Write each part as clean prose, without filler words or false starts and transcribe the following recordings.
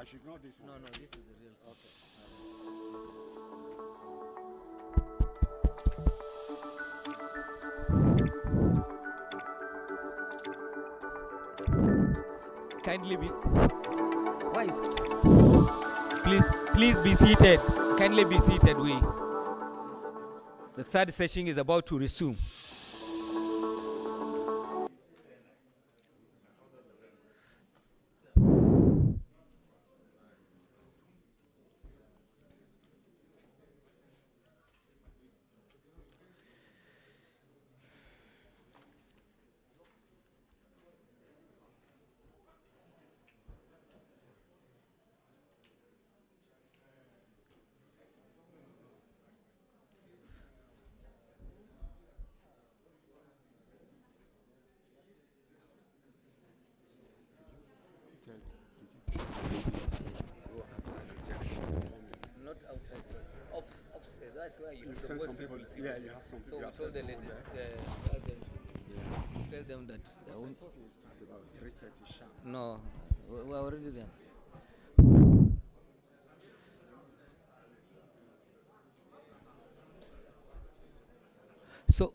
I should know this one. No, this is the real thing. Kindly be. Why is? Please be seated. Kindly be seated. The third session is about to resume. Not outside, but upstairs. That's where you send most some people people. sit. Yeah, you have some So people. we You have told the sent ladies, someone ask them to tell them that they I won't. thought we started about 3:30 sharp. No, we're already there. So,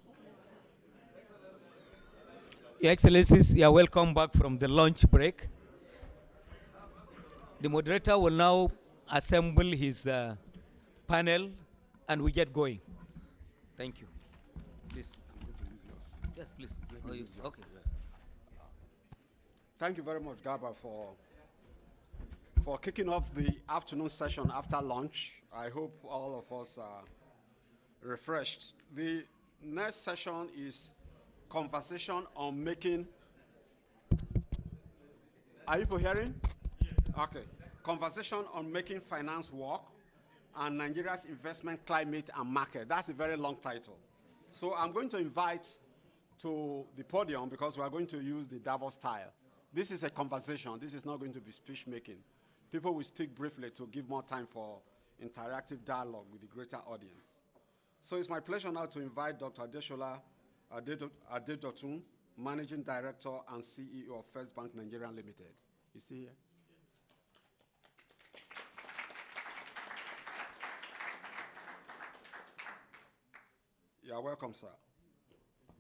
Your Excellencies, you are welcome back from the lunch break. The moderator will now assemble his panel and we get going. Thank you. Please. I'm going to use yours. Yes, please. Let me use yours. Okay. Yeah. Thank you very much, Garba, for kicking off the afternoon session after lunch. I hope all of us are refreshed. The next session is conversation on making. Are you hearing? Yes. Okay. Conversation on making finance work and Nigeria's investment climate and market. That's a very long title. So I'm going to invite to the podium because we are going to use the Davos style. This is a conversation. This is not going to be speech making. People will speak briefly to give more time for interactive dialogue with the greater audience. So it's my pleasure now to invite Dr. Adeshola Adedotun, Managing Director and CEO of First Bank Nigeria Limited. Is he here? You're welcome, sir.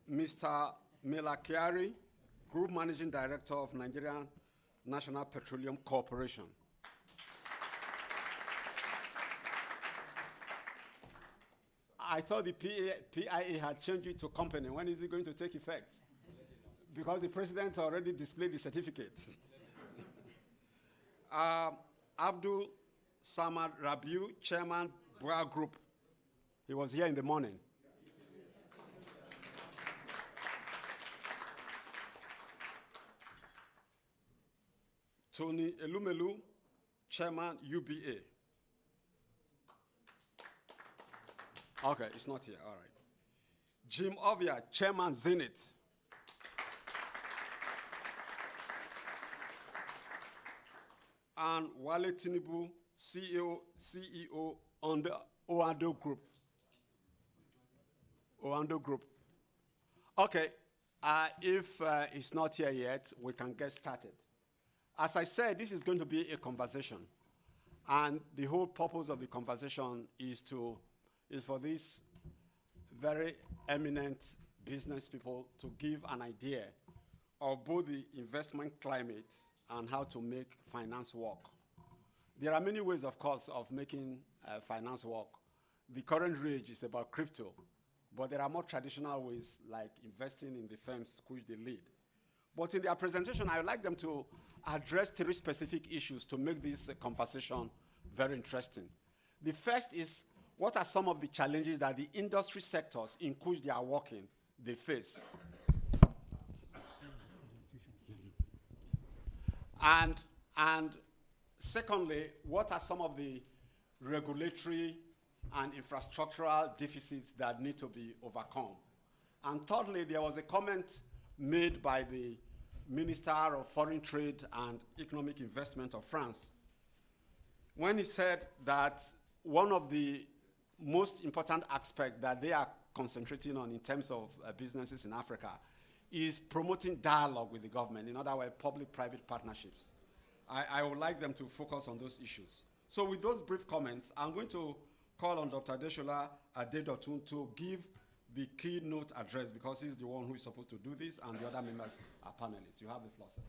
Mr. Melakiari, Group Managing Director of Nigerian National Petroleum Corporation. I thought the PIA had changed it to company. When is it going to take effect? Because the president already displayed the certificate. Abdul Samad Rabiu, Chairman, Bra Group. He was here in the morning. Tony Elumelu, Chairman, UBA. Okay, it's not here, all right. Jim Ovia, Chairman, Zenith. And Wale Tinubu, CEO on the Oando Group. Oando Group. Okay, if it's not here yet, we can get started. As I said, this is going to be a conversation. And the whole purpose of the conversation is for these very eminent business people to give an idea of both the investment climate and how to make finance work. There are many ways, of course, of making finance work. The current rage is about crypto, but there are more traditional ways like investing in the firms which they lead. But in their presentation, I would like them to address 3 specific issues to make this conversation very interesting. The first is, what are some of the challenges that the industry sectors in which they are working, they face? And secondly, what are some of the regulatory and infrastructural deficits that need to be overcome? And thirdly, there was a comment made by the Minister of Foreign Trade and Economic Investment of France when he said that one of the most important aspects that they are concentrating on in terms of businesses in Africa is promoting dialogue with the government, in other words, public-private partnerships. I would like them to focus on those issues. So with those brief comments, I'm going to call on Dr. Adeshola Adedotun to give the keynote address because he's the one who is supposed to do this and the other members are panelists. You have the floor, sir.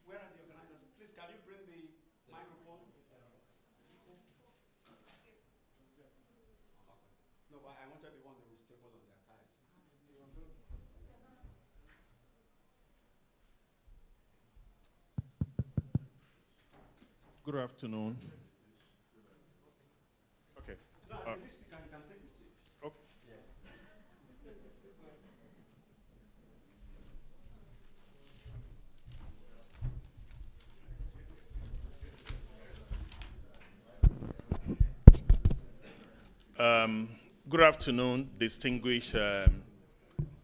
Where are the organizers? Please, can you bring the microphone? No, but I wanted the one that was stable on their ties. Good afternoon. Okay. No, this speaker, you can take the stage. Okay. Yes. Good afternoon, distinguished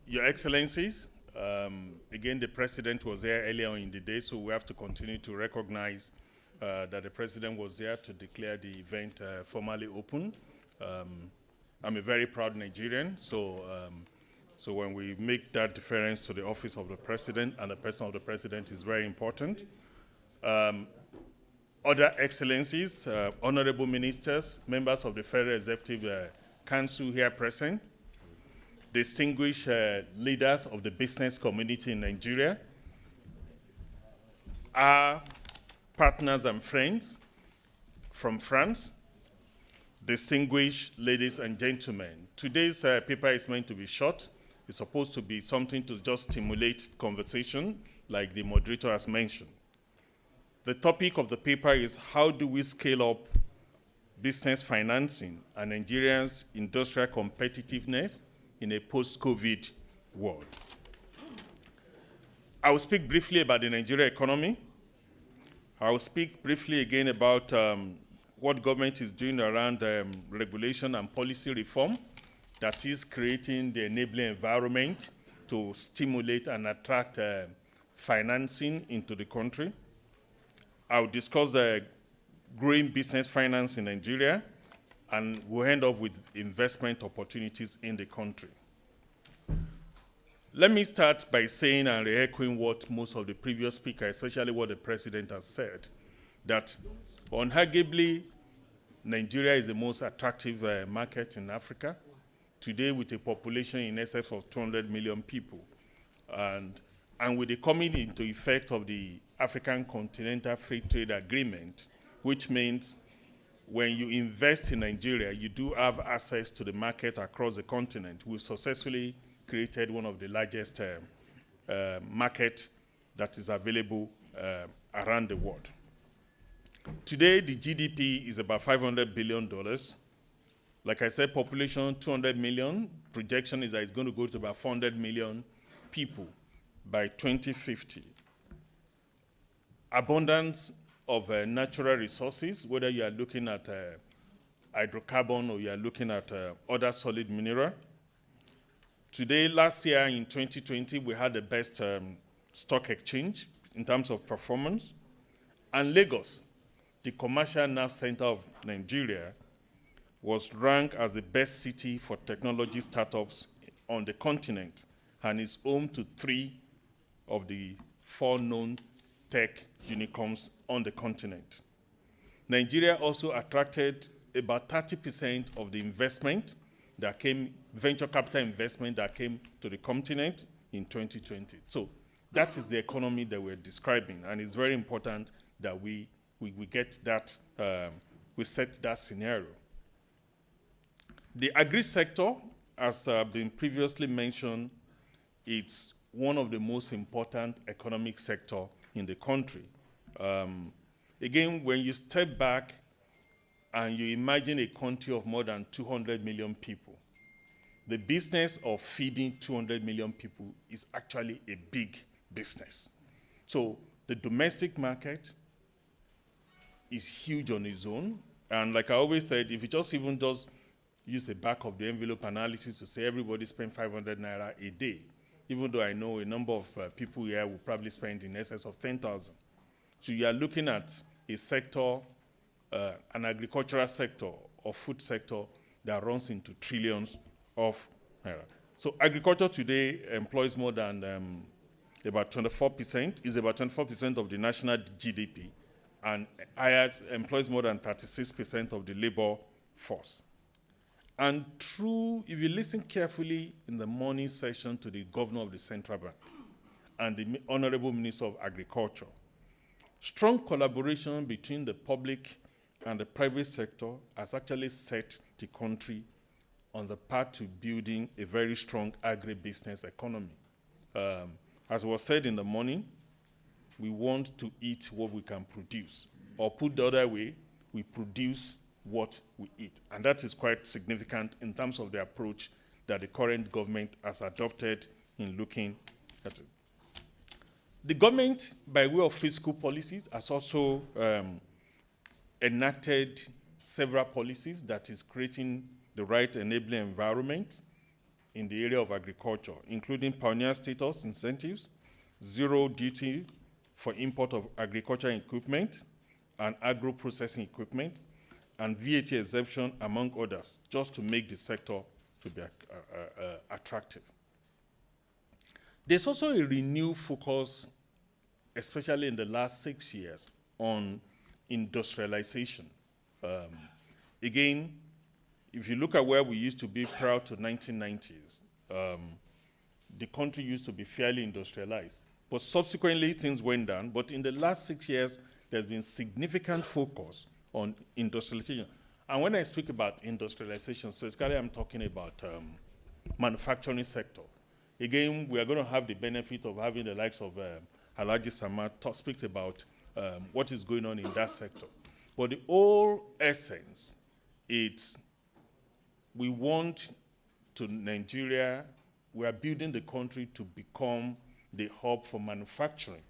Your Excellencies. Again, the President was there earlier in the day, so we have to continue to recognize that the President was there to declare the event formally open. I'm a very proud Nigerian, so when we make that deference to the office of the President and the person of the President is very important. Other Excellencies, Honorable Ministers, members of the Federal Executive Council here present, distinguished leaders of the business community in Nigeria, our partners and friends from France, distinguished ladies and gentlemen. Today's paper is meant to be short. It's supposed to be something to just stimulate conversation, like the moderator has mentioned. The topic of the paper is how do we scale up business financing and Nigerians' industrial competitiveness in a post-COVID world. I will speak briefly about the Nigerian economy. I will speak briefly again about what government is doing around regulation and policy reform that is creating the enabling environment to stimulate and attract financing into the country. I will discuss the growing business finance in Nigeria, and we'll end up with investment opportunities in the country. Let me start by saying and re-echoing what most of the previous speakers, especially what the President has said, that unarguably, Nigeria is the most attractive market in Africa, today with a population in excess of 200 million people. And with the coming into effect of the African Continental Free Trade Agreement, which means when you invest in Nigeria, you do have access to the market across the continent. We've successfully created one of the largest market that is available around the world. Today, the GDP is about $500 billion. Like I said, population 200 million. Projection is that it's going to go to about 400 million people by 2050. Abundance of natural resources, whether you are looking at hydrocarbon or you are looking at other solid mineral. Today, last year in 2020, we had the best stock exchange in terms of performance. And Lagos, the commercial nerve center of Nigeria, was ranked as the best city for technology startups on the continent and is home to 3 of the 4 known tech unicorns on the continent. Nigeria also attracted about 30% of the investment that came, venture capital investment that came to the continent in 2020. So that is the economy that we're describing, and it's very important that we get that, we set that scenario. The agri-sector, as been previously mentioned, it's one of the most important economic sector in the country. Again, when you step back and you imagine a country of more than 200 million people, the business of feeding 200 million people is actually a big business. So the domestic market is huge on its own. And like I always said, if you just even just use the back of the envelope analysis to say everybody spend 500 naira a day, even though I know a number of people here will probably spend in excess of 10,000. So you are looking at a sector, an agricultural sector or food sector that runs into trillions of naira. So agriculture today employs more than about 24%, is about 24% of the national GDP, and employs more than 36% of the labor force. And if you listen carefully in the morning session to the governor of the central bank and the honorable minister of agriculture, strong collaboration between the public and the private sector has actually set the country on the path to building a very strong agribusiness economy. As was said in the morning, we want to eat what we can produce. Or put the other way, we produce what we eat. And that is quite significant in terms of the approach that the current government has adopted in looking at it. The government, by way of fiscal policies, has also enacted several policies that is creating the right enabling environment in the area of agriculture, including pioneer status incentives, zero duty for import of agricultural equipment and agro-processing equipment, and VAT exemption, among others, just to make the sector to be attractive. There's also a renewed focus, especially in the last 6 years, on industrialization. Again, if you look at where we used to be prior to 1990s, the country used to be fairly industrialized. But subsequently, things went down. But in the last 6 years, there's been significant focus on industrialization. And when I speak about industrialization, specifically I'm talking about manufacturing sector. Again, we are going to have the benefit of having the likes of Alhaji Samad speak about what is going on in that sector. But the whole essence, it's we want to Nigeria, we are building the country to become the hub for manufacturing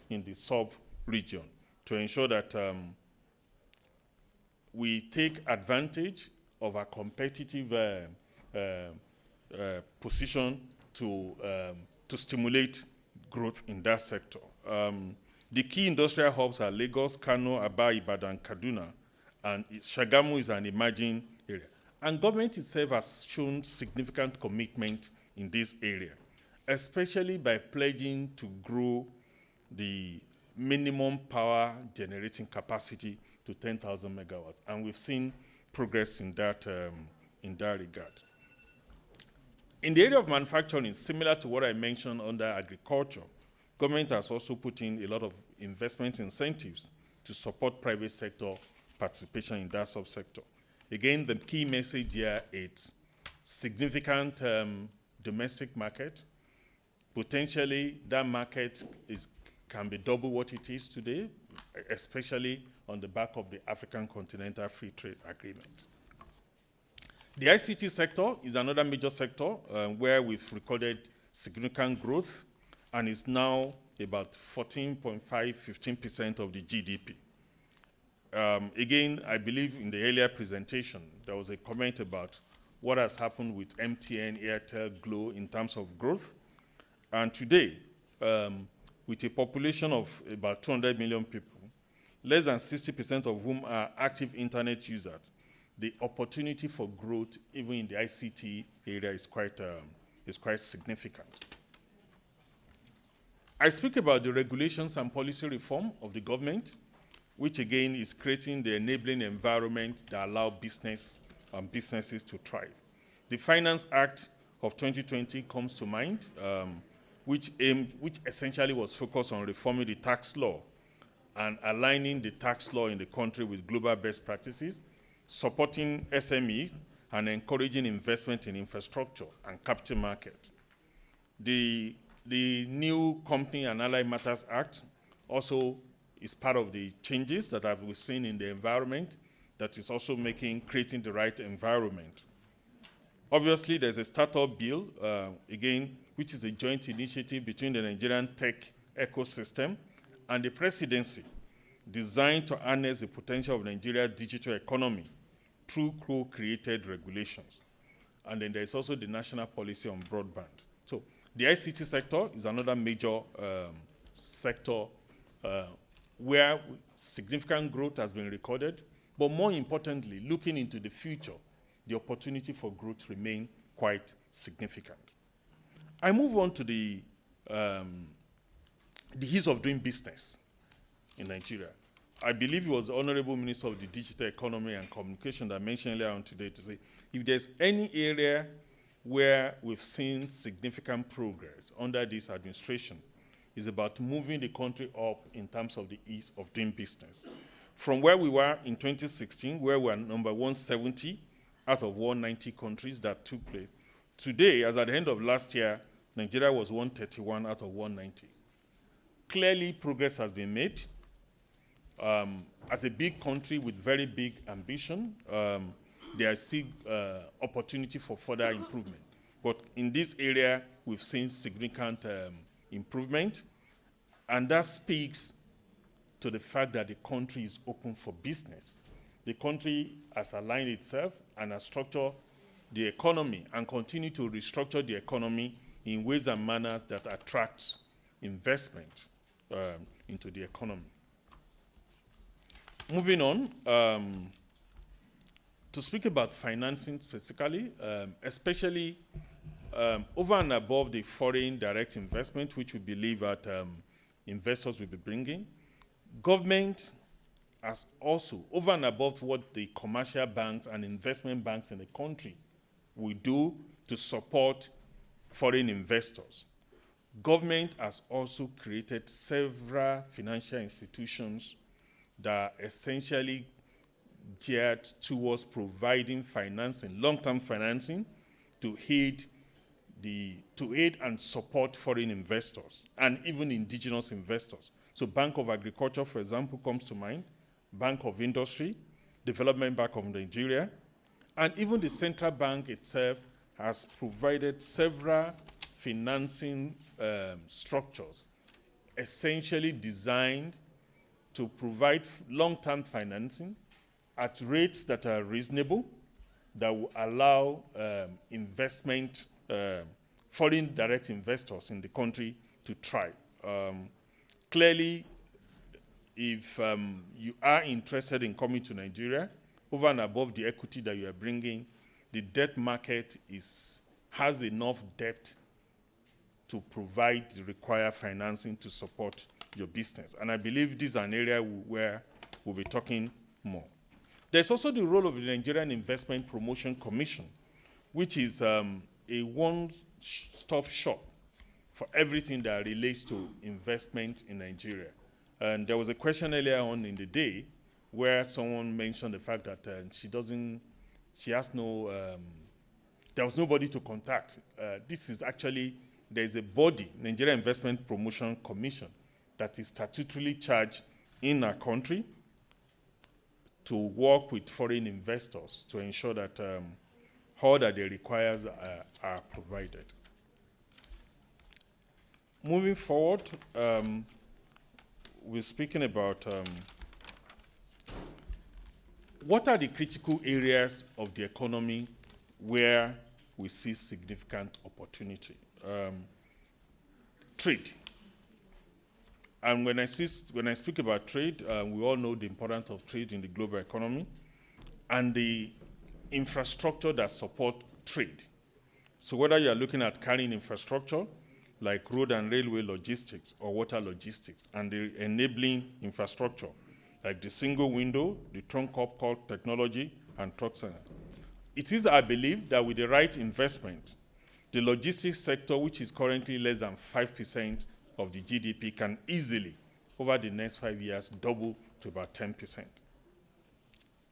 in the sub-region to ensure that we take advantage of our competitive position to stimulate growth in that sector. The key industrial hubs are Lagos, Kano, Aba, Ibadan, Kaduna, and Shagamu is an emerging area. And government itself has shown significant commitment in this area, especially by pledging to grow the minimum power generating capacity to 10,000 megawatts. And we've seen progress in that regard. In the area of manufacturing, similar to what I mentioned under agriculture, government has also put in a lot of investment incentives to support private sector participation in that subsector. Again, the key message here is significant domestic market. Potentially, that market can be double what it is today, especially on the back of the African Continental Free Trade Agreement. The ICT sector is another major sector where we've recorded significant growth, and is now about 14.5, 15% of the GDP. Again, I believe in the earlier presentation, there was a comment about what has happened with MTN, Airtel, Glo in terms of growth. And today, with a population of about 200 million people, less than 60% of whom are active internet users, the opportunity for growth, even in the ICT area, is quite significant. I speak about the regulations and policy reform of the government, which again is creating the enabling environment that allow businesses to thrive. The Finance Act of 2020 comes to mind, which essentially was focused on reforming the tax law and aligning the tax law in the country with global best practices, supporting SME, and encouraging investment in infrastructure and capital market. The new Company and Allied Matters Act also is part of the changes that we've seen in the environment that is also creating the right environment. Obviously, there's a startup bill, again, which is a joint initiative between the Nigerian tech ecosystem and the presidency, designed to harness the potential of Nigeria's digital economy through co-created regulations. And then there's also the national policy on broadband. So the ICT sector is another major sector where significant growth has been recorded, but more importantly, looking into the future, the opportunity for growth remain quite significant. I move on to the ease of doing business in Nigeria. I believe it was the Honorable Minister of the Digital Economy and Communication that mentioned earlier on today to say, if there's any area where we've seen significant progress under this administration, is about moving the country up in terms of the ease of doing business. From where we were in 2016, where we were number 170 out of 190 countries that took place. Today, as at the end of last year, Nigeria was 131 out of 190. Clearly, progress has been made. As a big country with very big ambition, there is still opportunity for further improvement. But in this area, we've seen significant improvement, and that speaks to the fact that the country is open for business. The country has aligned itself and has structured the economy and continue to restructure the economy in ways and manners that attract investment into the economy. Moving on, to speak about financing specifically, especially over and above the foreign direct investment, which we believe that investors will be bringing, government has also, over and above what the commercial banks and investment banks in the country will do to support foreign investors, government has also created several financial institutions that are essentially geared towards providing financing, long-term financing, to aid and support foreign investors and even indigenous investors. So Bank of Agriculture, for example, comes to mind, Bank of Industry, Development Bank of Nigeria, and even the central bank itself has provided several financing structures essentially designed to provide long-term financing at rates that are reasonable, that will allow investment, foreign direct investors in the country to thrive. Clearly, if you are interested in coming to Nigeria, over and above the equity that you are bringing, the debt market has enough debt to provide the required financing to support your business. And I believe this is an area where we'll be talking more. There's also the role of the Nigerian Investment Promotion Commission, which is a one-stop shop for everything that relates to investment in Nigeria. And there was a question earlier on in the day where someone mentioned the fact that there was nobody to contact. There's a body, Nigeria Investment Promotion Commission, that is statutorily charged in our country to work with foreign investors to ensure that all that they require are provided. Moving forward, we're speaking about what are the critical areas of the economy where we see significant opportunity. Trade. And when I speak about trade, we all know the importance of trade in the global economy and the infrastructure that support trade. So whether you're looking at carrying infrastructure like road and railway logistics or water logistics, and the enabling infrastructure like the single window, the trunk up call technology, and truck center. It is, I believe, that with the right investment, the logistics sector, which is currently less than 5% of the GDP, can easily, over the next 5 years, double to about 10%.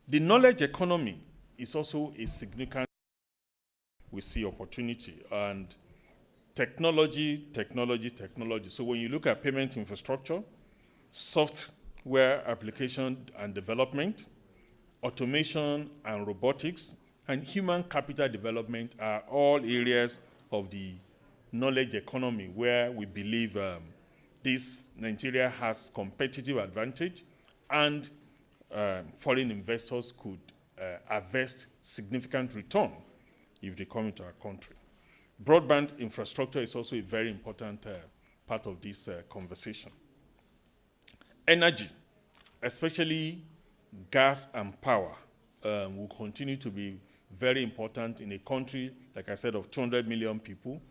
The knowledge economy is also a significant, we see opportunity, and technology. So when you look at payment infrastructure, software application and development, automation and robotics, and human capital development are all areas of the knowledge economy where we believe Nigeria has competitive advantage, and foreign investors could harvest significant return if they come into our country. Broadband infrastructure is also a very important part of this conversation. Energy, especially gas and power, will continue to be very important in a country, like I said, of 200 million people,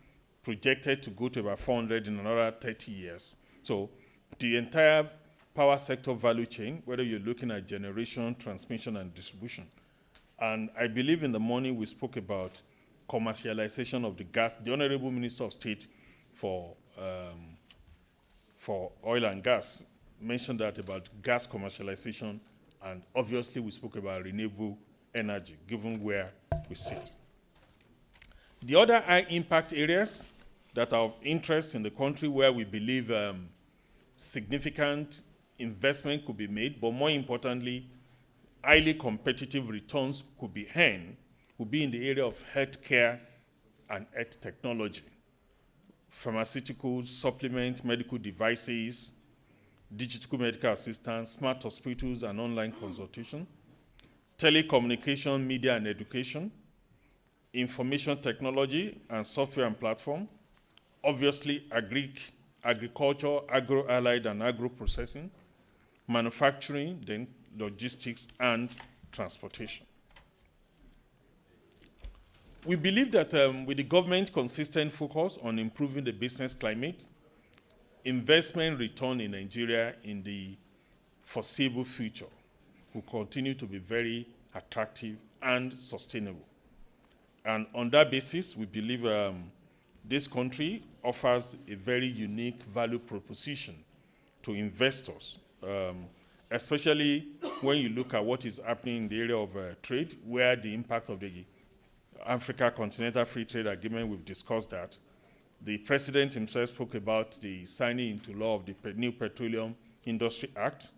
projected to go to about 400 in another 30 years. So the entire power sector value chain, whether you're looking at generation, transmission, and distribution. And I believe in the morning we spoke about commercialization of the gas. The Honorable Minister of State for oil and gas mentioned that about gas commercialization, and obviously we spoke about renewable energy, given where we sit. The other high impact areas that are of interest in the country where we believe significant investment could be made, but more importantly, highly competitive returns could be earned, would be in the area of healthcare and health technology, pharmaceuticals, supplements, medical devices, digital medical assistance, smart hospitals and online consultation, telecommunication, media and education, information technology and software and platform, obviously agriculture, agro-allied and agro-processing, manufacturing, then logistics and transportation. We believe that with the government's consistent focus on improving the business climate, investment return in Nigeria in the foreseeable future will continue to be very attractive and sustainable. And on that basis, we believe this country offers a very unique value proposition to investors, especially when you look at what is happening in the area of trade, where the impact of the Africa Continental Free Trade Agreement, we've discussed that. The president himself spoke about the signing into law of the new Petroleum Industry Act,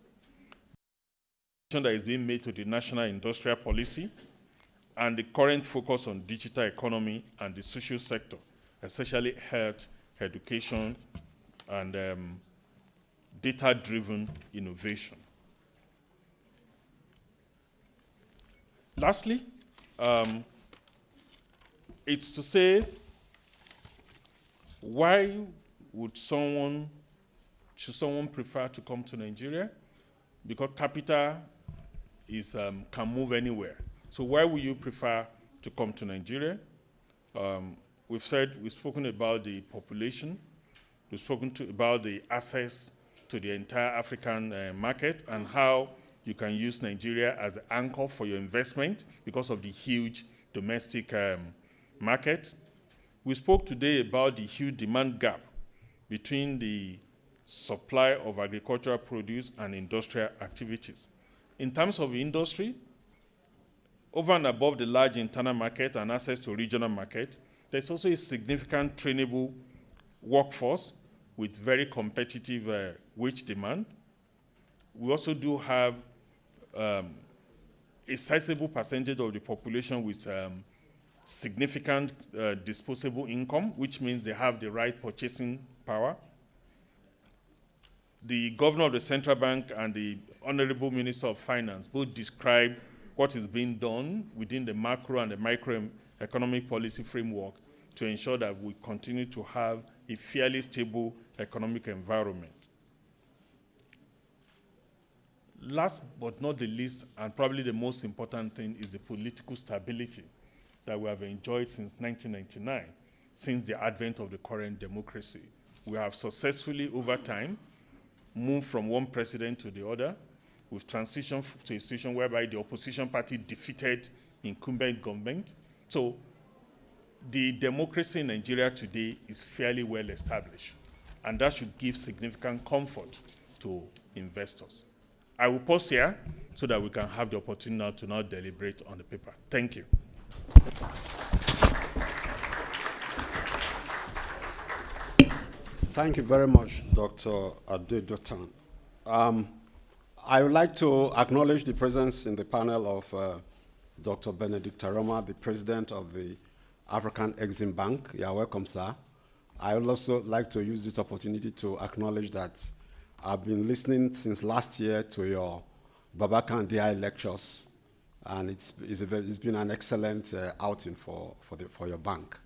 that is being made to the National Industrial Policy, and the current focus on digital economy and the social sector, especially health, education, and data-driven innovation. Lastly, it's to say, why should someone prefer to come to Nigeria? Because capital can move anywhere. So why would you prefer to come to Nigeria? We've spoken about the population. We've spoken about the access to the entire African market and how you can use Nigeria as an anchor for your investment because of the huge domestic market. We spoke today about the huge demand gap between the supply of agricultural produce and industrial activities. In terms of industry, over and above the large internal market and access to regional market, there's also a significant trainable workforce with very competitive wage demand. We also do have a sizable percentage of the population with significant disposable income, which means they have the right purchasing power. The governor of the central bank and the Honorable Minister of Finance both describe what is being done within the macro and the microeconomic policy framework to ensure that we continue to have a fairly stable economic environment. Last but not the least, and probably the most important thing, is the political stability that we have enjoyed since 1999, since the advent of the current democracy. We have successfully, over time, moved from one president to the other. We've transitioned to a situation whereby the opposition party defeated incumbent government. So the democracy in Nigeria today is fairly well established, and that should give significant comfort to investors. I will pause here so that we can have the opportunity to now deliberate on the paper. Thank you. Thank you very much, Dr. Adedotan. I would like to acknowledge the presence in the panel of Dr. Benedict Aroma, the president of the African Exim Bank. You are welcome, sir. I would also like to use this opportunity to acknowledge that I've been listening since last year to your Babakan DI lectures, and it's been an excellent outing for your bank.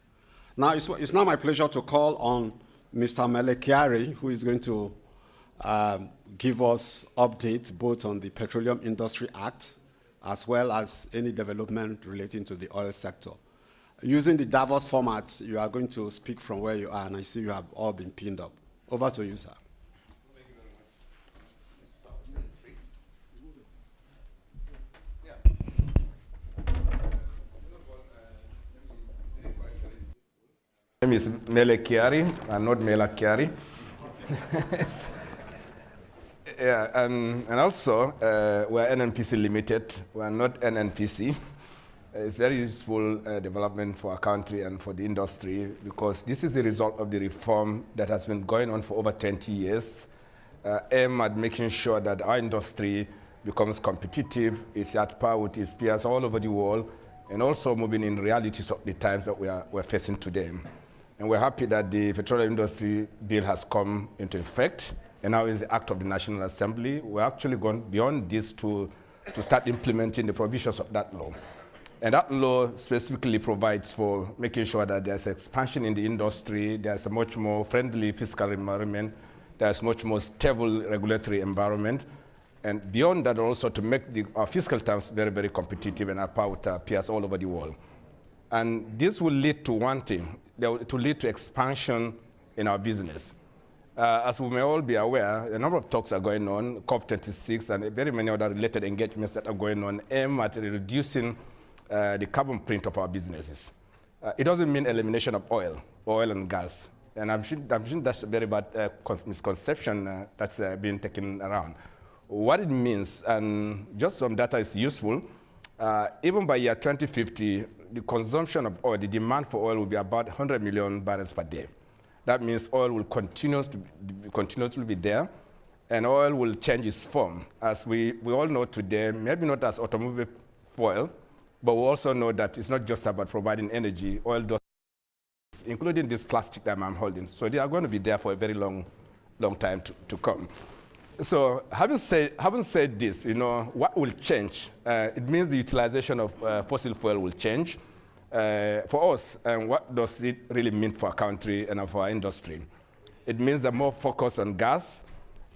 Now, it's now my pleasure to call on Mr. Mele Kyari, who is going to give us updates both on the Petroleum Industry Act as well as any development relating to the oil sector. Using the Davos format, you are going to speak from where you are, and I see you have all been pinned up. Over to you, sir. My name is Mele Kiari. I'm not Mela Kiari. Yeah, and also we're NNPC Limited. We're not NNPC. It's very useful development for our country and for the industry because this is the result of the reform that has been going on for over 20 years, aimed at making sure that our industry becomes competitive, is at par with its peers all over the world, and also moving in realities of the times that we're facing today. And we're happy that the Petroleum Industry Bill has come into effect, and now is the Act of the National Assembly. We're actually gone beyond this to start implementing the provisions of that law. And that law specifically provides for making sure that there's expansion in the industry, there's a much more friendly fiscal environment, there's much more stable regulatory environment, and beyond that also to make our fiscal terms very, very competitive and at par with our peers all over the world. And this will lead to one thing, to lead to expansion in our business. As we may all be aware, a number of talks are going on, COP26 and very many other related engagements that are going on aimed at reducing the carbon print of our businesses. It doesn't mean elimination of oil and gas. And I'm sure that's a very bad misconception that's being taken around. What it means, and just some data is useful, even by year 2050, the consumption of oil, the demand for oil will be about 100 million barrels per day. That means oil will continuously be there, and oil will change its form. As we all know today, maybe not as automobile fuel, but we also know that it's not just about providing energy. Oil does, including this plastic that I'm holding. So they are going to be there for a very long time to come. So having said this, what will change? It means the utilization of fossil fuel will change. For us, and what does it really mean for our country and for our industry? It means a more focus on gas,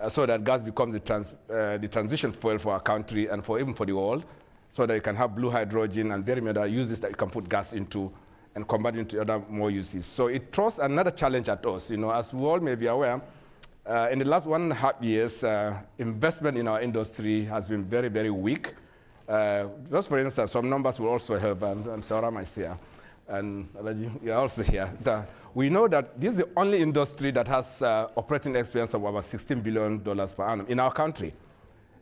so that gas becomes the transition fuel for our country and even for the world, so that you can have blue hydrogen and very many other uses that you can put gas into and convert into other more uses. So it throws another challenge at us. As we all may be aware, in the last 1.5 years, investment in our industry has been very, very weak. Just for instance, some numbers will also help, and Saurama is here, and you're also here. We know that this is the only industry that has operating expense of about $16 billion per annum in our country.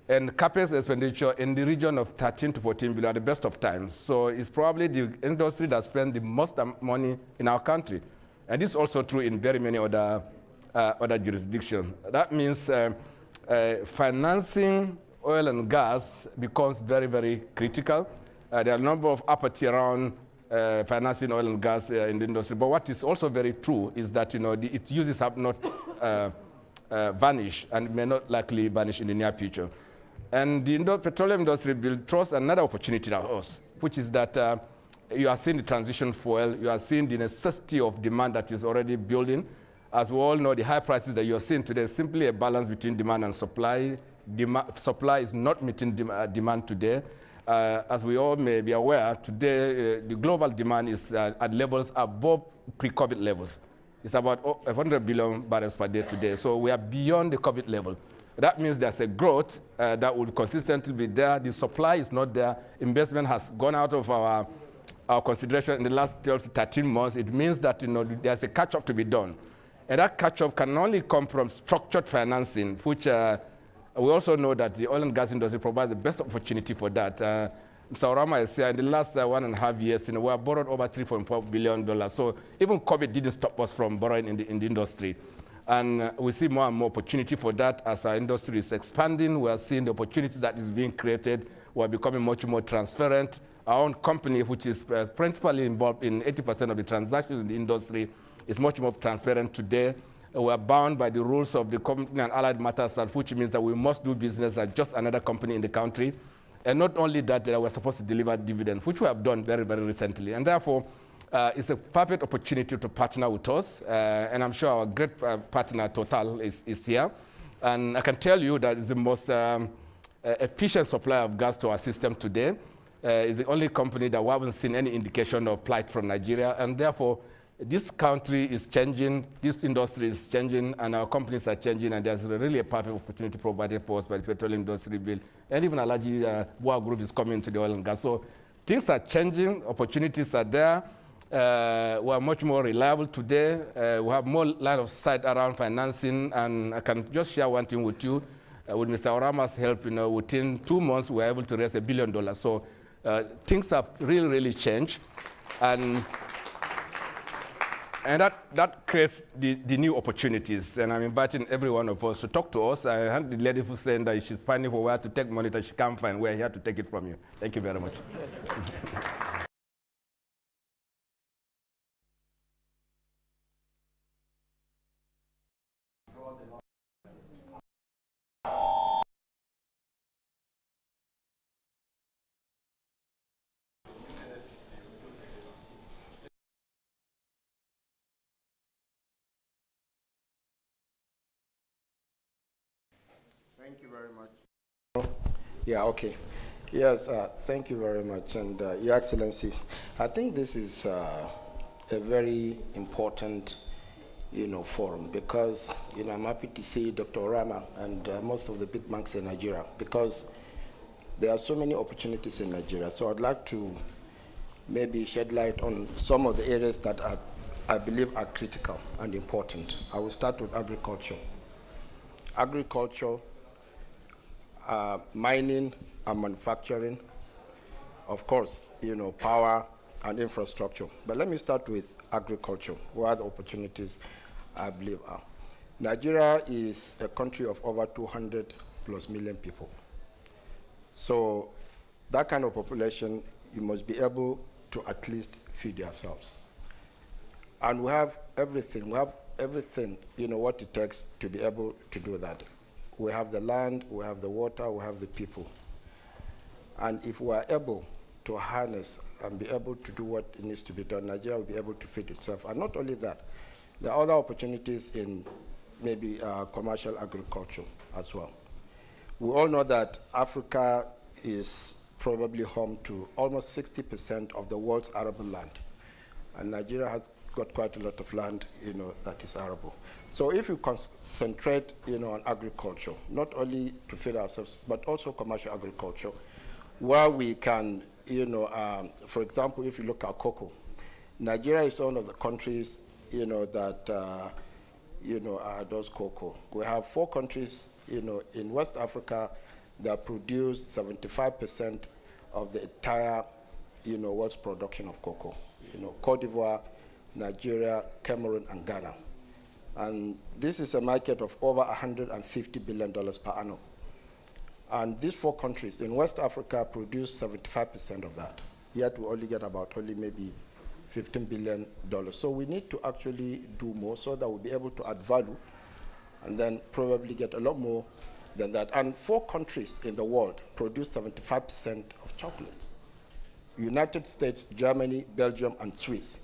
And CapEx expenditure in the region of 13 to 14 billion at the best of times. So it's probably the industry that spends the most money in our country. And this is also true in very many other jurisdictions. That means financing oil and gas becomes very, very critical. There are a number of apathy around financing oil and gas in the industry. But what is also very true is that its uses have not vanished and may not likely vanish in the near future. And the petroleum industry bill throws another opportunity at us, which is that you are seeing the transition fuel, you are seeing the necessity of demand that is already building. As we all know, the high prices that you are seeing today is simply a balance between demand and supply. Supply is not meeting demand today. As we all may be aware, today the global demand is at levels above pre-COVID levels. It's about 100 billion barrels per day today. So we are beyond the COVID level. That means there's a growth that will consistently be there. The supply is not there. Investment has gone out of our consideration in the last 12 to 13 months. It means that there's a catch-up to be done. And that catch-up can only come from structured financing, which we also know that the oil and gas industry provides the best opportunity for that. Saurama is here. In the last 1.5 years, we have borrowed over $3.4 billion. So even COVID didn't stop us from borrowing in the industry. And we see more and more opportunity for that as our industry is expanding. We are seeing the opportunities that is being created. We are becoming much more transparent. Our own company, which is principally involved in 80% of the transactions in the industry, is much more transparent today. We are bound by the rules of the Company and Allied Matters Act, which means that we must do business as just another company in the country. And not only that, we're supposed to deliver dividends, which we have done very, very recently. And therefore, it's a perfect opportunity to partner with us. And I'm sure our great partner, Total, is here. And I can tell you that it's the most efficient supplier of gas to our system today. Is the only company that we haven't seen any indication of plight from Nigeria, and therefore this country is changing, this industry is changing, and our companies are changing, and there's really a perfect opportunity provided for us by the Petroleum Industry Bill. And even Alaji Boa Group is coming to the oil and gas. So things are changing, opportunities are there. We are much more reliable today. We have more line of sight around financing, and I can just share one thing with you. With Mr. Orama's help, within 2 months, we were able to raise $1 billion. So things have really, really changed. And that creates the new opportunities. And I'm inviting every one of us to talk to us. I had the lady who said that she's finding for where to take money that she can't find. We're here to take it from you. Thank you very much. Thank you very much. Yeah, okay. Yes, thank you very much. And Your Excellency, I think this is a very important, forum because, I'm happy to see Dr. Orama and most of the big banks in Nigeria because there are so many opportunities in Nigeria. So I'd like to maybe shed light on some of the areas that I believe are critical and important. I will start with agriculture. Agriculture, mining and manufacturing, of course, power and infrastructure. But let me start with agriculture, where the opportunities I believe are. Nigeria is a country of over 200+ million people. So that kind of population, you must be able to at least feed yourselves. And we have everything. We have everything, what it takes to be able to do that. We have the land, we have the water, we have the people. And if we are able to harness and be able to do what needs to be done, Nigeria will be able to feed itself. And not only that, there are other opportunities in maybe commercial agriculture as well. We all know that Africa is probably home to almost 60% of the world's arable land. And Nigeria has got quite a lot of land, that is arable. So if you concentrate, on agriculture, not only to feed ourselves, but also commercial agriculture, where we can, for example, if you look at cocoa, Nigeria is one of the countries, that, does cocoa. We have 4 countries, in West Africa that produce 75% of the entire, world's production of cocoa. Cote d'Ivoire, Nigeria, Cameroon, and Ghana. And this is a market of over $150 billion per annum. And these 4 countries in West Africa produce 75% of that. Yet we only get about maybe $15 billion. So we need to actually do more so that we'll be able to add value and then probably get a lot more than that. And 4 countries in the world produce 75% of chocolate. United States, Germany, Belgium, and Swiss.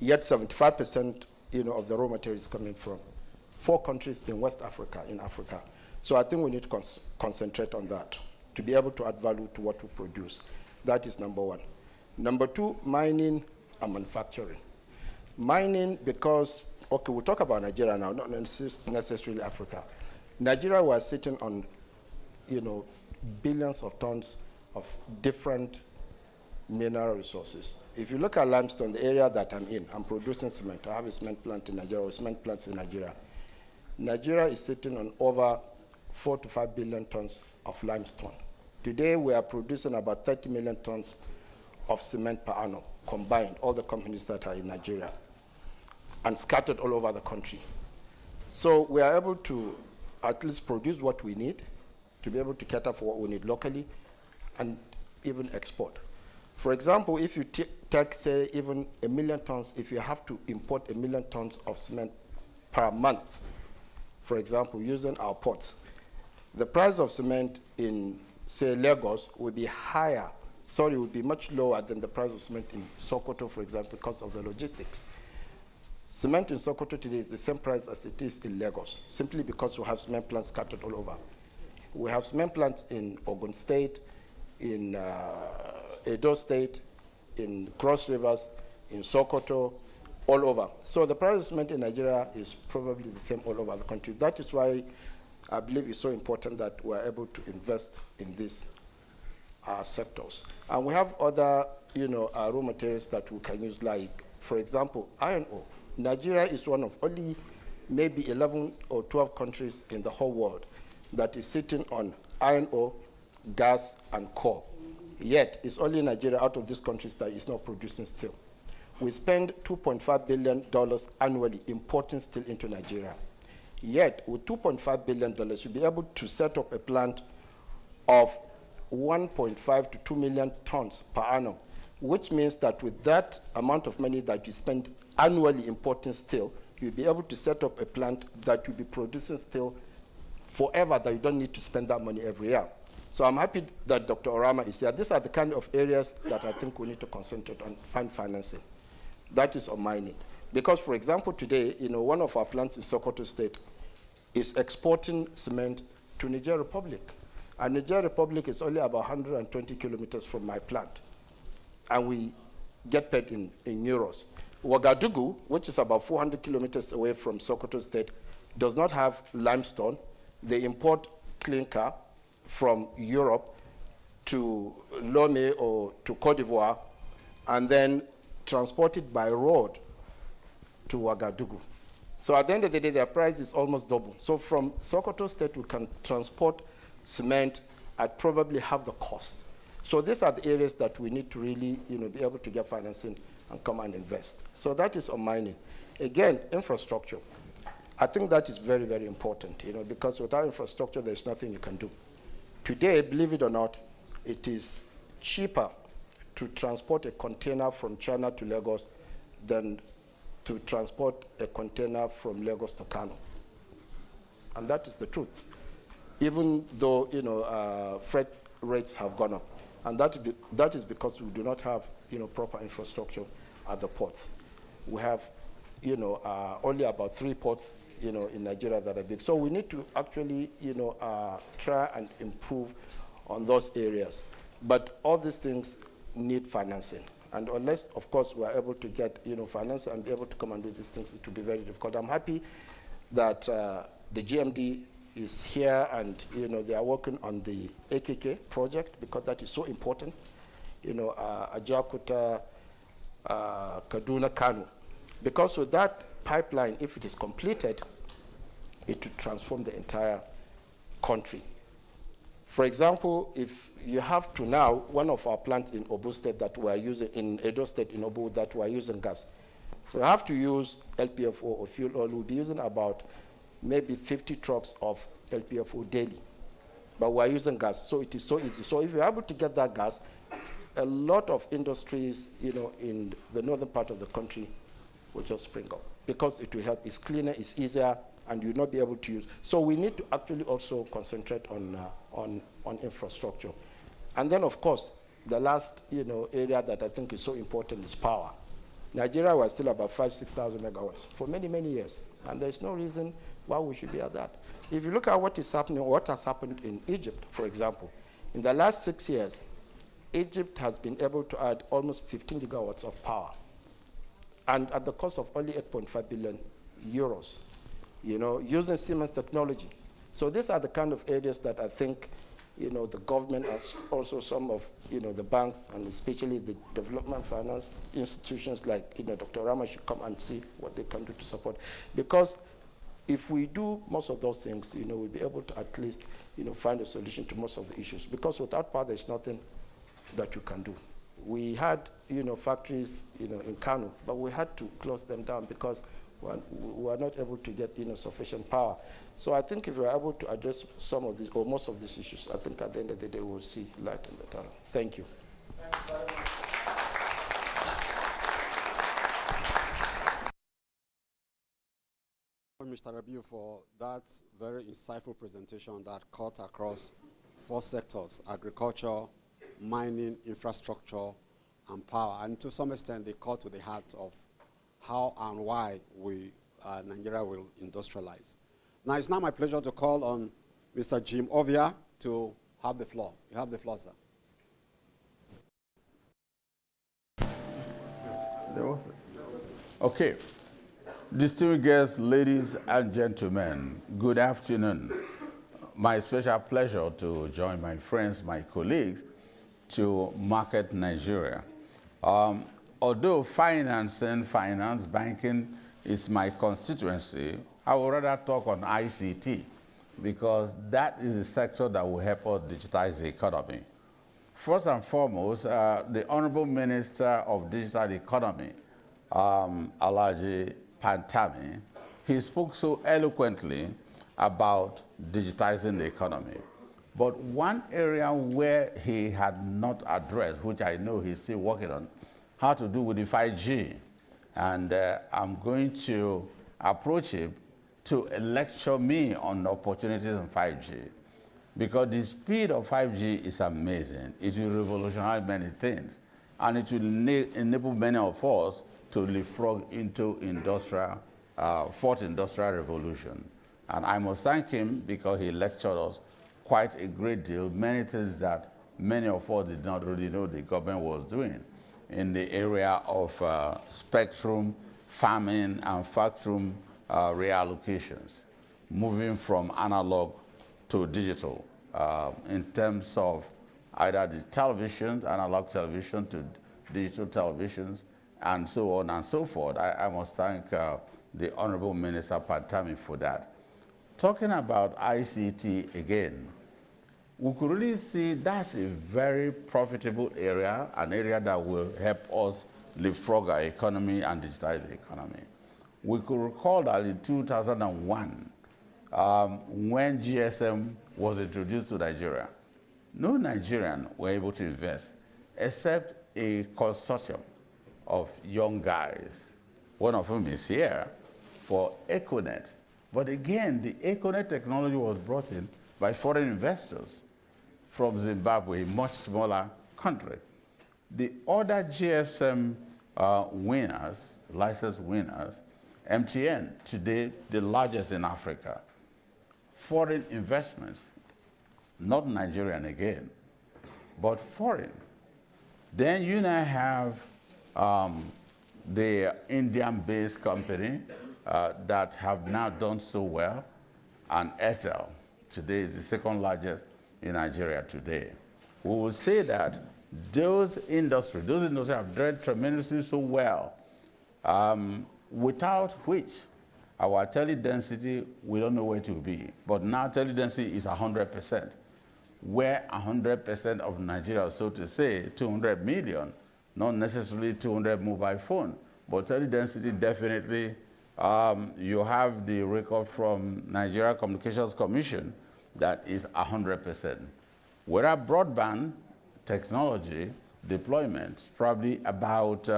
Yet 75% of the raw material is coming from 4 countries in West Africa, in Africa. So I think we need to concentrate on that to be able to add value to what we produce. That is number 1. Number 2, mining and manufacturing. Mining because, okay, we'll talk about Nigeria now, not necessarily Africa. Nigeria was sitting on, billions of tons of different mineral resources. If you look at limestone, the area that I'm in, I'm producing cement. I have a cement plant in Nigeria, or cement plants in Nigeria. Nigeria is sitting on over 4 to 5 billion tons of limestone. Today, we are producing about 30 million tons of cement per annum, combined, all the companies that are in Nigeria, and scattered all over the country. So we are able to at least produce what we need to be able to cater for what we need locally and even export. For example, if you take, say, even 1 million tons, if you have to import 1 million tons of cement per month, for example, using our ports, the price of cement in, say, Lagos would be higher, would be much lower than the price of cement in Sokoto, for example, because of the logistics. Cement in Sokoto today is the same price as it is in Lagos, simply because we have cement plants scattered all over. We have cement plants in Ogun State, in Edo State, in Cross Rivers, in Sokoto, all over. So the price of cement in Nigeria is probably the same all over the country. That is why I believe it's so important that we're able to invest in these sectors. And we have other, raw materials that we can use, like, for example, iron ore. Nigeria is one of only maybe 11 or 12 countries in the whole world that is sitting on iron ore, gas, and coal. Yet, it's only Nigeria out of these countries that is not producing steel. We spend $2.5 billion annually importing steel into Nigeria. Yet, with $2.5 billion, we'll be able to set up a plant of 1.5 to 2 million tons per annum, which means that with that amount of money that you spend annually importing steel, you'll be able to set up a plant that will be producing steel forever, that you don't need to spend that money every year. So I'm happy that Dr. Orama is here. These are the kind of areas that I think we need to concentrate on, find financing. That is on mining. Because, for example, today, one of our plants in Sokoto State is exporting cement to Niger Republic. And Niger Republic is only about 120 kilometers from my plant. And we get paid in euros. Ouagadougou, which is about 400 kilometers away from Sokoto State, does not have limestone. They import clinker from Europe to Lomé or to Cote d'Ivoire, and then transport it by road to Ouagadougou. So at the end of the day, their price is almost double. So from Sokoto State, we can transport cement at probably half the cost. So these are the areas that we need to really, be able to get financing and come and invest. So that is on mining. Again, infrastructure. I think that is very, very important, because without infrastructure, there's nothing you can do. Today, believe it or not, it is cheaper to transport a container from China to Lagos than to transport a container from Lagos to Kano. And that is the truth. Even though, freight rates have gone up. And that is because we do not have, proper infrastructure at the ports. We have, only about 3 ports, in Nigeria that are big. So we need to actually, try and improve on those areas. But all these things need financing. And unless, of course, we are able to get, finance and be able to come and do these things, it will be very difficult. I'm happy that the GMD is here, and they are working on the AKK project, because that is so important. Ajakuta, Kaduna, Kano. Because with that pipeline, if it is completed, it will transform the entire country. For example, if you have to now, one of our plants in Obu State that we are using, in Edo State in Obu, that we are using gas. So we have to use LPFO or fuel oil. We'll be using about maybe 50 trucks of LPFO daily. But we're using gas, so it is so easy. So if you're able to get that gas, a lot of industries, in the northern part of the country will just spring up, because it will help. It's cleaner, it's easier, and you'll not be able to use. So we need to actually also concentrate on infrastructure. And then, of course, the last, area that I think is so important is power. Nigeria was still about 6,000 megawatts for many, many years. And there's no reason why we should be at that. If you look at what is happening, what has happened in Egypt, for example, in the last 6 years, Egypt has been able to add almost 15 gigawatts of power, and at the cost of only 8.5 billion euros, using Siemens technology. So these are the kind of areas that I think, the government, also some of, the banks, and especially the development finance institutions like, Dr. Rama should come and see what they can do to support. Because if we do most of those things, we'll be able to at least, find a solution to most of the issues. Because without power, there's nothing that you can do. We had, factories, in Kano, but we had to close them down because we were not able to get, sufficient power. So I think if we're able to address some of these, or most of these issues, I think at the end of the day, we'll see light in the tunnel. Thank you. Mr. Rabiu, for that very insightful presentation that cut across 4 sectors: agriculture, mining, infrastructure, and power. And to some extent, they cut to the heart of how and why Nigeria will industrialize. Now, it's now my pleasure to call on Mr. Jim Ovia to have the floor. You have the floor, sir. Okay. Distinguished guests, ladies and gentlemen, good afternoon. My special pleasure to join my friends, my colleagues, to market Nigeria. Although finance, banking is my constituency, I would rather talk on ICT because that is the sector that will help us digitize the economy. First and foremost, the Honorable Minister of Digital Economy, Alhaji Pantami, he spoke so eloquently about digitizing the economy. But one area where he had not addressed, which I know he's still working on, how to do with the 5G. And I'm going to approach him to lecture me on the opportunities in 5G. Because the speed of 5G is amazing. It will revolutionize many things. And it will enable many of us to leapfrog into fourth industrial revolution. And I must thank him because he lectured us quite a great deal, many things that many of us did not really know the government was doing in the area of spectrum, farming, and factory reallocations, moving from analog to digital in terms of either the televisions, analog television to digital televisions, and so on and so forth. I must thank the Honorable Minister Pantami for that. Talking about ICT again, we could really see that's a very profitable area, an area that will help us leapfrog our economy and digitize the economy. We could recall that in 2001, when GSM was introduced to Nigeria, no Nigerian were able to invest except a consortium of young guys. One of them is here for Econet. But again, the Econet technology was brought in by foreign investors from Zimbabwe, a much smaller country. The other GSM winners, license winners, MTN, today the largest in Africa. Foreign investments, not Nigerian again, but foreign. Then you now have the Indian-based company that have now done so well, and Airtel today is the second largest in Nigeria today. We will say that those industries have done tremendously so well, without which our tele-density, we don't know where to be. But now tele-density is 100%, where 100% of Nigeria, so to say, 200 million, not necessarily 200 mobile phone, but tele-density definitely, you have the record from Nigeria Communications Commission that is 100%. Whereas broadband technology deployment, probably about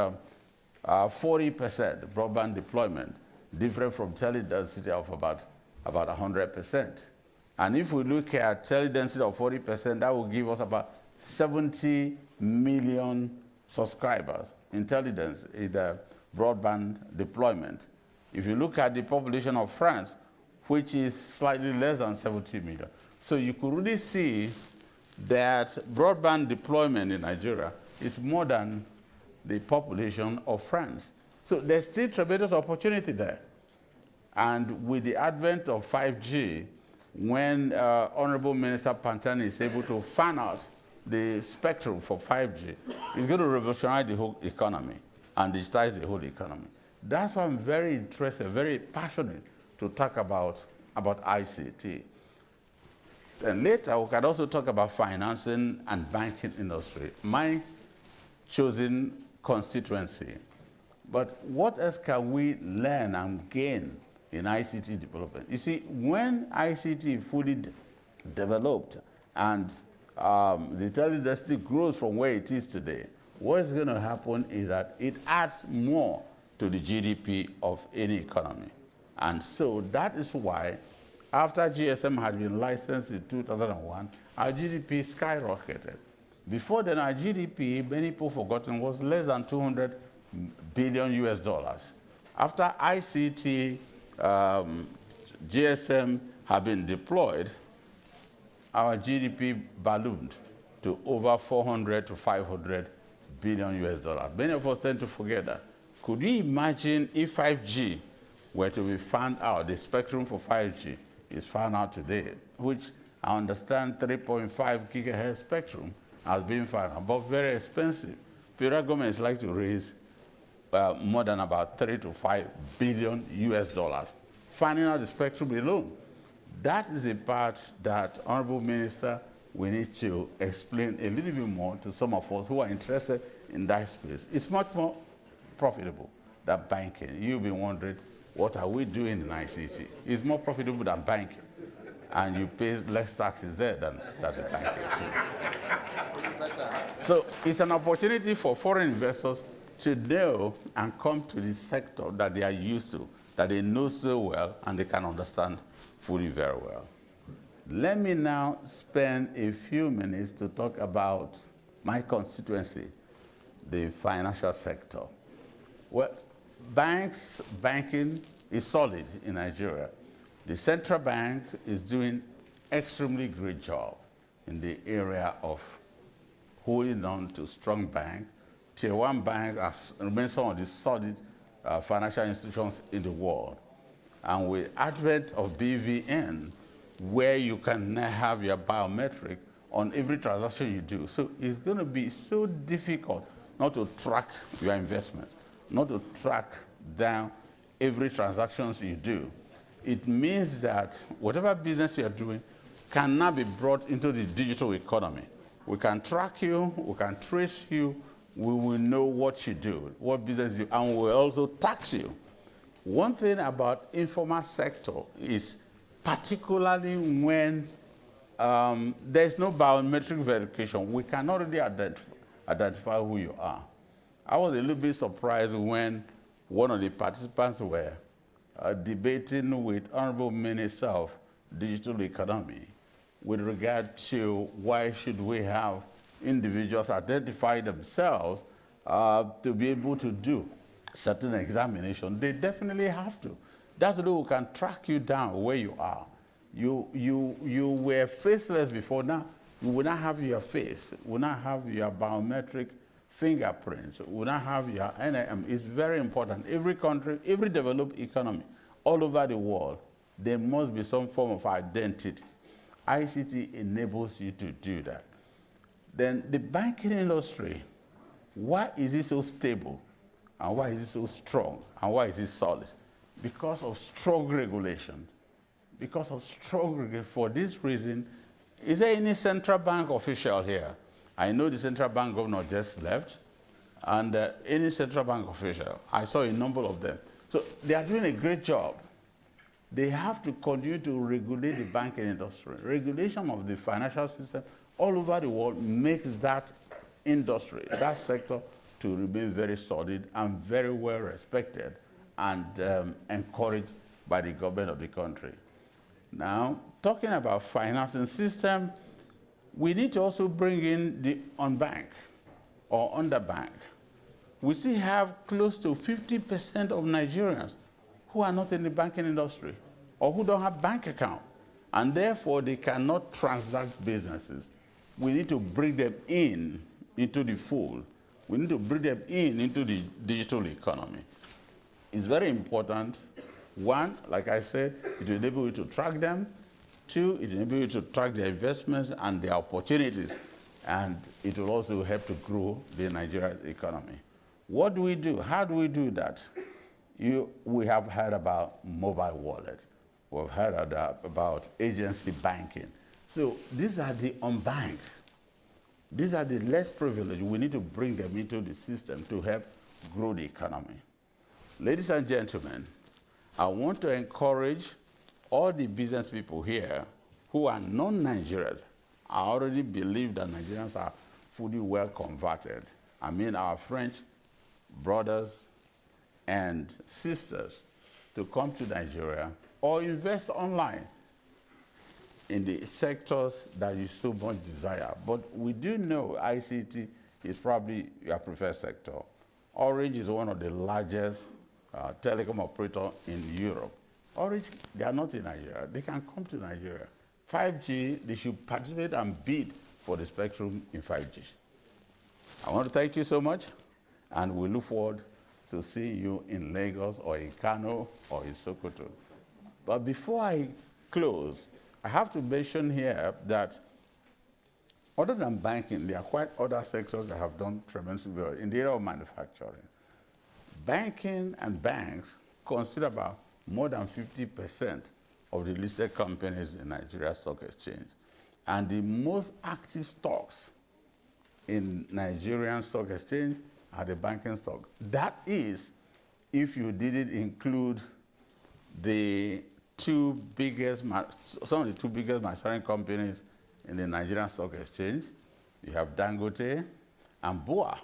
40% broadband deployment, different from tele-density of about 100%. And if we look at tele-density of 40%, that will give us about 70 million subscribers in the broadband deployment. If you look at the population of France, which is slightly less than 70 million. So you could really see that broadband deployment in Nigeria is more than the population of France. So there's still tremendous opportunity there. And with the advent of 5G, when Honorable Minister Pantani is able to fan out the spectrum for 5G, it's going to revolutionize the whole economy and digitize the whole economy. That's why I'm very interested, very passionate to talk about ICT. And later, we can also talk about financing and banking industry, my chosen constituency. But what else can we learn and gain in ICT development? You see, when ICT fully developed and the tele-density grows from where it is today, what is going to happen is that it adds more to the GDP of any economy. And so that is why, after GSM had been licensed in 2001, our GDP skyrocketed. Before then, our GDP, many people forgotten, was less than 200 billion US dollars. After ICT, GSM had been deployed, our GDP ballooned to over 400 to 500 billion US dollars. Many of us tend to forget that. Could you imagine if 5G were to be found out, the spectrum for 5G is found out today, which I understand 3.5 gigahertz spectrum has been found out, but very expensive. Federal governments like to raise more than about 3 to 5 billion US dollars, finding out the spectrum alone. That is a part that, Honorable Minister, we need to explain a little bit more to some of us who are interested in that space. It's much more profitable than banking. You'll be wondering, what are we doing in ICT? It's more profitable than banking. And you pay less taxes there than the banking too. So it's an opportunity for foreign investors to know and come to the sector that they are used to, that they know so well and they can understand fully very well. Let me now spend a few minutes to talk about my constituency, the financial sector. Well, banking is solid in Nigeria. The central bank is doing extremely great job in the area of holding on to strong banks. Tier 1 banks remain some of the solid financial institutions in the world. And with advent of BVN, where you can now have your biometric on every transaction you do. So it's going to be so difficult not to track your investments, not to track down every transaction you do. It means that whatever business you are doing can now be brought into the digital economy. We can track you, we can trace you, we will know what you do, what business you do, and we will also tax you. One thing about informal sector is particularly when there's no biometric verification, we can already identify who you are. I was a little bit surprised when one of the participants were debating with Honorable Minister of Digital Economy with regard to why should we have individuals identify themselves to be able to do certain examination. They definitely have to. That's the way we can track you down where you are. You were faceless before. Now you will not have your face, will not have your biometric fingerprints, will not have your NIM. It's very important. Every country, every developed economy, all over the world, there must be some form of identity. ICT enables you to do that. Then the banking industry, why is it so stable? And why is it so strong? And why is it solid? Because of strong regulation. Because of strong regulation. For this reason, is there any central bank official here? I know the central bank governor just left, and any central bank official, I saw a number of them. So they are doing a great job. They have to continue to regulate the banking industry. Regulation of the financial system all over the world makes that industry, that sector, to remain very solid and very well respected and encouraged by the government of the country. Now, talking about financing system, we need to also bring in the unbanked or underbanked. We still have close to 50% of Nigerians who are not in the banking industry or who don't have bank account, and therefore they cannot transact businesses. We need to bring them into the fold. We need to bring them into the digital economy. It's very important. One, like I said, it will enable you to track them. Two, it will enable you to track their investments and their opportunities. And it will also help to grow the Nigerian economy. What do we do? How do we do that? We have heard about mobile wallet. We've heard about agency banking. So these are the unbanked. These are the less privileged. We need to bring them into the system to help grow the economy. Ladies and gentlemen, I want to encourage all the business people here who are non-Nigerians. I already believe that Nigerians are fully well converted. I mean our French brothers and sisters to come to Nigeria or invest online in the sectors that you so much desire. But we do know ICT is probably your preferred sector. Orange is one of the largest telecom operators in Europe. Orange, they are not in Nigeria. They can come to Nigeria. 5G, they should participate and bid for the spectrum in 5G. I want to thank you so much, and we look forward to seeing you in Lagos or in Kano or in Sokoto. But before I close, I have to mention here that other than banking, there are quite other sectors that have done tremendously well in the area of manufacturing. Banking and banks consider about more than 50% of the listed companies in Nigeria Stock Exchange. And the most active stocks in Nigerian Stock Exchange are the banking stock. That is, if you didn't include the some of the two biggest manufacturing companies in the Nigerian Stock Exchange. You have Dangote and BUA.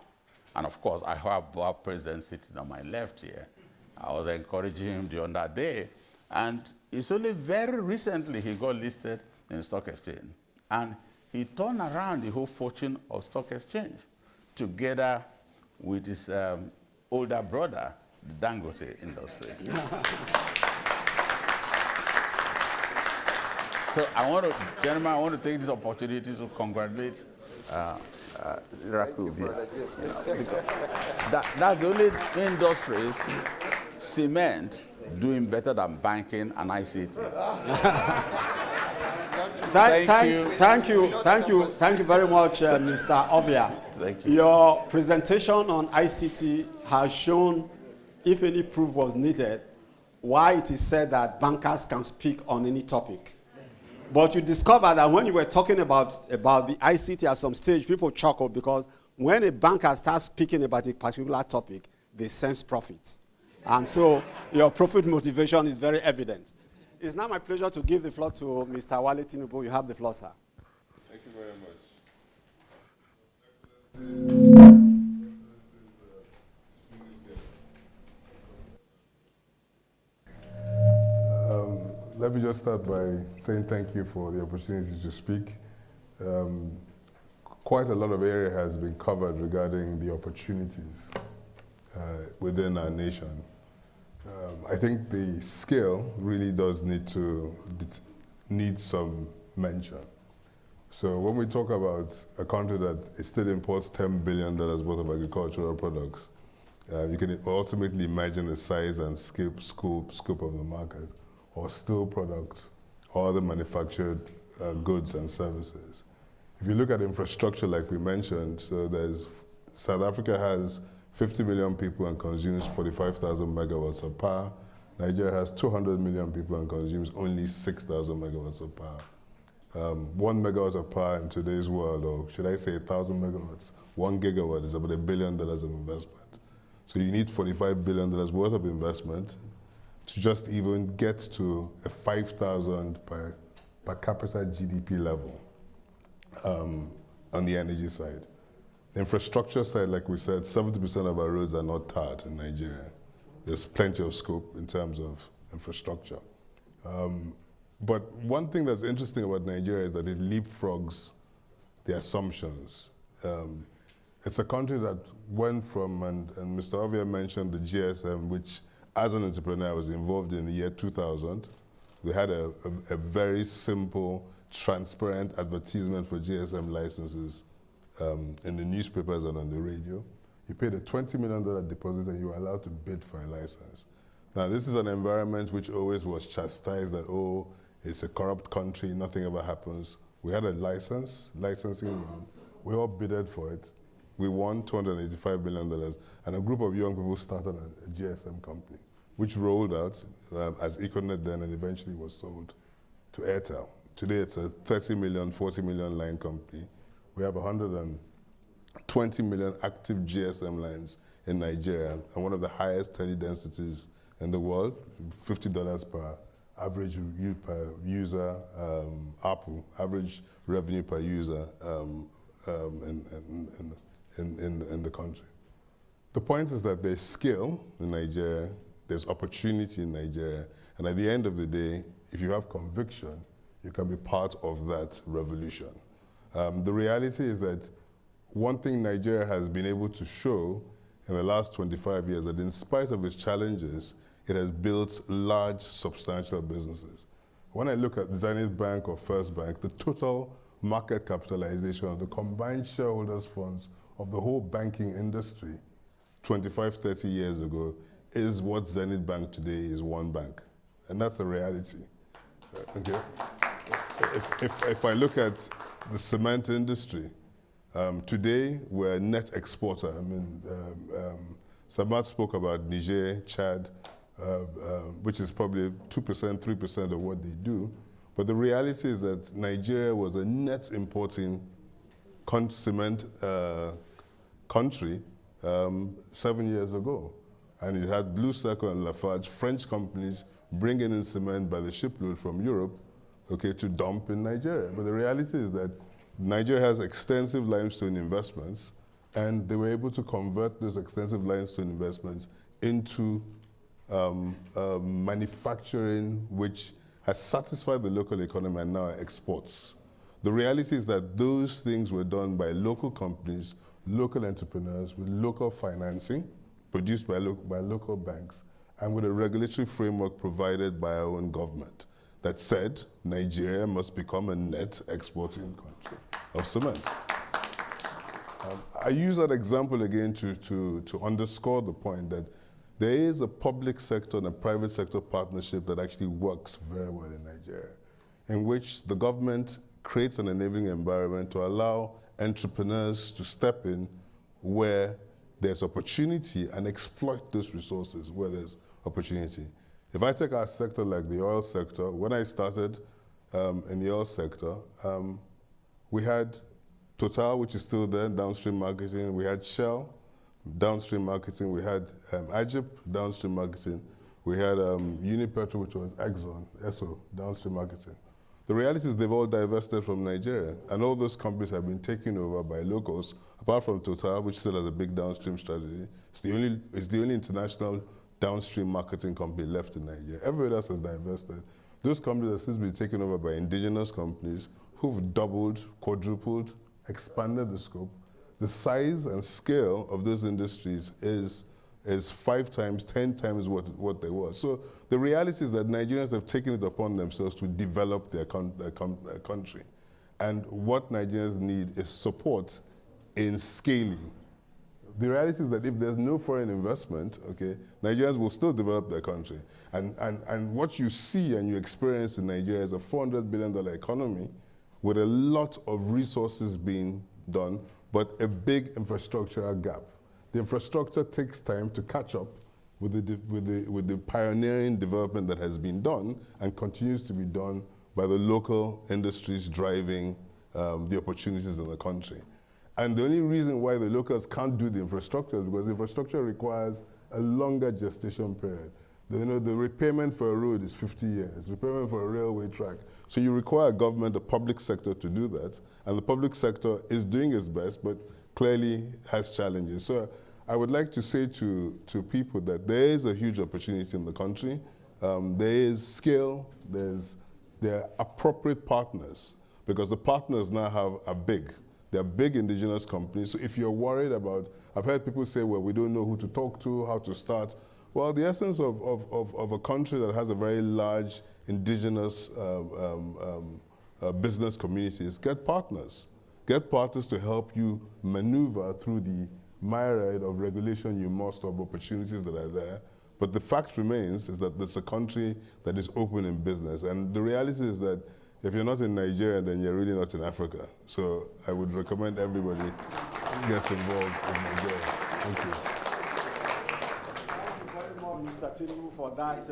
And of course, I have BUA president sitting on my left here. I was encouraging him the other day. And it's only very recently he got listed in the Stock Exchange. And he turned around the whole fortune of Stock Exchange together with his older brother, the Dangote Industries. So gentlemen, I want to take this opportunity to congratulate Raku. That's the only industries, cement, doing better than banking and ICT. Thank you very much, Mr. Ovia. Thank you. Your presentation on ICT has shown, if any proof was needed, why it is said that bankers can speak on any topic. But you discover that when you were talking about the ICT at some stage, people chuckled because when a banker starts speaking about a particular topic, they sense profit. And so your profit motivation is very evident. It's now my pleasure to give the floor to Mr. Wale Tinubu. You have the floor, sir. Thank you very much. Let me just start by saying thank you for the opportunity to speak. Quite a lot of area has been covered regarding the opportunities within our nation. I think the scale really does need some mention. So when we talk about a country that still imports $10 billion worth of agricultural products, you can ultimately imagine the size and scope of the market, or steel products, or other manufactured goods and services. If you look at infrastructure like we mentioned, so South Africa has 50 million people and consumes 45,000 megawatts of power. Nigeria has 200 million people and consumes only 6,000 megawatts of power. 1 megawatt of power in today's world, or should I say 1,000 megawatts, 1 gigawatt is about $1 billion of investment. So you need $45 billion worth of investment to just even get to a 5,000 per capita GDP level on the energy side. The infrastructure side, like we said, 70% of our roads are not tarred in Nigeria. There's plenty of scope in terms of infrastructure. But one thing that's interesting about Nigeria is that it leapfrogs the assumptions. It's a country that went from, and Mr. Ovia mentioned the GSM, which as an entrepreneur I was involved in the year 2000. We had a very simple, transparent advertisement for GSM licenses in the newspapers and on the radio. You paid a $20 million deposit and you were allowed to bid for a license. Now, this is an environment which always was chastised that, oh, it's a corrupt country, nothing ever happens. We had a licensing, we all bidded for it. We won $285 million, and a group of young people started a GSM company, which rolled out as Econet then and eventually was sold to Airtel. Today it's a 30 million, 40 million line company. We have 120 million active GSM lines in Nigeria and one of the highest tele-densities in the world, $50 per average per user, ARPU, average revenue per user in the country. The point is that there's skill in Nigeria, there's opportunity in Nigeria, and at the end of the day, if you have conviction, you can be part of that revolution. The reality is that one thing Nigeria has been able to show in the last 25 years, that in spite of its challenges, it has built large, substantial businesses. when I look at Zenith Bank or First Bank, the total market capitalization of the combined shareholders' funds of the whole banking industry 25, 30 years ago is what Zenith Bank today is one bank. And that's a reality. Okay? If I look at the cement industry, today we're a net exporter. I mean, Samad spoke about Niger, Chad, which is probably 2%, 3% of what they do. But the reality is that Nigeria was a net importing cement country 7 years ago. And it had Blue Circle and Lafarge, French companies, bringing in cement by the shipload from Europe, okay, to dump in Nigeria. But the reality is that Nigeria has extensive limestone investments, and they were able to convert those extensive limestone investments into manufacturing which has satisfied the local economy and now exports. The reality is that those things were done by local companies, local entrepreneurs with local financing, produced by local banks, and with a regulatory framework provided by our own government that said Nigeria must become a net exporting country of cement. I use that example again to underscore the point that there is a public sector and a private sector partnership that actually works very well in Nigeria, in which the government creates an enabling environment to allow entrepreneurs to step in where there's opportunity and exploit those resources where there's opportunity. If I take our sector like the oil sector, when I started in the oil sector, we had Total, which is still there, downstream marketing. We had Shell, downstream marketing. We had Ajip, downstream marketing. We had Unipetrol, which was Exxon, Esso, downstream marketing. The reality is they've all divested from Nigeria, and all those companies have been taken over by locals, apart from Total, which still has a big downstream strategy. It's the only international downstream marketing company left in Nigeria. Everybody else has divested. Those companies have since been taken over by indigenous companies who've doubled, quadrupled, expanded the scope. The size and scale of those industries is 5 times, 10 times what they were. So the reality is that Nigerians have taken it upon themselves to develop their country. And what Nigerians need is support in scaling. The reality is that if there's no foreign investment, okay, Nigerians will still develop their country. And what you see and you experience in Nigeria is a $400 billion economy with a lot of resources being done, but a big infrastructural gap. The infrastructure takes time to catch up with the pioneering development that has been done and continues to be done by the local industries driving the opportunities in the country. And the only reason why the locals can't do the infrastructure is because the infrastructure requires a longer gestation period. The repayment for a road is 50 years, repayment for a railway track. So you require government, a public sector to do that, and the public sector is doing its best, but clearly has challenges. So I would like to say to people that there is a huge opportunity in the country. There is scale, there are appropriate partners, because the partners now are big. They're big indigenous companies. So if you're worried about, I've heard people say, well, we don't know who to talk to, how to start. Well, the essence of a country that has a very large indigenous business community is get partners. Get partners to help you maneuver through the myriad of regulation you must, of opportunities that are there. But the fact remains is that it's a country that is open in business. And the reality is that if you're not in Nigeria, then you're really not in Africa. So I would recommend everybody gets involved in Nigeria. Thank you. Thank you very much, Mr. Tinubu, for that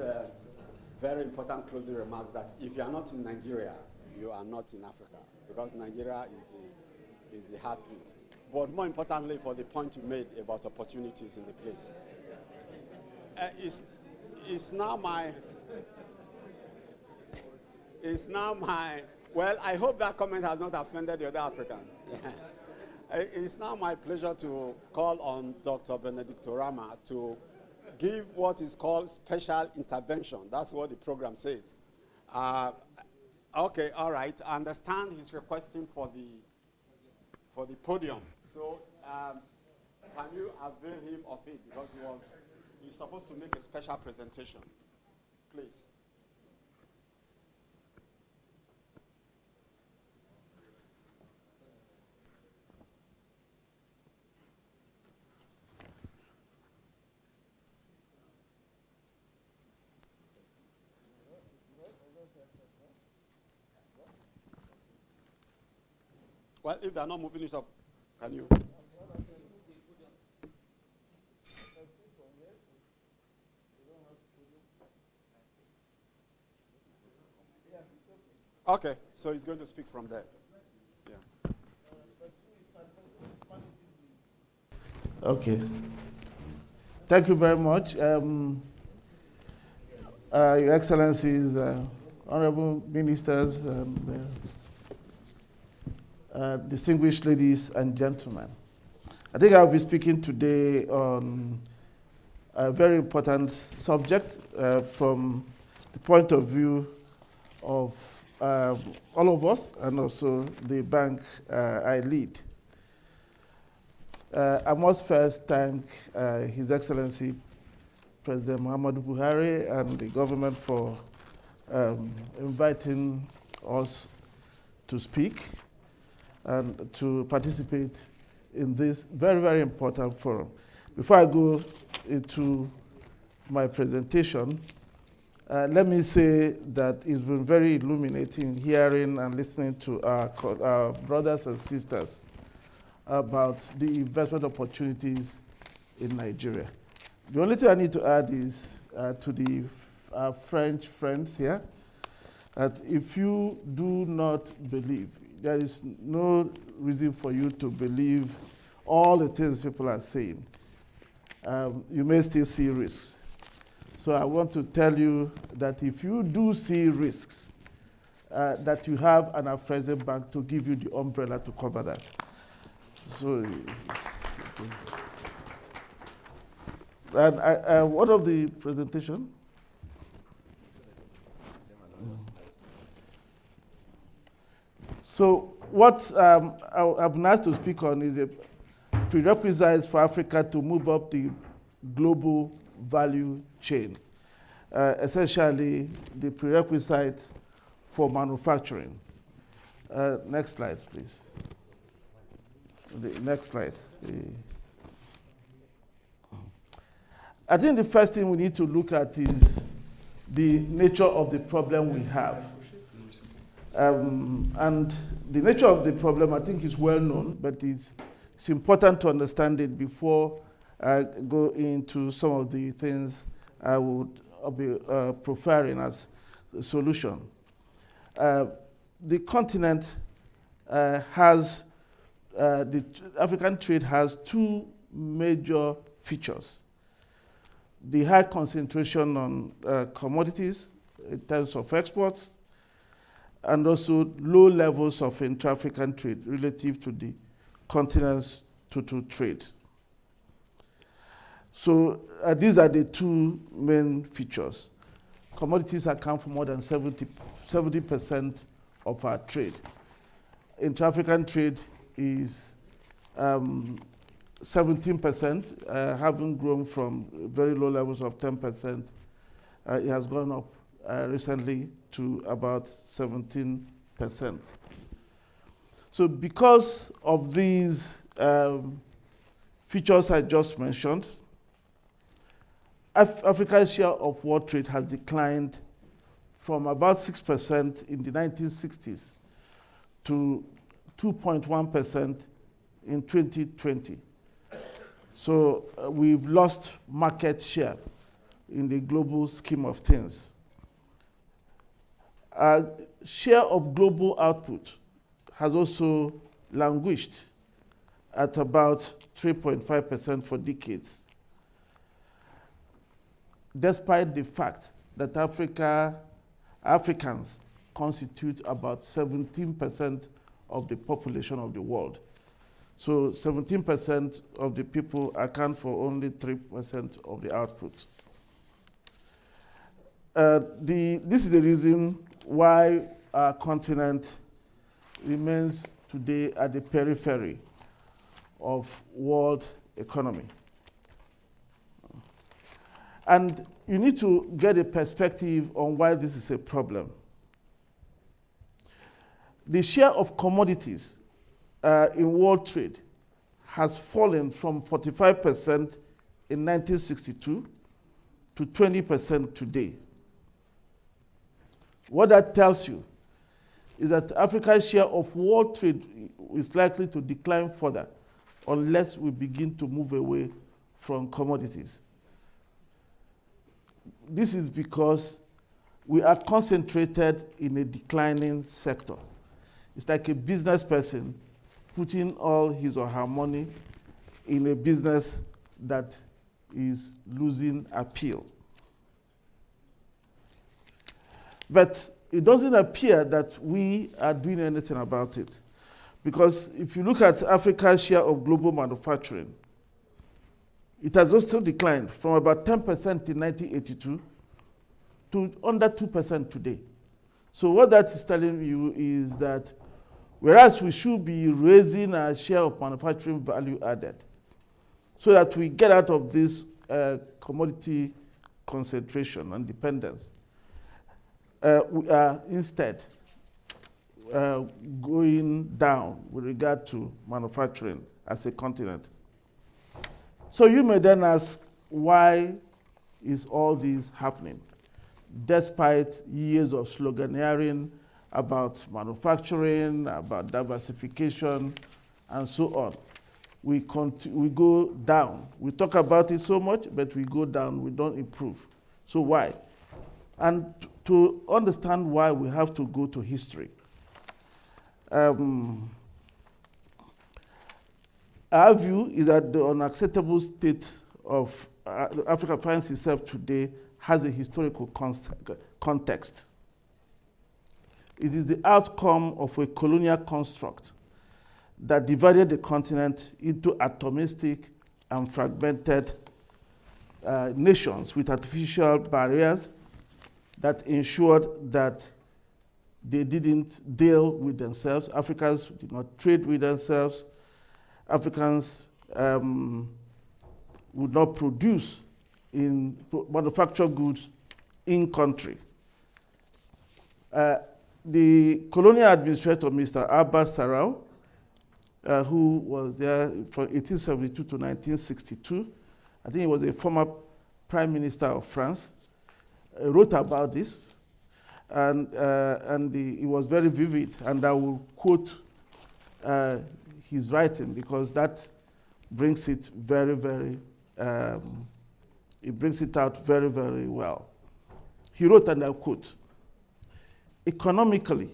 very important closing remark that if you are not in Nigeria, you are not in Africa, because Nigeria is the heartbeat. But more importantly, for the point you made about opportunities in the place, it's now my, well, I hope that comment has not offended the other African. It's now my pleasure to call on Dr. Benedicto Rama to give what is called special intervention. That's what the program says. Okay, all right. I understand he's requesting for the podium. So can you avail him of it, because he's supposed to make a special presentation. Please. Well, if they're not moving it up, can you? Okay, so he's going to speak from there. Yeah. Okay. Thank you very much. Your Excellencies, honorable ministers, and distinguished ladies and gentlemen. I think I'll be speaking today on a very important subject from the point of view of all of us and also the bank I lead. I must first thank His Excellency President Muhammadu Buhari and the government for inviting us to speak and to participate in this very, very important forum. Before I go into my presentation, let me say that it's been very illuminating hearing and listening to our brothers and sisters about the investment opportunities in Nigeria. The only thing I need to add is to the French friends here, that if you do not believe, there is no reason for you to believe all the things people are saying. You may still see risks. So I want to tell you that if you do see risks, that you have an Afresian bank to give you the umbrella to cover that. So, and what of the presentation? So what I've been asked to speak on is a prerequisites for Africa to move up the global value chain, essentially the prerequisite for manufacturing. Next slide, please. The next slide. I think the first thing we need to look at is the nature of the problem we have. And the nature of the problem, I think, is well known, but it's important to understand it before I go into some of the things I would be preferring as a solution. The continent has, the African trade has two major features. The high concentration on commodities in terms of exports, and also low levels of intra-African trade relative to the continent's total trade. So these are the two main features. Commodities account for more than 70% of our trade. Intra-African trade is 17%, having grown from very low levels of 10%. It has gone up recently to about 17%. So because of these features I just mentioned, Africa's share of world trade has declined from about 6% in the 1960s to 2.1% in 2020. So we've lost market share in the global scheme of things. Our share of global output has also languished at about 3.5% for decades, despite the fact that Africans constitute about 17% of the population of the world. So 17% of the people account for only 3% of the output. This is the reason why our continent remains today at the periphery of world economy. And you need to get a perspective on why this is a problem. The share of commodities in world trade has fallen from 45% in 1962 to 20% today. What that tells you is that Africa's share of world trade is likely to decline further unless we begin to move away from commodities. This is because we are concentrated in a declining sector. It's like a business person putting all his or her money in a business that is losing appeal. But it doesn't appear that we are doing anything about it. Because if you look at Africa's share of global manufacturing, it has also declined from about 10% in 1982 to under 2% today. So what that is telling you is that whereas we should be raising our share of manufacturing value added so that we get out of this commodity concentration and dependence, we are instead going down with regard to manufacturing as a continent. So you may then ask, why is all this happening? Despite years of sloganeering about manufacturing, about diversification, and so on, we go down. We talk about it so much, but we go down, we don't improve. So why? And to understand why, we have to go to history. Our view is that the unacceptable state of Africa finds itself today has a historical context. It is the outcome of a colonial construct that divided the continent into atomistic and fragmented nations with artificial barriers that ensured that they didn't deal with themselves. Africans did not trade with themselves. Africans would not produce in manufactured goods in country. The colonial administrator, Mr. Albert Sarraut, who was there from 1872 to 1962, I think he was a former prime minister of France, wrote about this, and he was very vivid, and I will quote his writing because that brings it very, very, it brings it out very, very well. He wrote, and I quote, "Economically,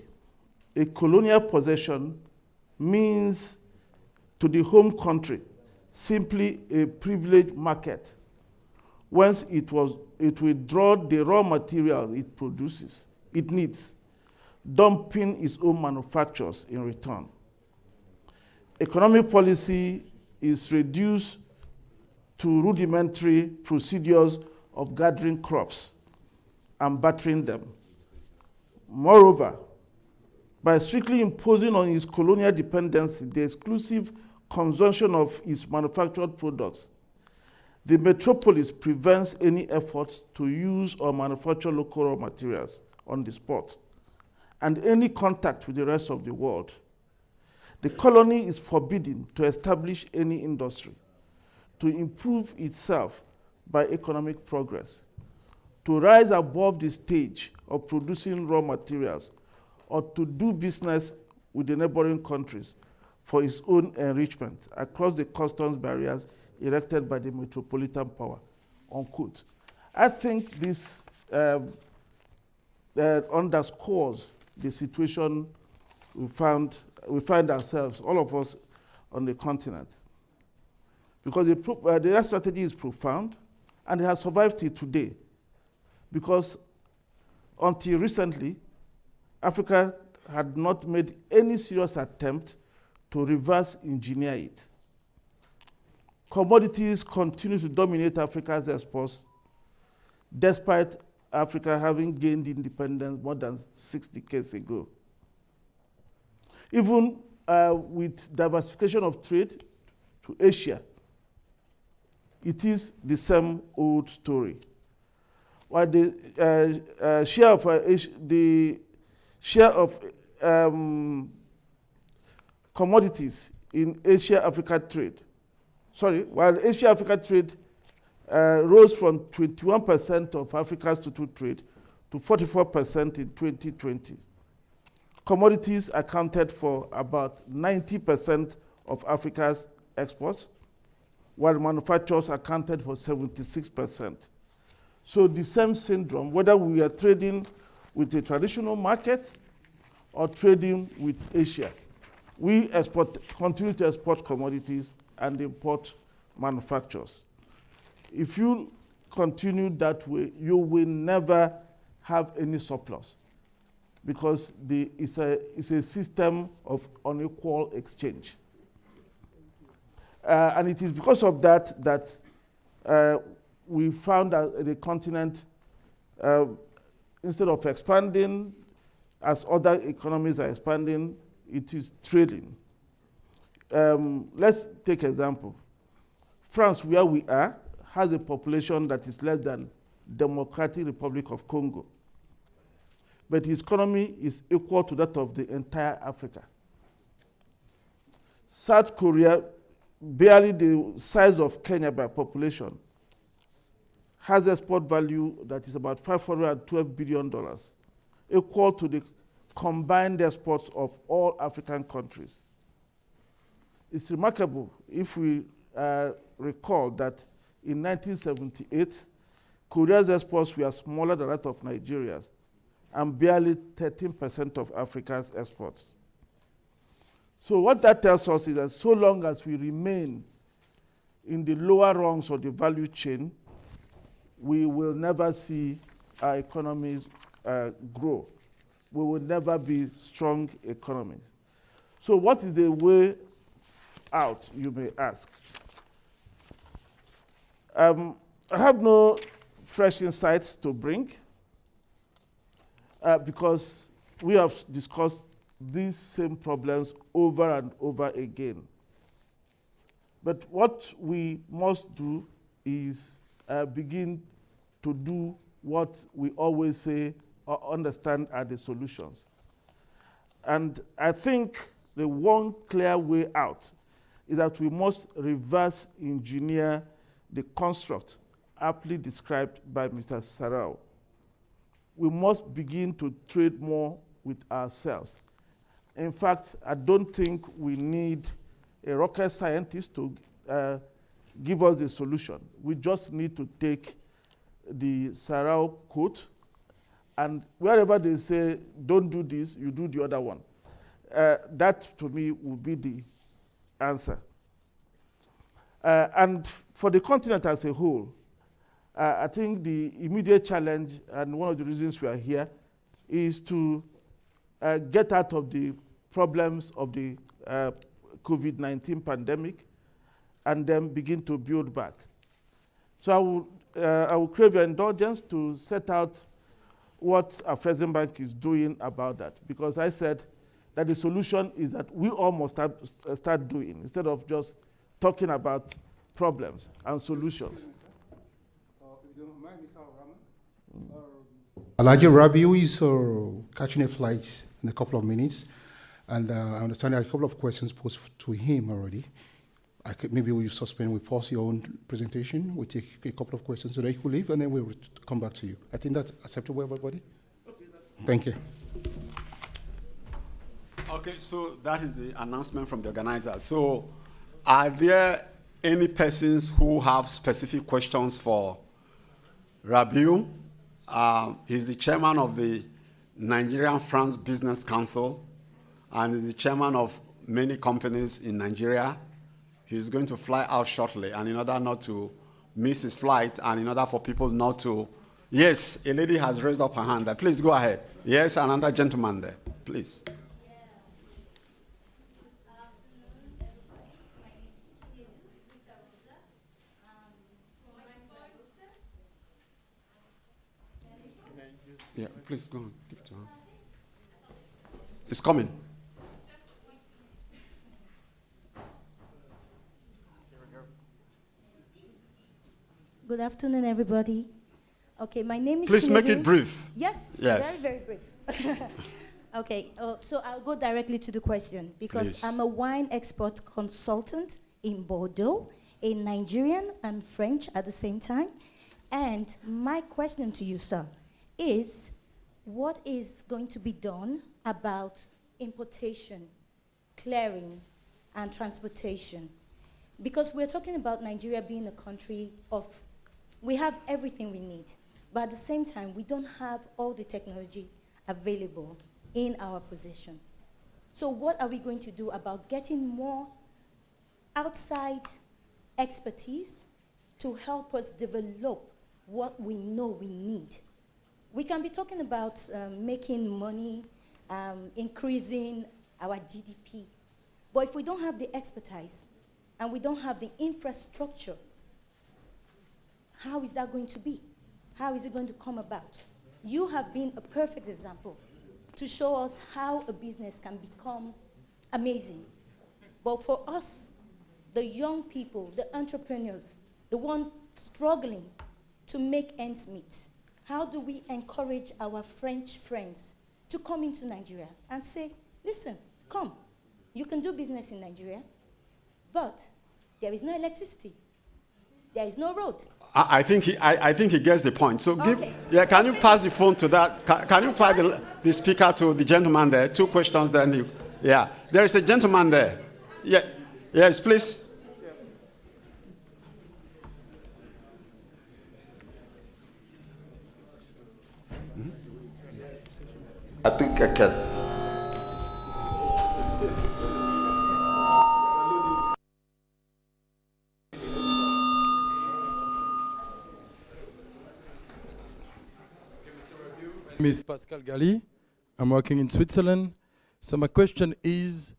a colonial possession means to the home country simply a privileged market, whence it withdraw the raw material it produces, it needs, dumping its own manufactures in return. Economic policy is reduced to rudimentary procedures of gathering crops and bartering them. Moreover, by strictly imposing on its colonial dependency the exclusive consumption of its manufactured products, the metropolis prevents any effort to use or manufacture local raw materials on the spot, and any contact with the rest of the world. The colony is forbidden to establish any industry, to improve itself by economic progress, to rise above the stage of producing raw materials, or to do business with the neighboring countries for its own enrichment across the customs barriers erected by the metropolitan power," unquote. I think this underscores the situation we find ourselves, all of us, on the continent. Because the strategy is profound, and it has survived till today. Because until recently, Africa had not made any serious attempt to reverse engineer it. Commodities continue to dominate Africa's exports, despite Africa having gained independence more than 6 decades ago. Even with diversification of trade to Asia, it is the same old story. While the share of commodities in Asia-Africa trade, while Asia-Africa trade rose from 21% of Africa's total trade to 44% in 2020. Commodities accounted for about 90% of Africa's exports, while manufacturers accounted for 76%. So the same syndrome, whether we are trading with the traditional markets or trading with Asia, we continue to export commodities and import manufacturers. If you continue that way, you will never have any surplus, because it's a system of unequal exchange. And it is because of that that we found that the continent, instead of expanding as other economies are expanding, it is trading. Let's take an example. France, where we are, has a population that is less than Democratic Republic of Congo. But its economy is equal to that of the entire Africa. South Korea, barely the size of Kenya by population, has export value that is about $512 billion, equal to the combined exports of all African countries. It's remarkable if we recall that in 1978, Korea's exports were smaller than that of Nigeria's, and barely 13% of Africa's exports. So what that tells us is that so long as we remain in the lower rungs of the value chain, we will never see our economies grow. We will never be strong economies. So what is the way out, you may ask? I have no fresh insights to bring because we have discussed these same problems over and over again. But what we must do is begin to do what we always say or understand are the solutions. And I think the one clear way out is that we must reverse engineer the construct aptly described by Mr. Sarau. We must begin to trade more with ourselves. In fact, I don't think we need a rocket scientist to give us the solution. We just need to take the Sarau quote, and wherever they say, don't do this, you do the other one. That, to me, would be the answer. And for the continent as a whole, I think the immediate challenge, and one of the reasons we are here, is to get out of the problems of the COVID-19 pandemic and then begin to build back. So I will crave your indulgence to set out what Afreximbank is doing about that, because I said that the solution is that we all must start doing, instead of just talking about problems and solutions. Alhaji Rabiu is catching a flight in a couple of minutes, and I understand there are a couple of questions posed to him already. Maybe we suspend, we pause your own presentation, we take a couple of questions so that you could leave, and then we'll come back to you. I think that's acceptable, everybody? Okay, thank you. Okay, so that is the announcement from the organizer. So are there any persons who have specific questions for Rabiu? He's the chairman of the Nigerian-France Business Council, and is the chairman of many companies in Nigeria. He's going to fly out shortly, and in order not to miss his flight, and in order for people not to... Yes, a lady has raised up her hand there. Please go ahead. Yes, another gentleman there, please. Yeah, please go on. Give it to her. It's coming. Good afternoon, everybody. Okay, my name is Please Chinedu. make it brief. Yes, Yes. very, very brief. Okay, so I'll go directly to the question, because Please. I'm a wine export consultant in Bordeaux, a Nigerian and French at the same time. And my question to you, sir, is what is going to be done about importation, clearing, and transportation? Because we're talking about Nigeria being a country of, we have everything we need, but at the same time, we don't have all the technology available in our possession. So what are we going to do about getting more outside expertise to help us develop what we know we need? We can be talking about making money, increasing our GDP, but if we don't have the expertise and we don't have the infrastructure, how is that going to be? How is it going to come about? You have been a perfect example to show us how a business can become amazing. But for us, the young people, the entrepreneurs, the ones struggling to make ends meet, how do we encourage our French friends to come into Nigeria and say, listen, come, you can do business in Nigeria, but there is no electricity, there is no road. I think he gets the point. So Okay. can you pass the phone to that? Can you pass the speaker to the gentleman there? 2 questions, then you. Yeah, there is a gentleman there. Yeah, yes, please. I think I can. My name is Pascal Gali. I'm working in Switzerland. So my question is,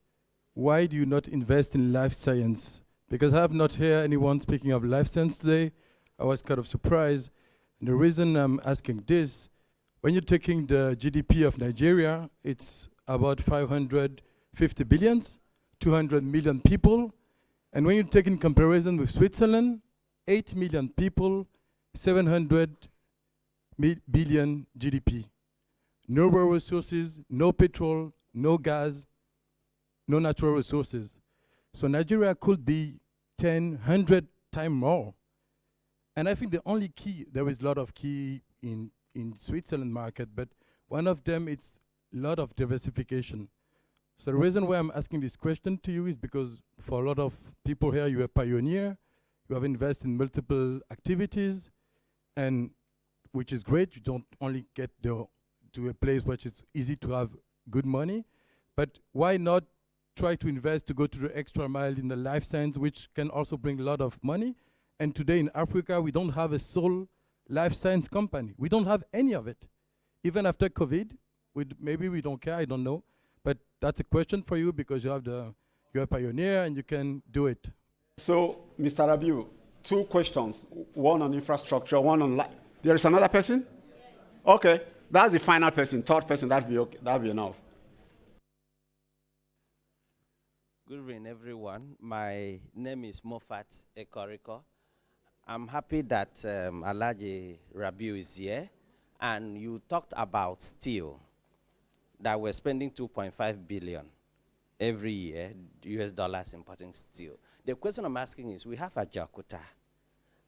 why do you not invest in life science? Because I have not heard anyone speaking of life science today. I was kind of surprised. And the reason I'm asking this, when you're taking the GDP of Nigeria, it's about 550 billions, 200 million people. And when you take in comparison with Switzerland, 8 million people, 700 billion GDP. No raw resources, no petrol, no gas, no natural resources. So Nigeria could be 10, 100 times more. And I think the only key, there is a lot of key in Switzerland market, but one of them is a lot of diversification. So the reason why I'm asking this question to you is because for a lot of people here, you're a pioneer, you have invested in multiple activities, and which is great. You don't only get to a place which is easy to have good money, but why not try to invest to go to the extra mile in the life science, which can also bring a lot of money? And today in Africa, we don't have a sole life science company. We don't have any of it. Even after COVID, maybe we don't care, I don't know. But that's a question for you because you're a pioneer and you can do it. So, Mr. Rabiu, 2 questions. One on infrastructure, one on life. There is another person? Okay, that's the final person. 3rd person, that'll be okay. That'll be enough. Good evening, everyone. My name is Mofat Ekoriko. I'm happy that Alhaji Rabiu is here, and you talked about steel, that we're spending 2.5 billion every year, US dollars importing steel. The question I'm asking is, we have Ajaokuta,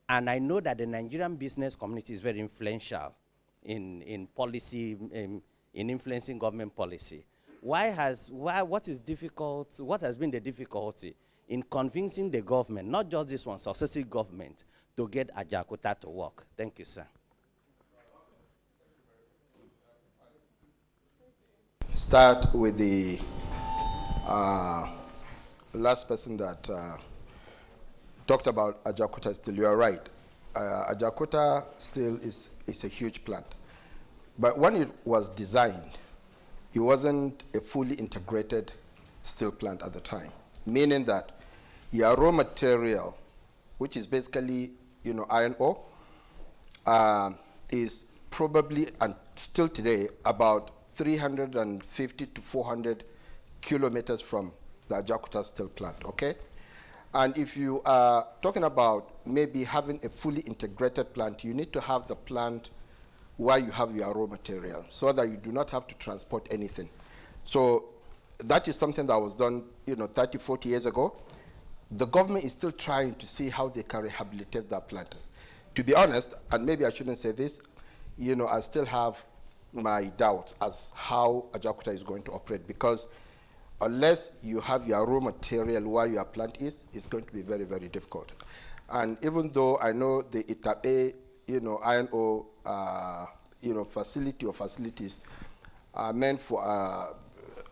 and I know that the Nigerian business community is very influential in policy, in influencing government policy. What has been the difficulty in convincing the government, not just this one, successive government, to get Ajaokuta to work? Thank you, sir. Start with the last person that talked about Ajaokuta Steel. You are right. Ajaokuta Steel is a huge plant. But when it was designed, it wasn't a fully integrated steel plant at the time, meaning that your raw material, which is basically iron ore, is probably, and still today, about 350 to 400 kilometers from the Ajaokuta steel plant, okay? And if you are talking about maybe having a fully integrated plant, you need to have the plant where you have your raw material so that you do not have to transport anything. So that is something that was done 30, 40 years ago. The government is still trying to see how they can rehabilitate that plant. To be honest, and maybe I shouldn't say this, I still have my doubts as how Ajaokuta is going to operate, because unless you have your raw material where your plant is, it's going to be very, very difficult. And even though I know the Itape, iron ore, facility or facilities are meant for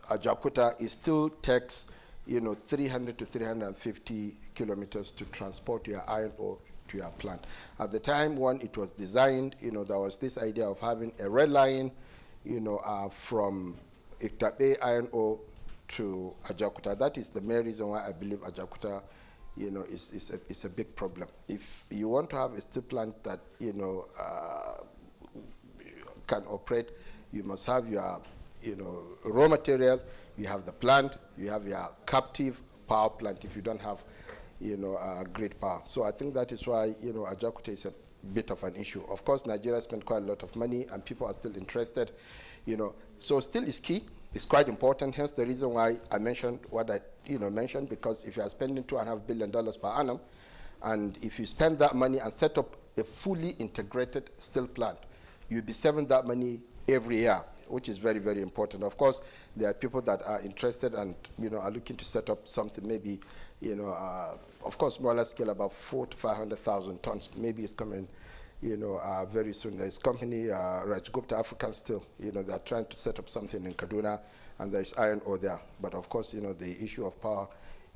Ajaokuta, it still takes, 300 to 350 kilometers to transport your iron ore to your plant. At the time when it was designed, there was this idea of having a red line, from Itape iron ore to Ajaokuta. That is the main reason why I believe Ajaokuta, is a big problem. If you want to have a steel plant that, can operate, you must have your, raw material, you have the plant, you have your captive power plant if you don't have, grid power. So I think that is why, Ajaokuta is a bit of an issue. Of course, Nigeria spent quite a lot of money and people are still interested, So steel is key. It's quite important, hence the reason why I mentioned what I mentioned, because if you are spending $2.5 billion per annum, and if you spend that money and set up a fully integrated steel plant, you'll be saving that money every year, which is very, very important. Of course, there are people that are interested and are looking to set up something maybe, of course, smaller scale, about 400,000 to 500,000 tons. Maybe it's coming, very soon. There's company, Rajgupta African Steel, they're trying to set up something in Kaduna, and there's iron ore there. But of course, the issue of power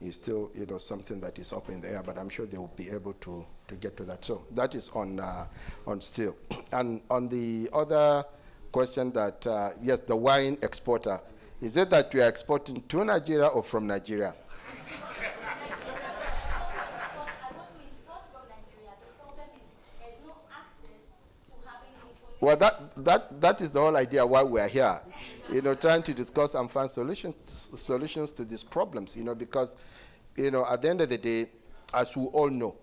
is still, something that is up in the air, but I'm sure they will be able to get to that. So that is on steel. And on the other question that, yes, the wine exporter, is it that we are exporting to Nigeria or from Nigeria? Well, that is the whole idea why we are here, trying to discuss and find solutions to these problems, because, at the end of the day, as we all know,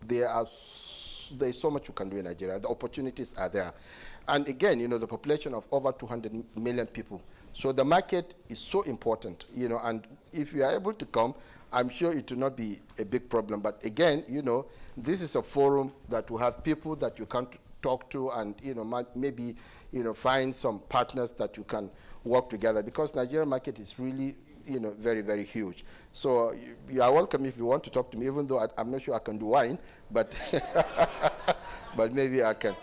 there is so much we can do in Nigeria. The opportunities are there. And again, the population of over 200 million people. So the market is so important, and if you are able to come, I'm sure it will not be a big problem. But again, this is a forum that will have people that you can talk to and, maybe, find some partners that you can work together, because Nigerian market is really, very, very huge. So you are welcome if you want to talk to me, even though I'm not sure I can do wine, but, but maybe I can.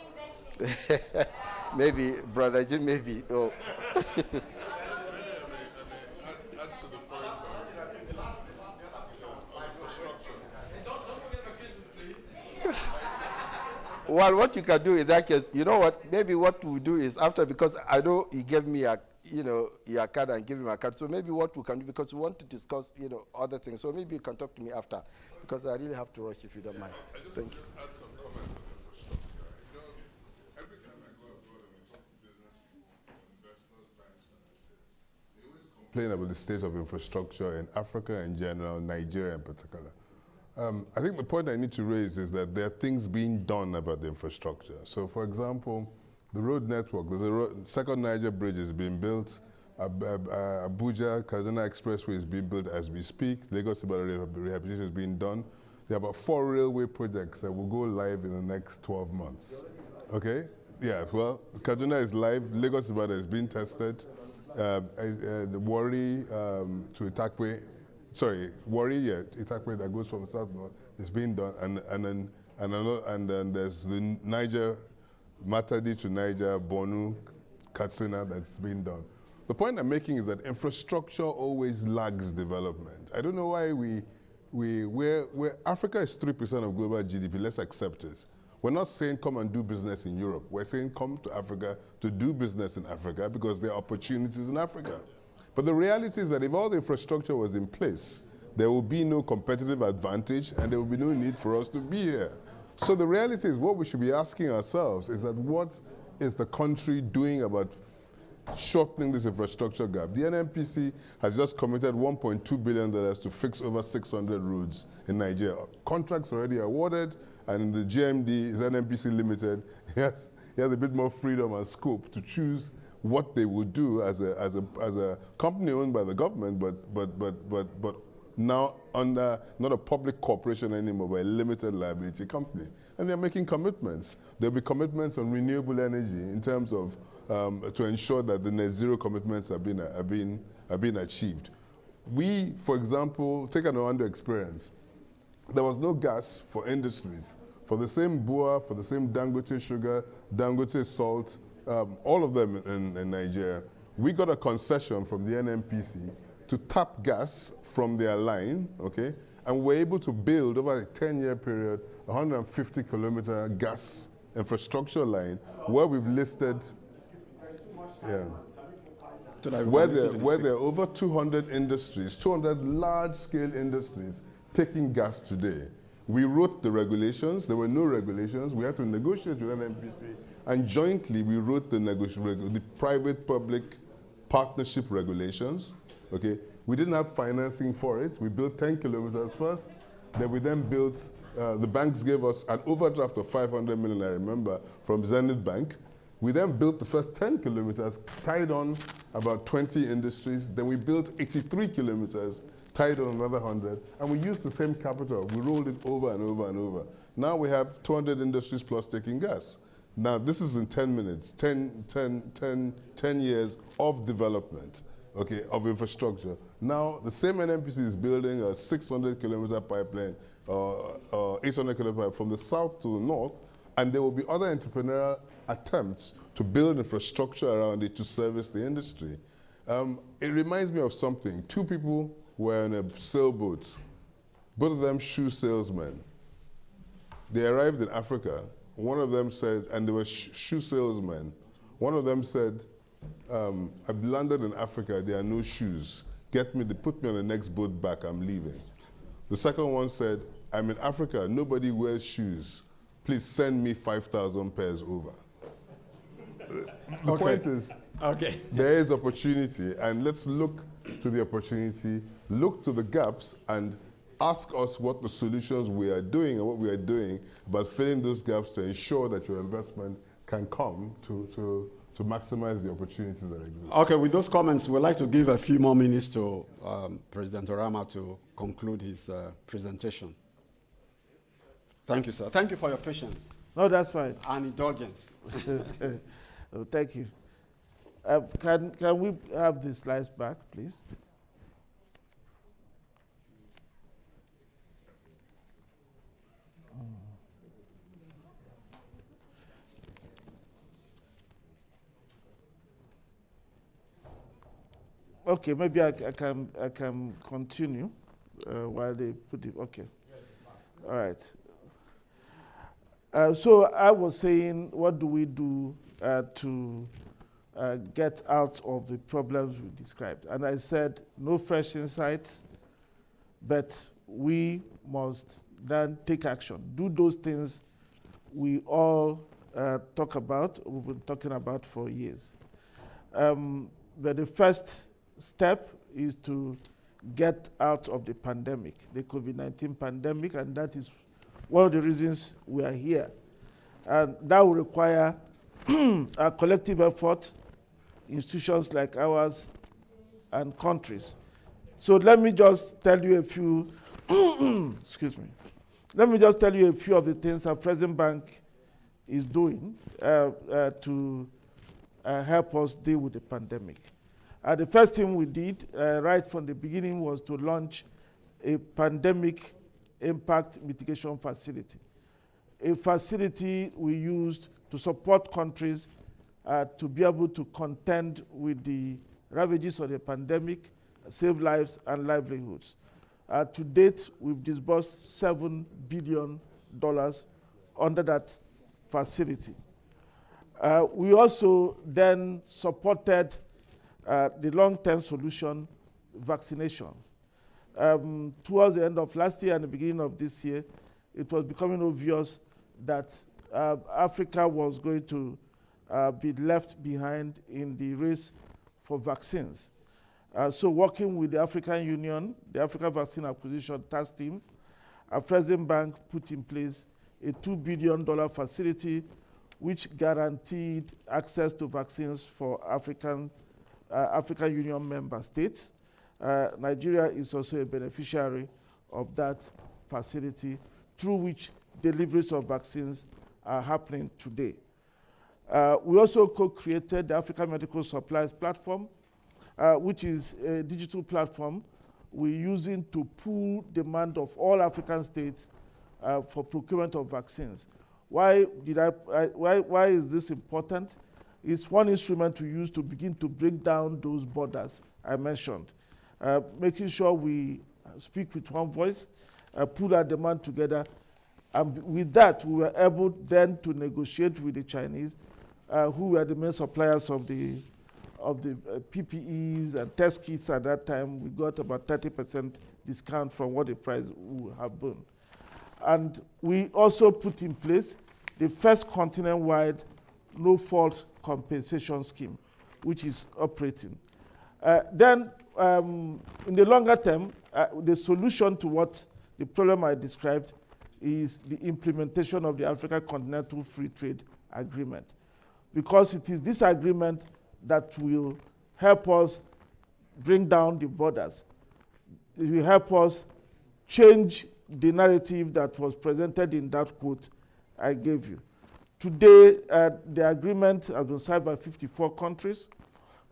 Maybe, Brother Jim, maybe. Oh. Well, what you can do in that case, maybe what we do is after, because I know he gave me your card and give him a card. So maybe what we can do, because we want to discuss, other things. So maybe you can talk to me after, because I really have to rush if you don't mind. Thank you. Add some comment on infrastructure. Every time I go abroad and we talk to business people, investors, banks, financiers, they always complain about the state of infrastructure in Africa in general, Nigeria in particular. I think the point I need to raise is that there are things being done about the infrastructure. So, for example, the road network, there's a second Niger bridge is being built, Abuja Kaduna Expressway is being built as we speak, Lagos Ibadan rehabilitation is being done. There are about 4 railway projects that will go live in the next 12 months. Okay? Yeah, well, Kaduna is live, Lagos Ibadan is being tested, the Warri to Itakwe, Warri, Itakwe that goes from south north is being done, and then there's the Niger, Matadi to Niger, Bonu, Katsina that's being done. The point I'm making is that infrastructure always lags development. I don't know why where Africa is 3% of global GDP, let's accept it. We're not saying come and do business in Europe. We're saying come to Africa to do business in Africa because there are opportunities in Africa. But the reality is that if all the infrastructure was in place, there will be no competitive advantage and there will be no need for us to be here. So the reality is what we should be asking ourselves is that what is the country doing about shortening this infrastructure gap? The NNPC has just committed $1.2 billion to fix over 600 roads in Nigeria. Contracts already awarded, and the GMD is NNPC Limited. He has a bit more freedom and scope to choose what they would do as a company owned by the government, but now under not a public corporation anymore, but a limited liability company. And they're making commitments. There'll be commitments on renewable energy in terms of to ensure that the net zero commitments are being achieved. We, for example, take an Rwanda experience. There was no gas for industries. For the same Bua, for the same Dangote sugar, Dangote salt, all of them in Nigeria, we got a concession from the NNPC to tap gas from their line, okay? And we're able to build over a 10-year period, 150-kilometer gas infrastructure line where we've listed, where there are over 200 industries, 200 large-scale industries taking gas today. We wrote the regulations. There were no regulations. We had to negotiate with NNPC, and jointly we wrote the private-public partnership regulations. Okay, we didn't have financing for it. We built 10 kilometers first. Then we built. The banks gave us an overdraft of 500 million. I remember from Zenith Bank. We then built the first 10 kilometers, tied on about 20 industries. Then we built 83 kilometers, tied on another 100, and we used the same capital. We rolled it over and over and over. Now we have 200 industries plus taking gas. Now this is in 10 minutes, 10 years of development, okay, of infrastructure. Now the same NNPC is building a 600-kilometer pipeline, 800-kilometer pipe from the south to the north, and there will be other entrepreneurial attempts to build infrastructure around it to service the industry. It reminds me of something. Two people were in a sailboat, both of them shoe salesmen. They arrived in Africa. One of them said, and they were shoe salesmen. One of them said, I've landed in Africa, there are no shoes. Put me on the next boat back, I'm leaving. The second one said, I'm in Africa, nobody wears shoes. Please send me 5,000 pairs over. The point is, there is opportunity, and let's look to the opportunity, look to the gaps, and ask us what the solutions we are doing and what we are doing about filling those gaps to ensure that your investment can come to maximize the opportunities that exist. Okay, with those comments, we'd like to give a few more minutes to President Orama to conclude his presentation. Thank you, sir. Thank you for your patience. No, that's fine. And indulgence. Oh, thank you. Can we have the slides back, please? Okay, maybe I can continue while they put it. Okay. All right. So I was saying, what do we do to get out of the problems we described? And I said, no fresh insights, but we must then take action. Do those things we all talk about, we've been talking about for years. But the first step is to get out of the pandemic, the COVID-19 pandemic, and that is one of the reasons we are here. And that will require a collective effort, institutions like ours and countries. So let me just tell you a few, excuse me. Let me just tell you a few of the things Afreximbank is doing to help us deal with the pandemic. The first thing we did right from the beginning was to launch a pandemic impact mitigation facility, a facility we used to support countries to be able to contend with the ravages of the pandemic, save lives and livelihoods. To date, we've disbursed $7 billion under that facility. We also then supported the long-term solution, vaccination. Towards the end of last year and the beginning of this year, it was becoming obvious that Africa was going to be left behind in the race for vaccines. So working with the African Union, the Africa Vaccine Acquisition Task Team, Afreximbank put in place a $2 billion facility which guaranteed access to vaccines for African Union member states. Nigeria is also a beneficiary of that facility through which deliveries of vaccines are happening today. We also co-created the African Medical Supplies Platform, which is a digital platform we're using to pool demand of all African states for procurement of vaccines. Why is this important? It's one instrument we use to begin to break down those borders I mentioned, making sure we speak with one voice, pull our demand together. And with that, we were able then to negotiate with the Chinese, who were the main suppliers of the PPEs and test kits at that time. We got about 30% discount from what the price would have been. And we also put in place the first continent-wide no-fault compensation scheme, which is operating. Then, in the longer term, the solution to what the problem I described is the implementation of the Africa Continental Free Trade Agreement, because it is this agreement that will help us bring down the borders. It will help us change the narrative that was presented in that quote I gave you. Today, the agreement has been signed by 54 countries.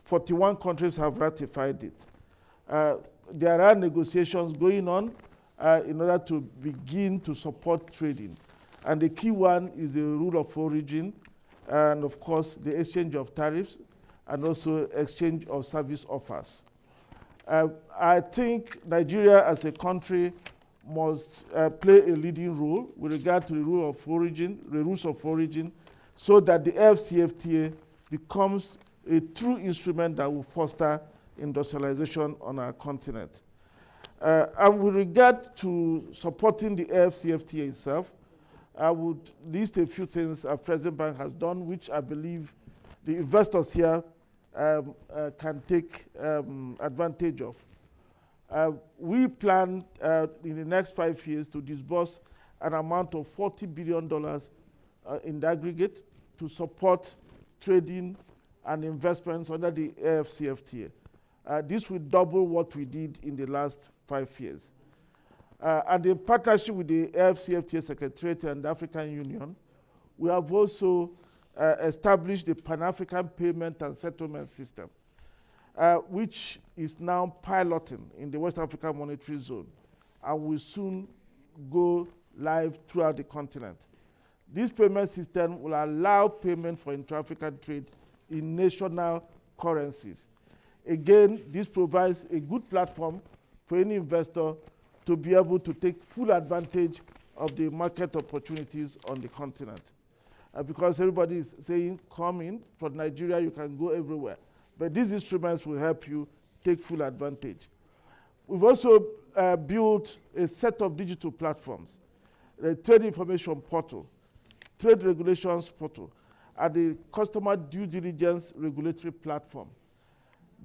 41 countries have ratified it. There are negotiations going on in order to begin to support trading. And the key one is the rule of origin, and of course, the exchange of tariffs, and also exchange of service offers. I think Nigeria as a country must play a leading role with regard to the rule of origin, the rules of origin, so that the AfCFTA becomes a true instrument that will foster industrialization on our continent. And with regard to supporting the AfCFTA itself, I would list a few things President Bank has done, which I believe the investors here can take advantage of. We plan in the next 5 years to disburse an amount of $40 billion in the aggregate to support trading and investments under the AfCFTA. This will double what we did in the last 5 years. And in partnership with the AfCFTA Secretariat and the African Union, we have also established the Pan-African Payment and Settlement System, which is now piloting in the West African Monetary Zone and will soon go live throughout the continent. This payment system will allow payment for intra-African trade in national currencies. Again, this provides a good platform for any investor to be able to take full advantage of the market opportunities on the continent. Because everybody is saying, come in, from Nigeria, you can go everywhere. But these instruments will help you take full advantage. We've also built a set of digital platforms, the Trade Information Portal, Trade Regulations Portal, and the Customer Due Diligence Regulatory Platform.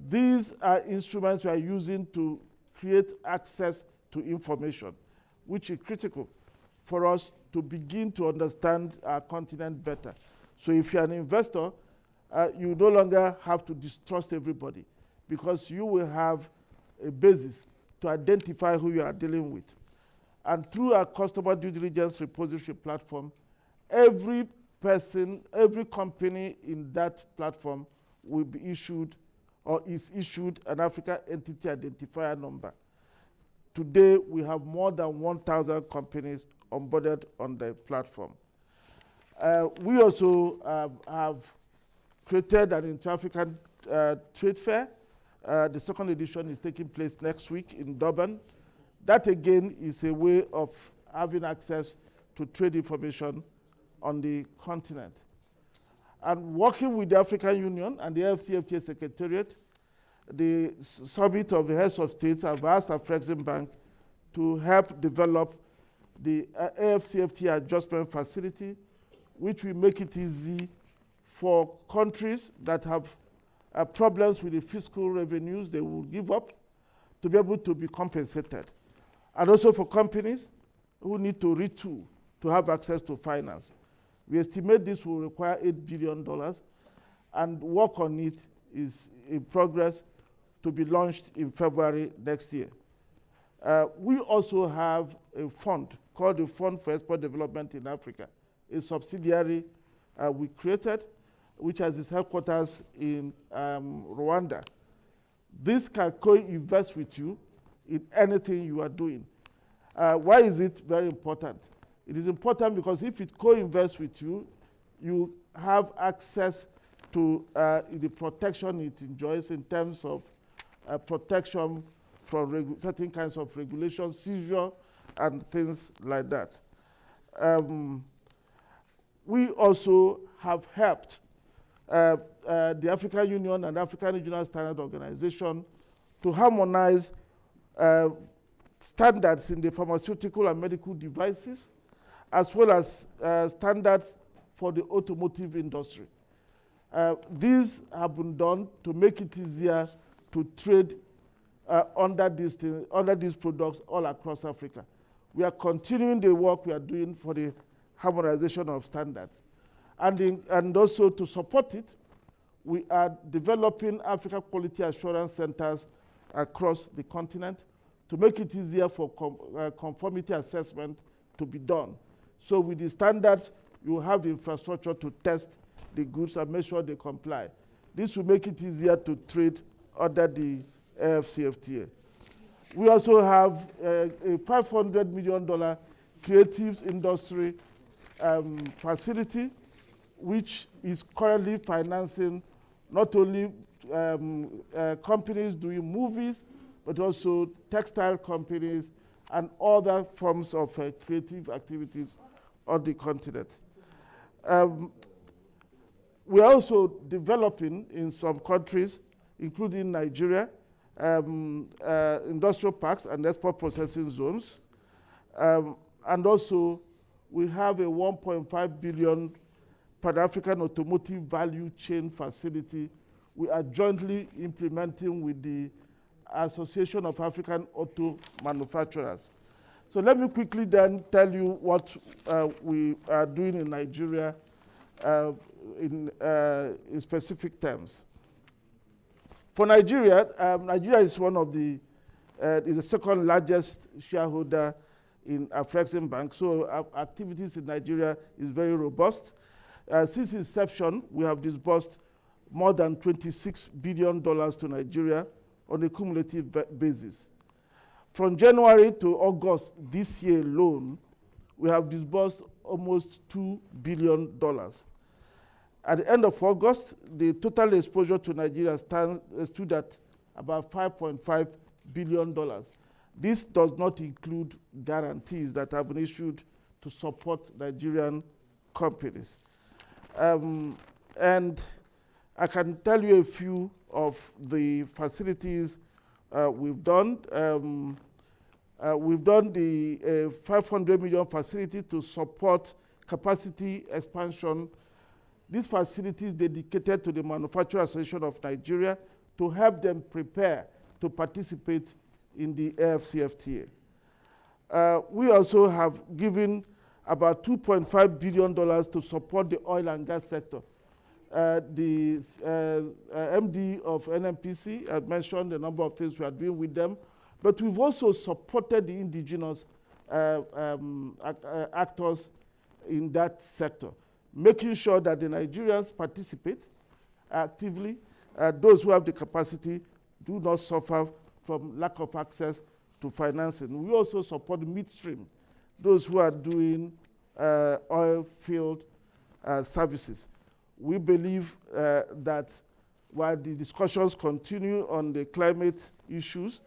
These are instruments we are using to create access to information, which is critical for us to begin to understand our continent better. So if you're an investor, you no longer have to distrust everybody, because you will have a basis to identify who you are dealing with. And through our Customer Due Diligence Repository Platform, every person, every company in that platform will be issued or is issued an Africa Entity Identifier number. Today, we have more than 1,000 companies onboarded on the platform. We also have created an intra-African trade fair. The second edition is taking place next week in Durban. That again is a way of having access to trade information on the continent. And working with the African Union and the AfCFTA Secretariat, the Summit of the Heads of States have asked Afreximbank to help develop the AfCFTA Adjustment Facility, which will make it easy for countries that have problems with the fiscal revenues they will give up to be able to be compensated. And also for companies who need to retool to have access to finance. We estimate this will require $8 billion, and work on it is in progress to be launched in February next year. We also have a fund called the Fund for Export Development in Africa, a subsidiary we created, which has its headquarters in Rwanda. This can co-invest with you in anything you are doing. Why is it very important? It is important because if it co-invests with you, you have access to the protection it enjoys in terms of protection from certain kinds of regulations, seizure, and things like that. We also have helped the African Union and African Regional Standard Organization to harmonize standards in the pharmaceutical and medical devices, as well as standards for the automotive industry. These have been done to make it easier to trade under these products all across Africa. We are continuing the work we are doing for the harmonization of standards. And also to support it, we are developing Africa Quality Assurance Centers across the continent to make it easier for conformity assessment to be done. So with the standards, you have the infrastructure to test the goods and make sure they comply. This will make it easier to trade under the AFCFTA. We also have a $500 million creatives industry facility, which is currently financing not only companies doing movies, but also textile companies and other forms of creative activities on the continent. We're also developing in some countries, including Nigeria, industrial parks and export processing zones. And also, we have a $1.5 billion Pan-African automotive value chain facility we are jointly implementing with the Association of African Auto Manufacturers. So let me quickly then tell you what we are doing in Nigeria in specific terms. For Nigeria, Nigeria is one of the second largest shareholder in Afreximbank, so our activities in Nigeria is very robust. Since inception, we have disbursed more than $26 billion to Nigeria on a cumulative basis. From January to August this year alone, we have disbursed almost $2 billion. At the end of August, the total exposure to Nigeria stood at about $5.5 billion. This does not include guarantees that have been issued to support Nigerian companies. And I can tell you a few of the facilities we've done. We've done the $500 million facility to support capacity expansion. This facility is dedicated to the Manufacturers Association of Nigeria to help them prepare to participate in the AFCFTA. We also have given about $2.5 billion to support the oil and gas sector. The MD of NNPC had mentioned a number of things we are doing with them, but we've also supported the indigenous actors in that sector, making sure that the Nigerians participate actively. Those who have the capacity do not suffer from lack of access to financing. We also support midstream, those who are doing oil field services. We believe that while the discussions continue on the climate issues,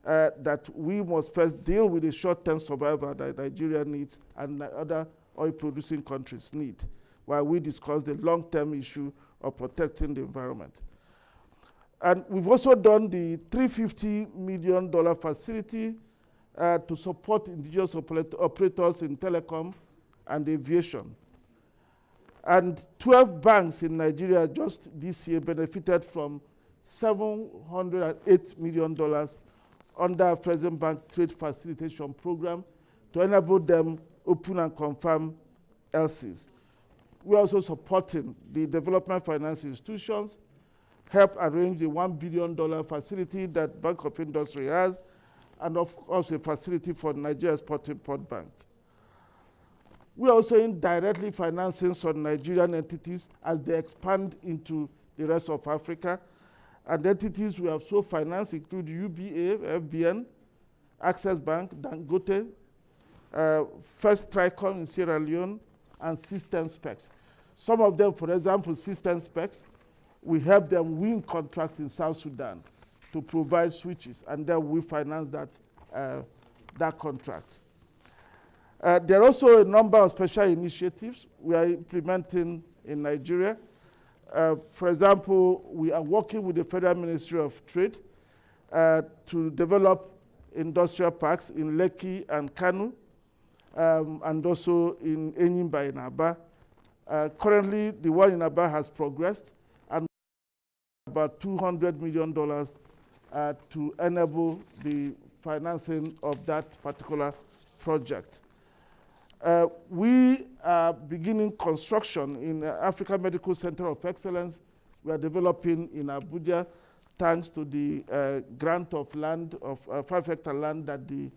that we must first deal with the short-term survival that Nigeria needs and other oil-producing countries need, while we discuss the long-term issue of protecting the environment. And we've also done the $350 million facility to support indigenous operators in telecom and aviation. And 12 banks in Nigeria just this year benefited from $708 million under Afreximbank Trade Facilitation Program to enable them open and confirm LCs. We're also supporting the development finance institutions, help arrange the $1 billion facility that Bank of Industry has, and of course a facility for Nigeria Export-Import Bank. We are also indirectly financing some Nigerian entities as they expand into the rest of Africa. And entities we have so financed include UBA, FBN, Access Bank, Dangote, First Tricom in Sierra Leone, and System Specs. Some of them, for example, System Specs, we help them win contracts in South Sudan to provide switches, and then we finance that contract. There are also a number of special initiatives we are implementing in Nigeria. For example, we are working with the Federal Ministry of Trade to develop industrial parks in Lekki and Kanu, and also in Enyimba in Aba. Currently, the one in Aba has progressed, and about $200 million to enable the financing of that particular project. We are beginning construction in Africa Medical Center of Excellence. We are developing in Abuja, thanks to the grant of land, of 5-hectare land that the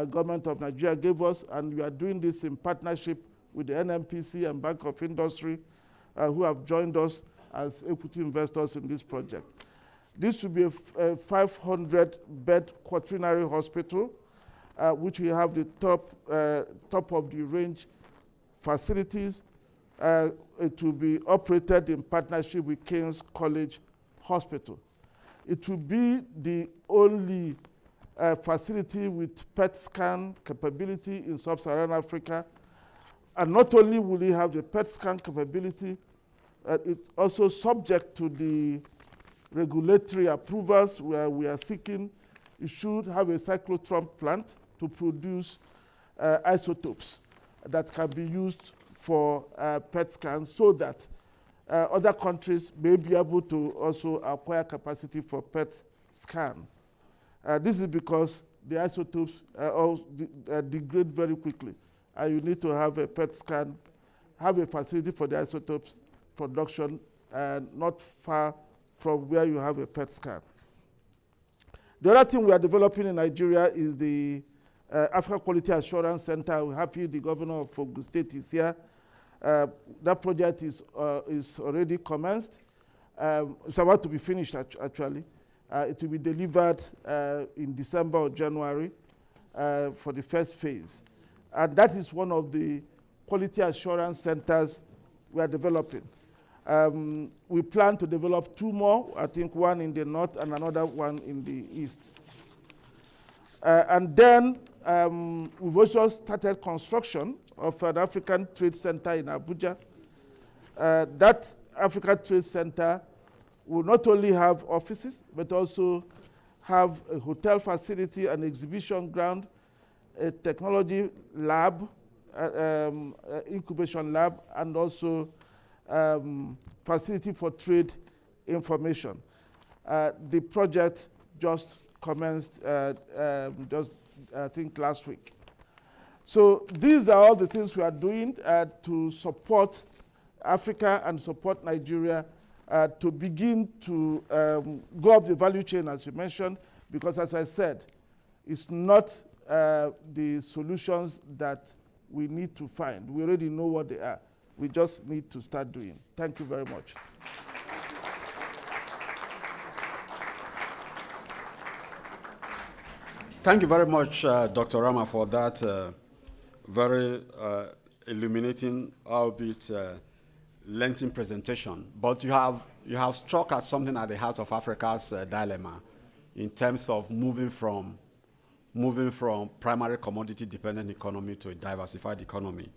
government of Nigeria gave us, and we are doing this in partnership with the NNPC and Bank of Industry, who have joined us as equity investors in this project. This will be a 500-bed quaternary hospital, which we have the top of the range facilities. It will be operated in partnership with King's College Hospital. It will be the only facility with PET scan capability in sub-Saharan Africa. And not only will it have the PET scan capability, it also subject to the regulatory approvals where we are seeking. It should have a cyclotron plant to produce isotopes that can be used for PET scans, so that other countries may be able to also acquire capacity for PET scan. This is because the isotopes degrade very quickly, and you need to have a PET scan, have a facility for the isotopes production, not far from where you have a PET scan. The other thing we are developing in Nigeria is the Africa Quality Assurance Center. We're happy the governor of Ogun State is here. That project is already commenced. It's about to be finished, actually. It will be delivered in December or January for the first phase. And that is one of the quality assurance centers we are developing. We plan to develop 2 more, I think one in the north and another one in the east. And then we've also started construction of an African Trade Center in Abuja. That Africa Trade Center will not only have offices, but also have a hotel facility, an exhibition ground, a technology lab, incubation lab, and also facility for trade information. The project just commenced I think last week. So these are all the things we are doing to support Africa and support Nigeria to begin to go up the value chain, as you mentioned, because as I said, it's not the solutions that we need to find. We already know what they are. We just need to start doing. Thank you very much. Thank you very much, Dr. Rama, for that very illuminating, albeit lengthy presentation. But you have struck at something at the heart of Africa's dilemma in terms of moving from primary commodity-dependent economy to a diversified economy.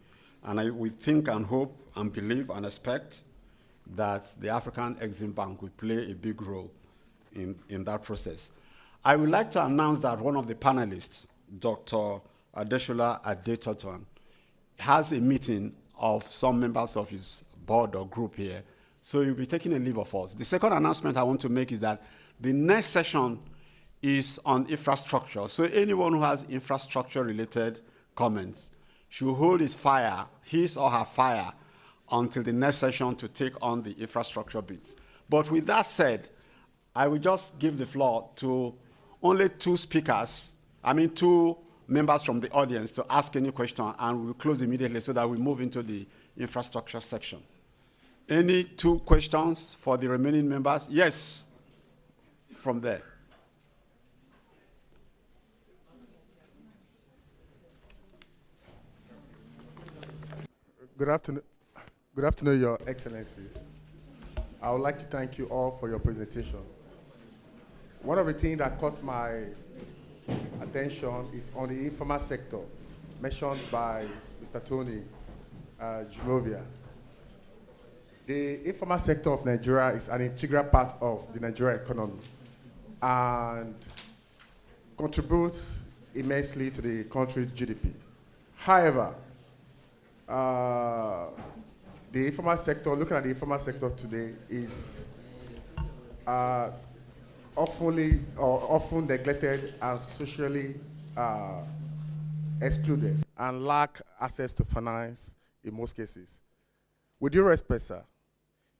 And we think and hope and believe and expect that the African Exim Bank will play a big role in that process. I would like to announce that one of the panelists, Dr. Adeshola Adetoton, has a meeting of some members of his board or group here, so he'll be taking a leave of us. The second announcement I want to make is that the next session is on infrastructure. So anyone who has infrastructure-related comments should hold his or her fire, until the next session to take on the infrastructure bits. But with that said, I will just give the floor to only 2 speakers, 2 members from the audience to ask any question, and we'll close immediately so that we move into the infrastructure section. Any 2 questions for the remaining members? Yes, from there. Good afternoon, Your Excellencies. I would like to thank you all for your presentation. One of the things that caught my attention is on the informal sector, mentioned by Mr. Tony Jumovia. The informal sector of Nigeria is an integral part of the Nigerian economy and contributes immensely to the country's GDP. However, the informal sector, looking at the informal sector today, is often neglected and socially excluded and lack access to finance in most cases. With due respect, sir,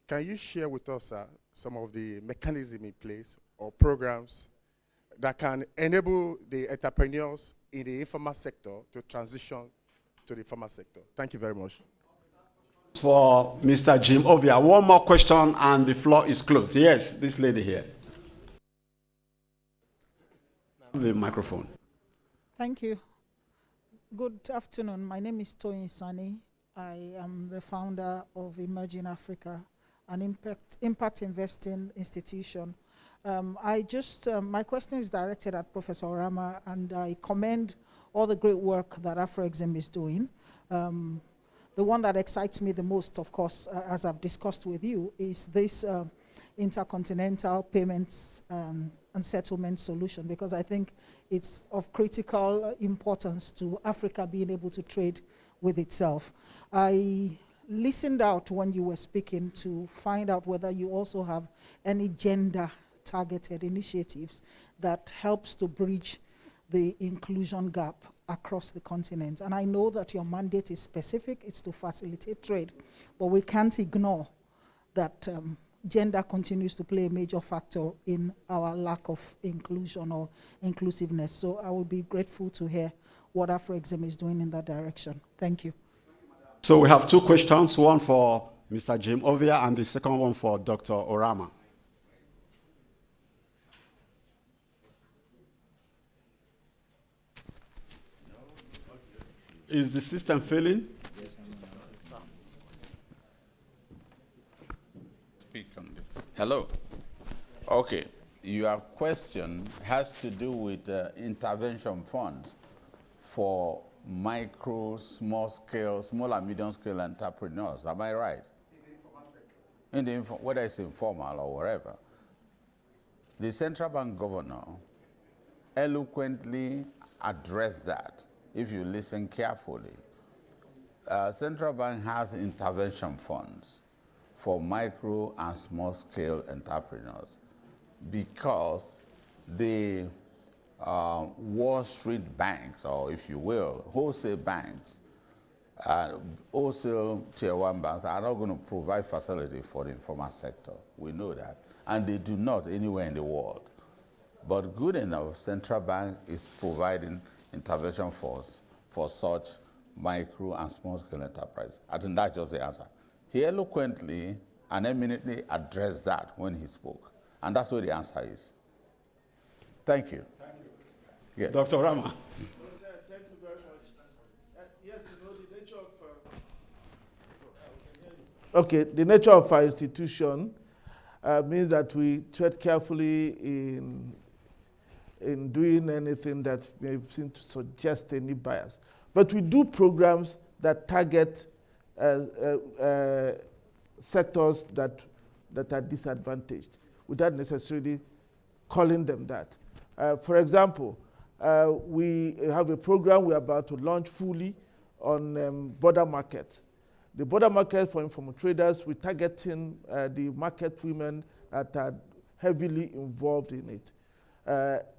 can you share with us, sir, some of the mechanisms in place or programs that can enable the entrepreneurs in the informal sector to transition to the formal sector? Thank you very much. For Mr. Jim Ovia, one more question and the floor is closed. Yes, this lady here. The microphone. Thank you. Good afternoon. My name is Toyin Sani. I am the founder of Emerging Africa, an impact investing institution. My question is directed at Professor Orama, and I commend all the great work that Afrexim is doing. The one that excites me the most, of course, as I've discussed with you, is this intercontinental payments and settlement solution, because I think it's of critical importance to Africa being able to trade with itself. I listened out when you were speaking to find out whether you also have any gender-targeted initiatives that helps to bridge the inclusion gap across the continent. And I know that your mandate is specific, it's to facilitate trade, but we can't ignore that gender continues to play a major factor in our lack of inclusion or inclusiveness. So I would be grateful to hear what Afrexim is doing in that direction. Thank you. So we have 2 questions, one for Mr. Jim Ovia and the second one for Dr. Orama. Is the system failing? Speak on this. Hello. Okay. Your question has to do with intervention funds for micro, small and medium scale entrepreneurs. Am I right? In the whether it's informal or wherever. The central bank governor eloquently addressed that. If you listen carefully, central bank has intervention funds for micro and small scale entrepreneurs because the Wall Street banks, or if you will, wholesale banks, wholesale tier 1 banks are not going to provide facility for the informal sector. We know that. And they do not anywhere in the world. But good enough, central bank is providing intervention funds for such micro and small scale enterprise. I think that's just the answer. He eloquently and eminently addressed that when he spoke. And that's what the answer is. Thank you. Yeah. Dr. Orama. Thank you very much. Yes, you know, the nature of... Okay, the nature of our institution means that we tread carefully in doing anything that may seem to suggest any bias. But we do programs that target sectors that are disadvantaged without necessarily calling them that. For example, we have a program we're about to launch fully on border markets. The border market for informal traders, we're targeting the market women that are heavily involved in it.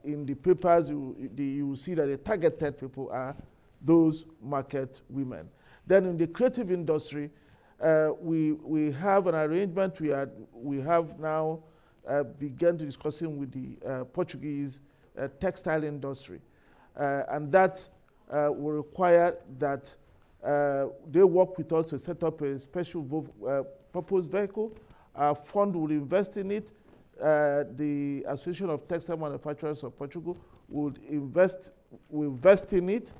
In the papers, you will see that the targeted people are those market women. Then in the creative industry, we have an arrangement. We have now begun to discussing with the Portuguese textile industry. And that will require that they work with us to set up a special purpose vehicle. Our fund will invest in it. The Association of Textile Manufacturers of Portugal will invest in it.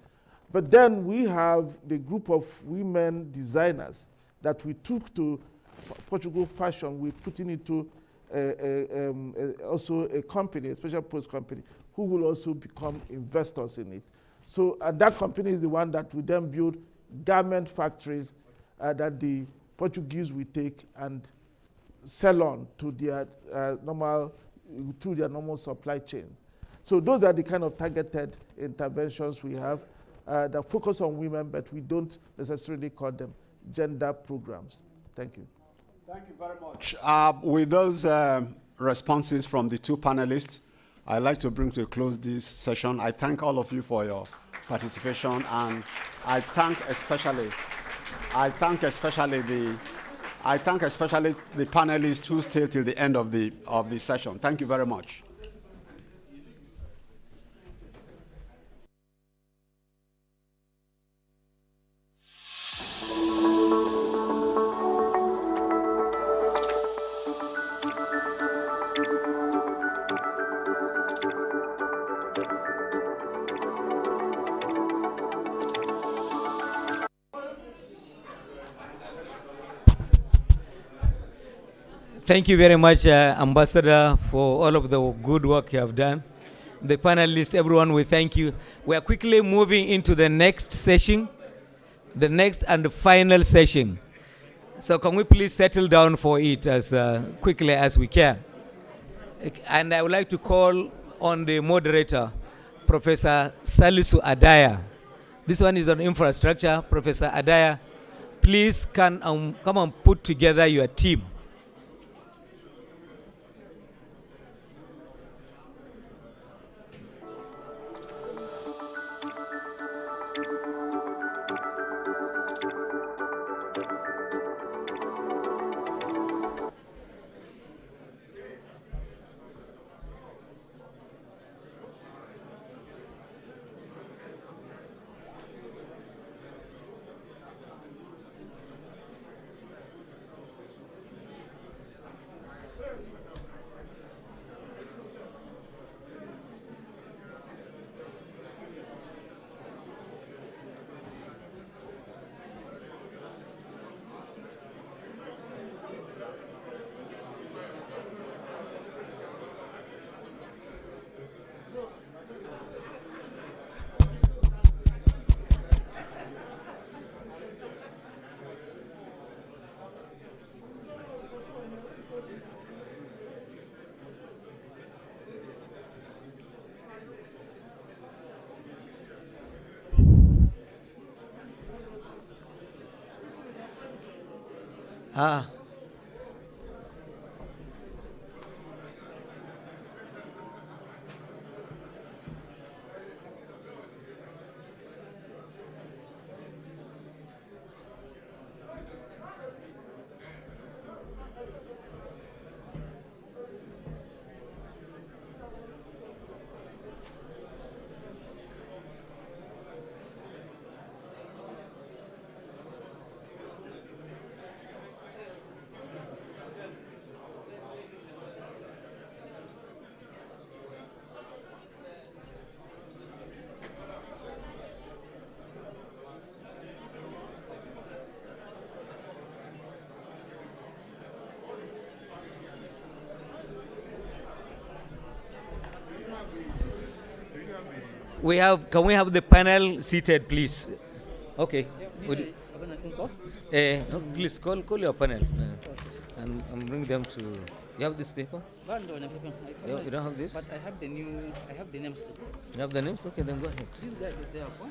But then we have the group of women designers that we took to Portugal Fashion. We put in into also a company, a special purpose company, who will also become investors in it. So that company is the one that will then build garment factories that the Portuguese will take and sell on to their through their normal supply chain. So those are the kind of targeted interventions we have that focus on women, but we don't necessarily call them gender programs. Thank you. Thank you very much. With those responses from the two panelists, I'd like to bring to a close this session. I thank all of you for your participation, and I thank especially the panelists who stayed till the end of the session. Thank you very much. Thank you very much, Ambassador, for all of the good work you have done. The panelists, everyone, we thank you. We are quickly moving into the next session, the next and final session. So can we please settle down for it as quickly as we can? And I would like to call on the moderator, Professor Salisu Adaya. This one is on infrastructure. Professor Adaya, please come and put together your team. Can we have the panel seated, please? Okay. No, please call your panel and bring them to. You have this paper? You don't have this? But I have the names. You have the names? Okay, then go ahead. This guy is there, huh?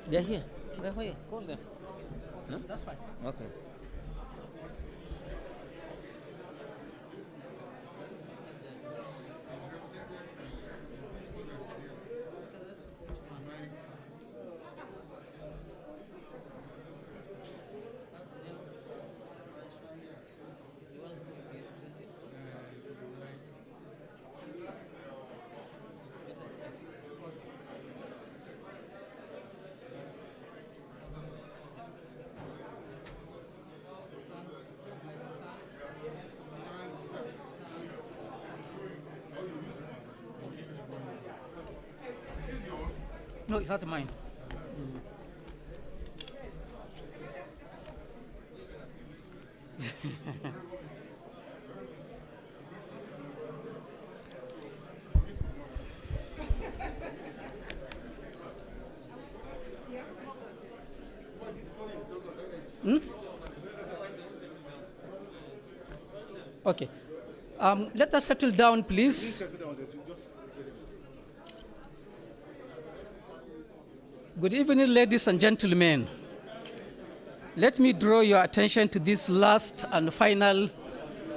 They're here. They're here. Call them. Huh? That's fine. Okay. No, it's not mine. Hmm? Okay. Let us settle down, please. Good evening, ladies and gentlemen. Let me draw your attention to this last and final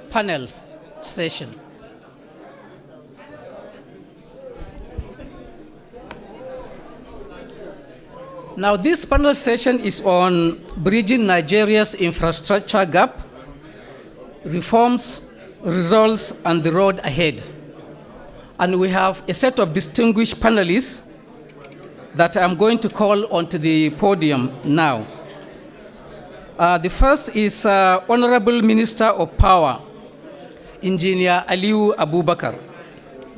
panel session. Now, this panel session is on bridging Nigeria's infrastructure gap, reforms, results, and the road ahead. And we have a set of distinguished panelists that I'm going to call onto the podium now. The first is Honorable Minister of Power, Engineer Aliu Abubakar.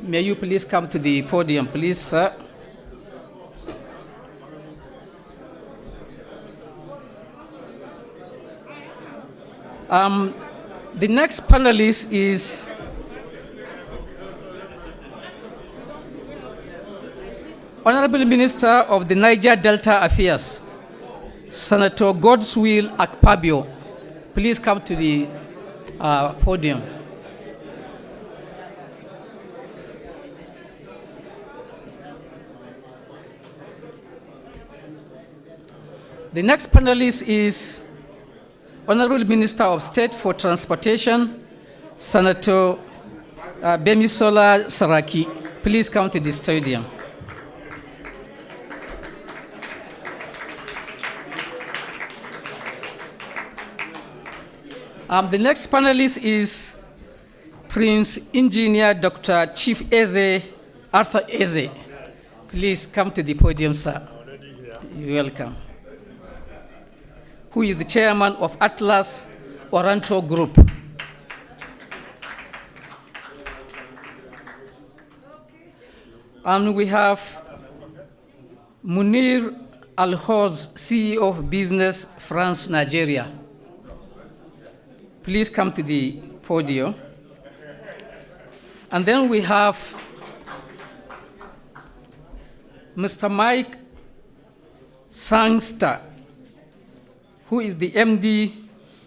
May you please come to the podium, please, sir. The next panelist is Honorable Minister of the Niger Delta Affairs, Senator Godswill Akpabio. Please come to the podium. The next panelist is Honorable Minister of State for Transportation, Senator Bemisola Saraki. Please come to the stadium. The next panelist is Prince Engineer Dr. Chief Eze, Arthur Eze. Please come to the podium, sir. You're welcome. Who is the chairman of Atlas Oranto Group. And we have Munir Al-Hoz, CEO of Business France Nigeria. Please come to the podium. And then we have Mr. Mike Sangster, who is the MD,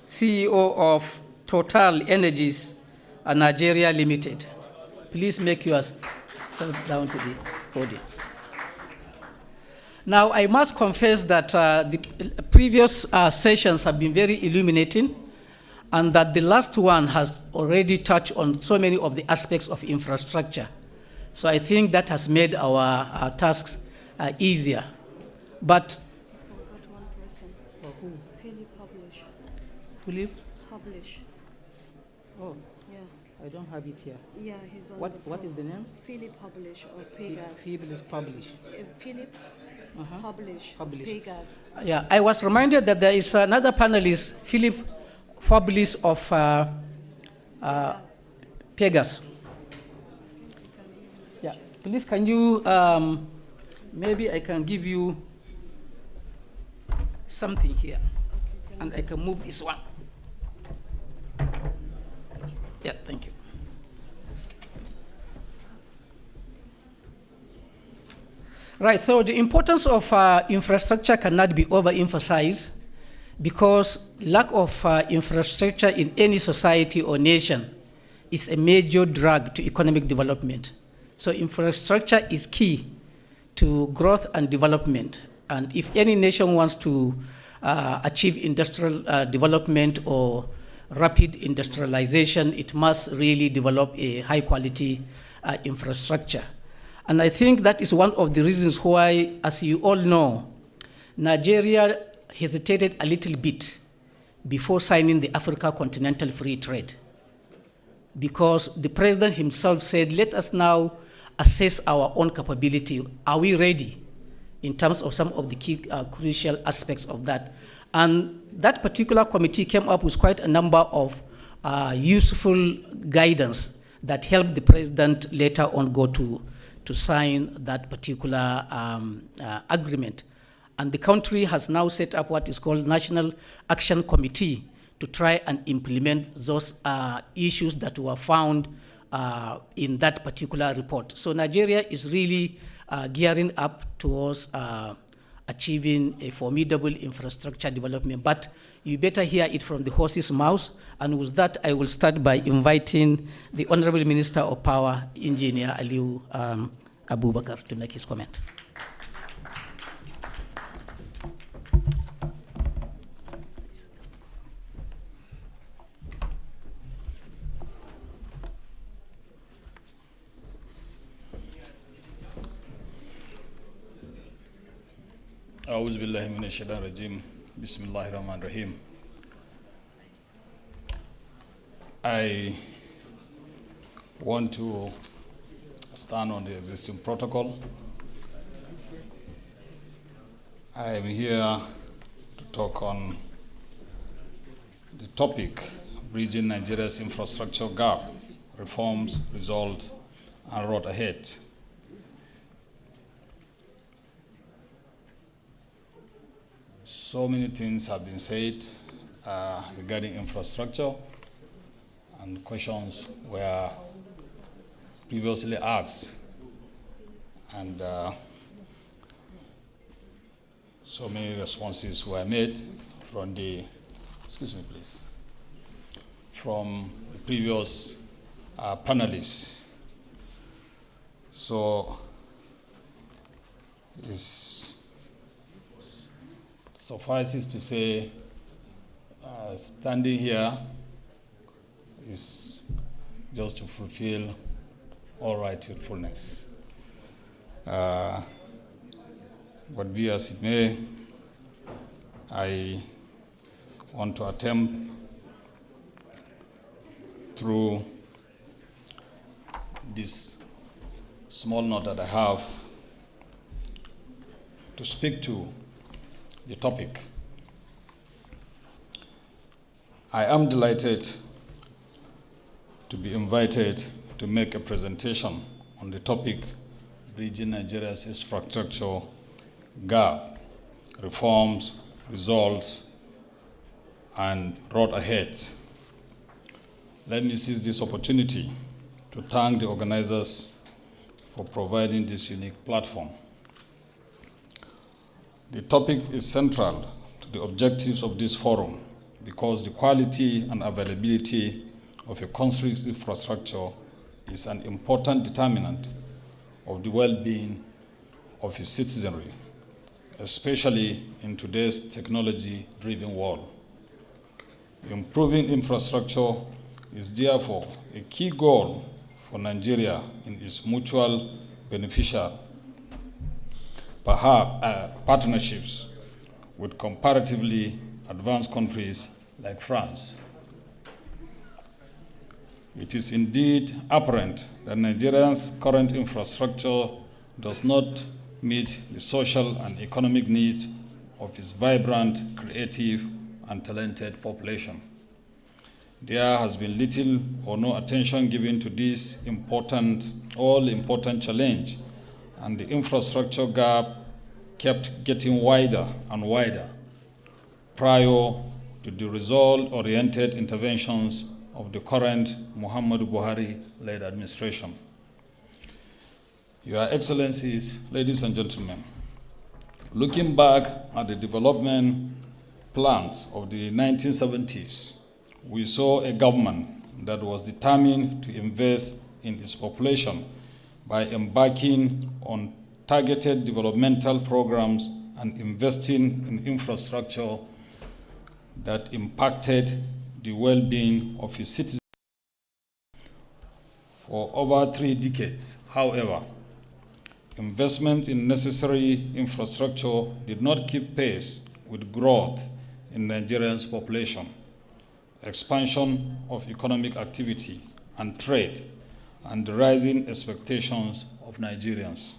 CEO of Total Energies Nigeria Limited. Please make yourself down to the podium. Now, I must confess that the previous sessions have been very illuminating, and that the last one has already touched on so many of the aspects of infrastructure. So I think that has made our tasks easier. But Philip Publish. Oh, yeah. I don't have it here. Yeah, he's on. What is the name? Philip Publish of Pegas. Philip Publish. Philip Publish. Publish. Of Pegas. Yeah, I was reminded that there is another panelist, Philip Publish of Pegas. Yeah, please can you, maybe I can give you something here, and I can move this one. Yeah, thank you. Right, so the importance of infrastructure cannot be overemphasized, because lack of infrastructure in any society or nation is a major drag to economic development. So infrastructure is key to growth and development. And if any nation wants to achieve industrial development or rapid industrialization, it must really develop a high quality infrastructure. And I think that is one of the reasons why, as you all know, Nigeria hesitated a little bit before signing the Africa Continental Free Trade, because the president himself said, let us now assess our own capability. Are we ready in terms of some of the key crucial aspects of that? And that particular committee came up with quite a number of useful guidance that helped the president later on go to to sign that particular agreement. And the country has now set up what is called National Action Committee to try and implement those issues that were found in that particular report. So Nigeria is really gearing up towards achieving a formidable infrastructure development. But you better hear it from the horse's mouth. And with that, I will start by inviting the Honorable Minister of Power, Engineer Aliu Abubakar, to make his comment. أعوذ بالله من الشيطان الرجيم بسم الله الرحمن الرحيم. I want to stand on the existing protocol. I am here to talk on the topic, bridging Nigeria's infrastructure gap, reforms, result, and road ahead. So many things have been said regarding infrastructure, and questions were previously asked, and so many responses were made from the, from the previous panelists. So it's suffices to say, standing here is just to fulfill all rightfulness. But be as it may, I want to attempt through this small note that I have to speak to the topic. I am delighted to be invited to make a presentation on the topic, bridging Nigeria's infrastructure gap, reforms, results, and road ahead. Let me seize this opportunity to thank the organizers for providing this unique platform. The topic is central to the objectives of this forum because the quality and availability of a country's infrastructure is an important determinant of the well-being of its citizenry, especially in today's technology-driven world. Improving infrastructure is therefore a key goal for Nigeria in its mutual beneficial partnerships with comparatively advanced countries like France. It is indeed apparent that Nigeria's current infrastructure does not meet the social and economic needs of its vibrant, creative, and talented population. There has been little or no attention given to this all-important challenge, and the infrastructure gap kept getting wider and wider prior to the result-oriented interventions of the current Muhammadu Buhari-led administration. Your Excellencies, ladies and gentlemen, looking back at the development plans of the 1970s, we saw a government that was determined to invest in its population by embarking on targeted developmental programs and investing in infrastructure that impacted the well-being of its citizens. For over 3 decades, however, investment in necessary infrastructure did not keep pace with growth in Nigerians' population, expansion of economic activity and trade, and the rising expectations of Nigerians.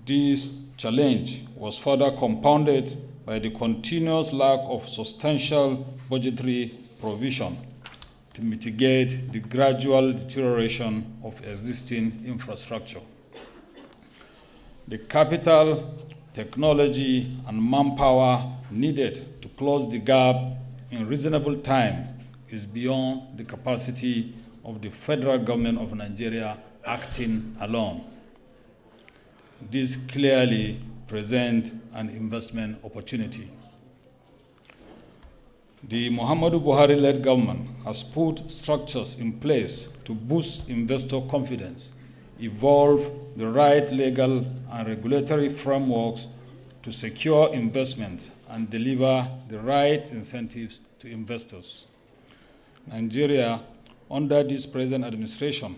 This challenge was further compounded by the continuous lack of substantial budgetary provision to mitigate the gradual deterioration of existing infrastructure. the capital, technology, and manpower needed to close the gap in reasonable time is beyond the capacity of the federal government of Nigeria acting alone. This clearly presents an investment opportunity. The Muhammadu Buhari-led government has put structures in place to boost investor confidence, evolve the right legal and regulatory frameworks to secure investment, and deliver the right incentives to investors. Nigeria, under this present administration,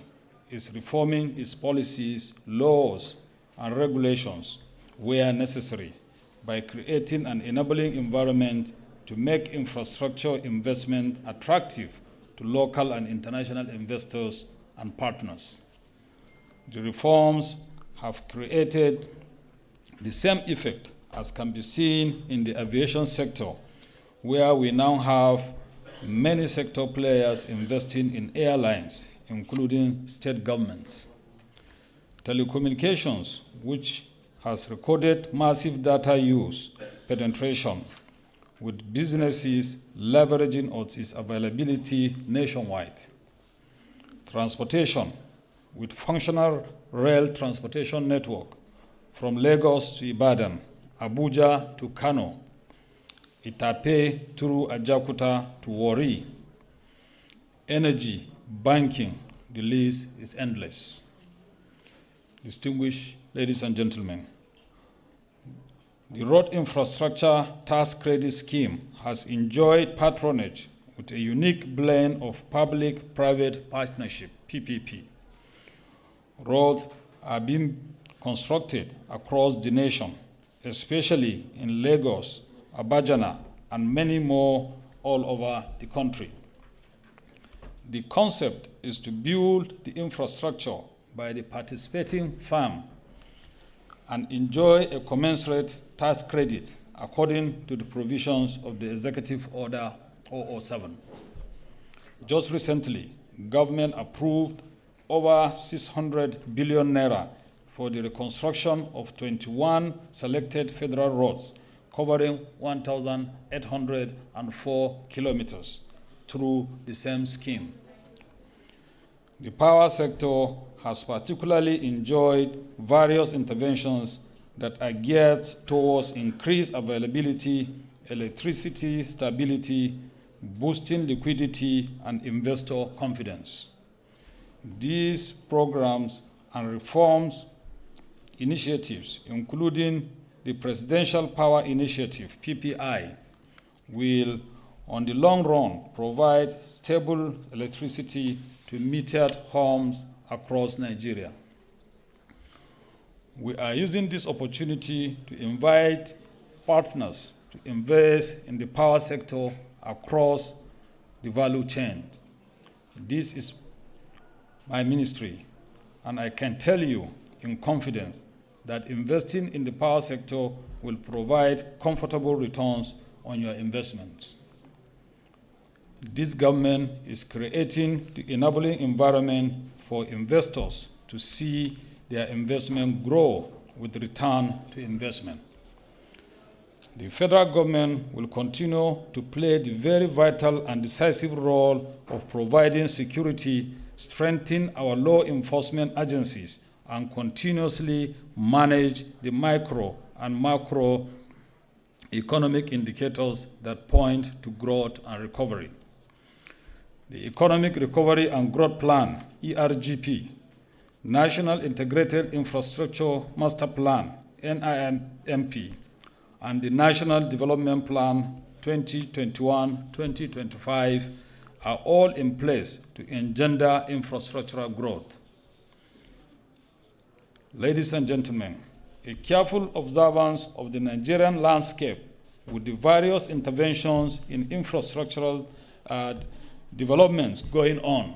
is reforming its policies, laws, and regulations where necessary by creating an enabling environment to make infrastructure investment attractive to local and international investors and partners. The reforms have created the same effect as can be seen in the aviation sector, where we now have many sector players investing in airlines, including state governments. Telecommunications, which has recorded massive data use penetration, with businesses leveraging on its availability nationwide. Transportation, with functional rail transportation network from Lagos to Ibadan, Abuja to Kano, Itape through Ajakuta to Warri. Energy, banking, the list is endless. Distinguished ladies and gentlemen, the Road Infrastructure Tax Credit Scheme has enjoyed patronage with a unique blend of public-private partnership, PPP. Roads are being constructed across the nation, especially in Lagos, Abajana, and many more all over the country. The concept is to build the infrastructure by the participating firm and enjoy a commensurate tax credit according to the provisions of the Executive Order 007. Just recently, government approved over 600 billion naira for the reconstruction of 21 selected federal roads covering 1,804 kilometers through the same scheme. The power sector has particularly enjoyed various interventions that are geared towards increased availability, electricity stability, boosting liquidity, and investor confidence. These programs and reforms initiatives, including the Presidential Power Initiative, PPI, will, on the long run, provide stable electricity to metered homes across Nigeria. We are using this opportunity to invite partners to invest in the power sector across the value chain. This is my ministry, and I can tell you in confidence that investing in the power sector will provide comfortable returns on your investments. This government is creating the enabling environment for investors to see their investment grow with return to investment. The federal government will continue to play the very vital and decisive role of providing security, strengthen our law enforcement agencies, and continuously manage the micro and macro economic indicators that point to growth and recovery. The Economic Recovery and Growth Plan, ERGP, National Integrated Infrastructure Master Plan, NIMP, and the National Development Plan 2021-2025 are all in place to engender infrastructural growth. Ladies and gentlemen, a careful observance of the Nigerian landscape with the various interventions in infrastructural developments going on,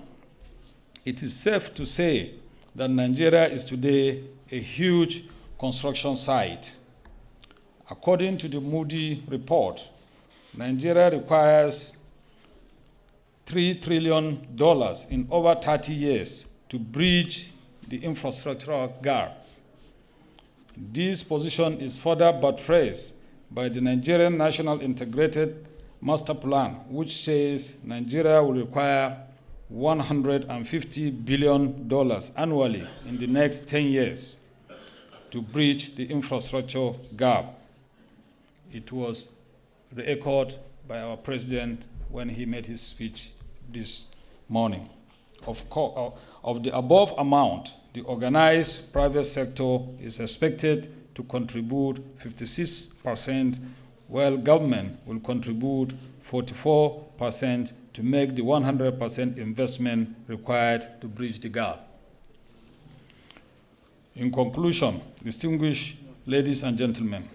it is safe to say that Nigeria is today a huge construction site. According to the Moody report, Nigeria requires $3 trillion in over 30 years to bridge the infrastructural gap. This position is further buttressed by the Nigerian National Integrated Master Plan, which says Nigeria will require $150 billion annually in the next 10 years to bridge the infrastructure gap. It was re-echoed by our president when he made his speech this morning. Of the above amount, the organized private sector is expected to contribute 56%, while government will contribute 44% to make the 100% investment required to bridge the gap. In conclusion, distinguished ladies and gentlemen,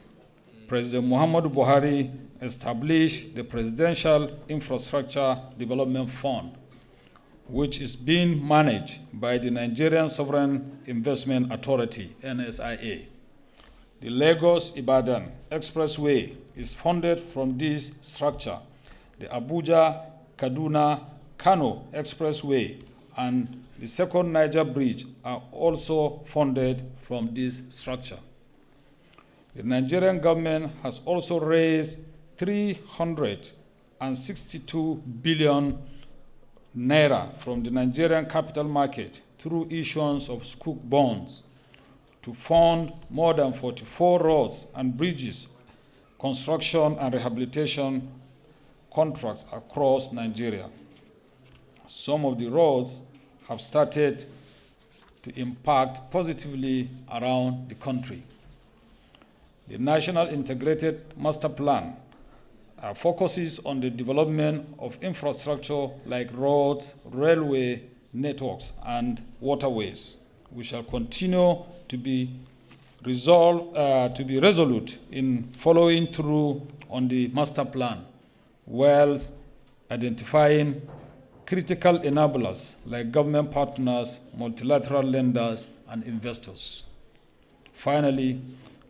President Muhammadu Buhari established the Presidential Infrastructure Development Fund, which is being managed by the Nigerian Sovereign Investment Authority, NSIA. The Lagos-Ibadan Expressway is funded from this structure. The Abuja-Kaduna-Kano Expressway and the second Niger Bridge are also funded from this structure. The Nigerian government has also raised 362 billion naira from the Nigerian capital market through issuance of sukuk bonds to fund more than 44 roads and bridges, construction and rehabilitation contracts across Nigeria. Some of the roads have started to impact positively around the country. The National Integrated Master Plan focuses on the development of infrastructure like roads, railway networks, and waterways. We shall continue to be resolute in following through on the master plan, whilst identifying critical enablers like government partners, multilateral lenders, and investors. Finally,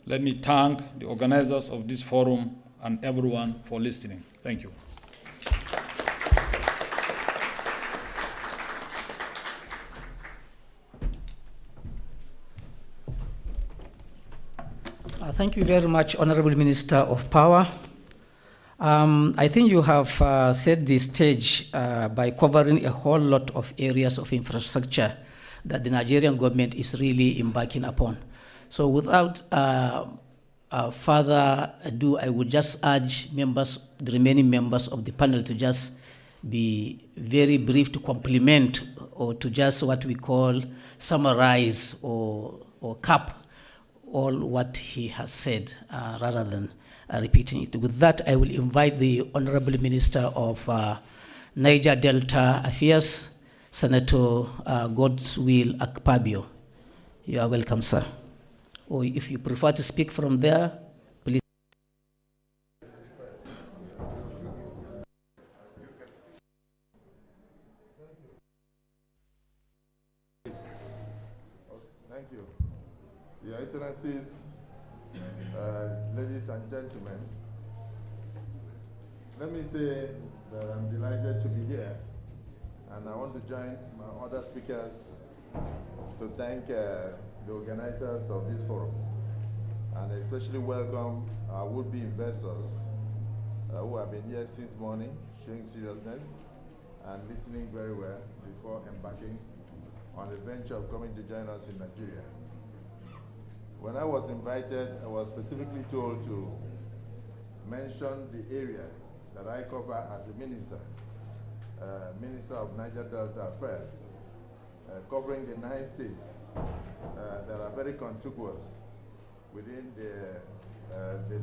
let me thank the organizers of this forum and everyone for listening. Thank you. Thank you very much, Honorable Minister of Power. I think you have set the stage by covering a whole lot of areas of infrastructure that the Nigerian government is really embarking upon. So without further ado, I would just urge members, the remaining members of the panel, to just be very brief to complement or to just what we call summarize or cap all what he has said rather than repeating it. With that, I will invite the Honorable Minister of Niger Delta Affairs, Senator Godswill Akpabio. You are welcome, sir. Or if you prefer to speak from there, please. Thank you. Your Excellencies, ladies and gentlemen, let me say that I'm delighted to be here, and I want to join my other speakers to thank the organizers of this forum, and especially welcome our would-be investors who have been here since morning, showing seriousness and listening very well before embarking on the venture of coming to join us in Nigeria. When I was invited, I was specifically told to mention the area that I cover as a minister, Minister of Niger Delta Affairs, covering the 9 states that are very contiguous within the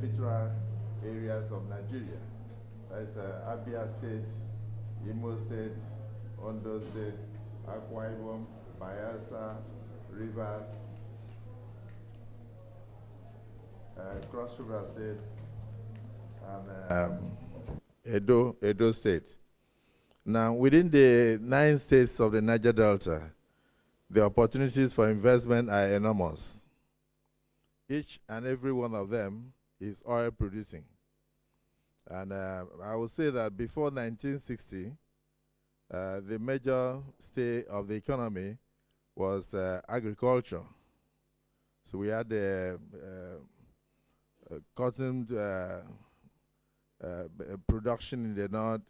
littoral areas of Nigeria. That is Abia State, Imo State, Ondo State, Akwa Ibom, Bayelsa, Rivers, Cross River State, and Edo State. Now, within the 9 states of the Niger Delta, the opportunities for investment are enormous. Each and every one of them is oil producing. And I would say that before 1960, the major stay of the economy was agriculture. So we had the cotton production in the north.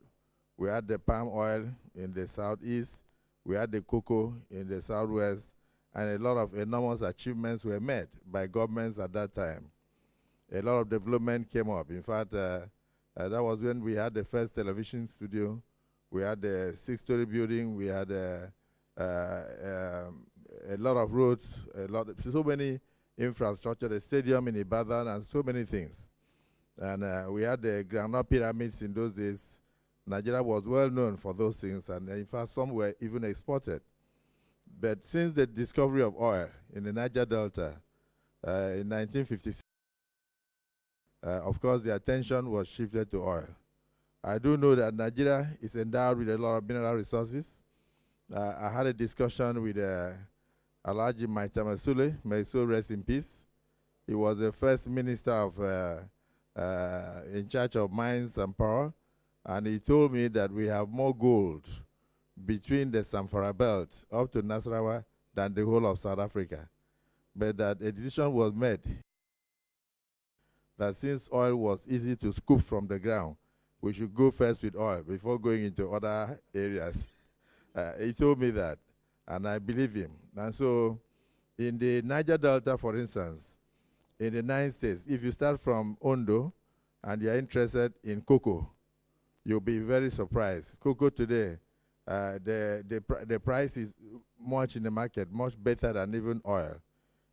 We had the palm oil in the southeast. We had the cocoa in the southwest. And a lot of enormous achievements were made by governments at that time. A lot of development came up. In fact, that was when we had the first television studio. We had the 6-story building. We had a lot of roads, so many infrastructure, the stadium in Ibadan, and so many things. And we had the ground-up pyramids in those days. Nigeria was well known for those things, and in fact, some were even exported. But since the discovery of oil in the Niger Delta in 1956, of course, the attention was shifted to oil. I do know that Nigeria is endowed with a lot of mineral resources. I had a discussion with Alhaji Maita Masule, may his soul rest in peace. He was the first minister of, in charge of mines and power, and he told me that we have more gold between the Zamfara belt up to Nasarawa than the whole of South Africa. But that a decision was made that since oil was easy to scoop from the ground, we should go first with oil before going into other areas. He told me that, and I believe him. And so in the Niger Delta, for instance, in the 9 states, if you start from Ondo and you're interested in cocoa, you'll be very surprised. Cocoa today, the price is much in the market, much better than even oil.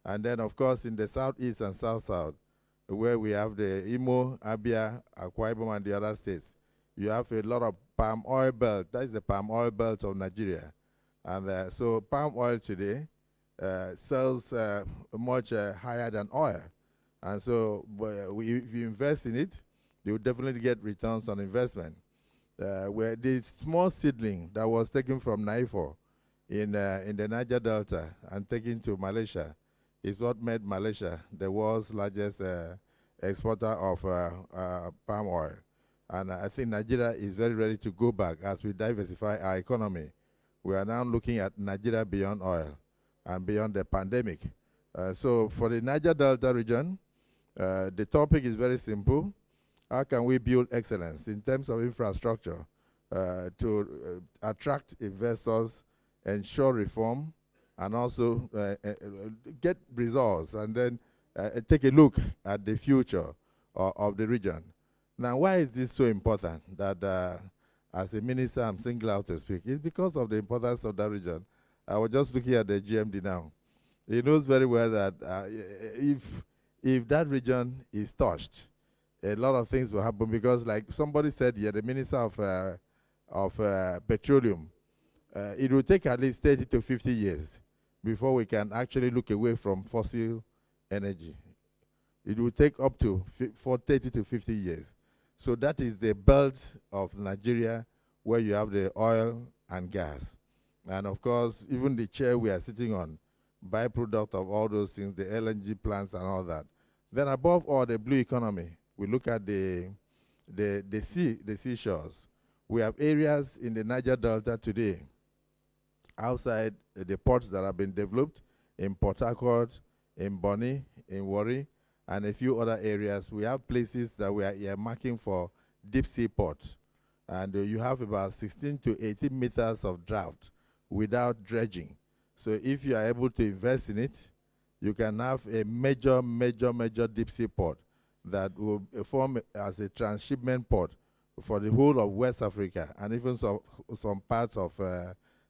And then, of course, in the southeast and south-south, where we have the Imo, Abia, Akwa Ibom, and the other states, you have a lot of palm oil belt. That is the palm oil belt of Nigeria. And so palm oil today sells much higher than oil. And so if you invest in it, you will definitely get returns on investment. Where the small seedling that was taken from Naifo in the Niger Delta and taken to Malaysia is what made Malaysia the world's largest exporter of palm oil. And I think Nigeria is very ready to go back as we diversify our economy. We are now looking at Nigeria beyond oil and beyond the pandemic. So for the Niger Delta region, the topic is very simple. How can we build excellence in terms of infrastructure to attract investors, ensure reform, and also get results, and then take a look at the future of the region. Now, why is this so important that as a minister I'm singled out to speak? It's because of the importance of that region. I was just looking at the GMD now. He knows very well that if that region is touched, a lot of things will happen, because like somebody said here, the minister of petroleum, it will take at least 30 to 50 years before we can actually look away from fossil energy. It will take up to 30 to 50 years. So that is the belt of Nigeria where you have the oil and gas. And of course, even the chair we are sitting on, byproduct of all those things, the LNG plants and all that. Then above all, the blue economy. We look at the seashores. We have areas in the Niger Delta today, outside the ports that have been developed, in Port Harcourt, in Bonny, in Warri, and a few other areas. We have places that we are earmarking for deep sea ports. And you have about 16 to 18 meters of draft without dredging. So if you are able to invest in it, you can have a major deep sea port that will form as a transshipment port for the whole of West Africa, and even some parts of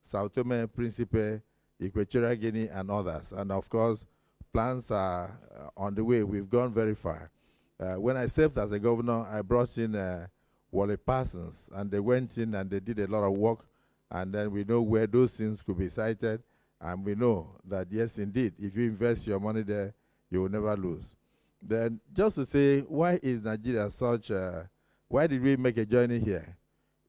Sao Tome, Principe, Equatorial Guinea, and others. And of course, plans are on the way. We've gone very far. When I served as a governor, I brought in Wally Parsons, and they went in and they did a lot of work, and then we know where those things could be sited, and we know that, yes, indeed, if you invest your money there, you will never lose. Then just to say, why is Nigeria such why did we make a journey here?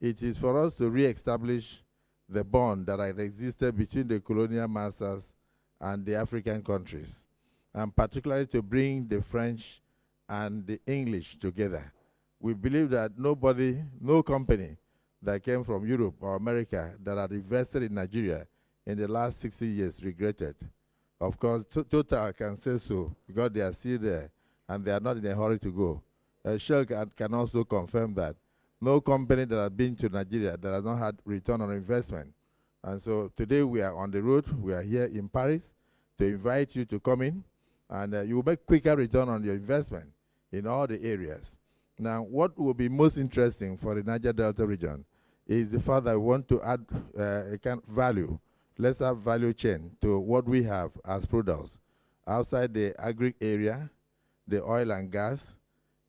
It is for us to re-establish the bond that had existed between the colonial masters and the African countries, and particularly to bring the French and the English together. We believe that no company that came from Europe or America that had invested in Nigeria in the last 60 years regretted. Of course, Total can say so because they are still there and they are not in a hurry to go. Shell can also confirm that. No company that has been to Nigeria that has not had return on investment. And so today we are on the road. We are here in Paris to invite you to come in, and you will make quicker return on your investment in all the areas. Now, what will be most interesting for the Niger Delta region is the fact that we want to add a kind of value, lesser value chain to what we have as products. Outside the agri area, the oil and gas,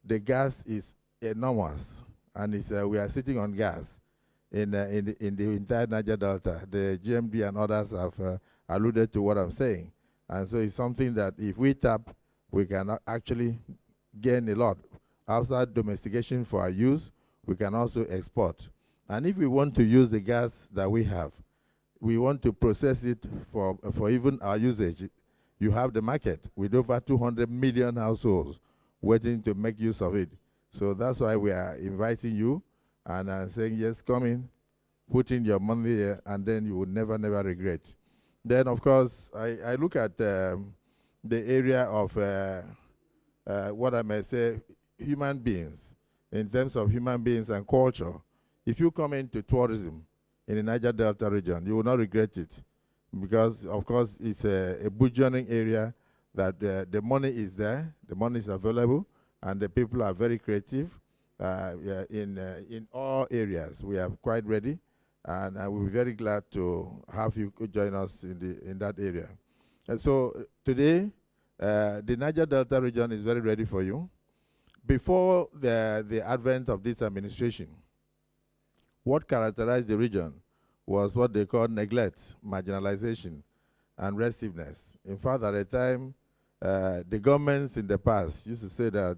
the gas is enormous, and we are sitting on gas in the entire Niger Delta. The GMD and others have alluded to what I'm saying. And so it's something that if we tap, we can actually gain a lot. Outside domestication for our use, we can also export. And if we want to use the gas that we have, we want to process it for even our usage. You have the market with over 200 million households waiting to make use of it. So that's why we are inviting you and saying, yes, come in, put in your money here, and then you will never regret. Then, of course, I look at the area of what I may say, human beings, in terms of human beings and culture. If you come into tourism in the Niger Delta region, you will not regret it, because, of course, it's a burgeoning area that the money is there, the money is available, and the people are very creative in all areas. We are quite ready, and I will be very glad to have you join us in that area. And so today, the Niger Delta region is very ready for you. Before the advent of this administration, what characterized the region was what they call neglect, marginalization, and restiveness. In fact, at the time, the governments in the past used to say that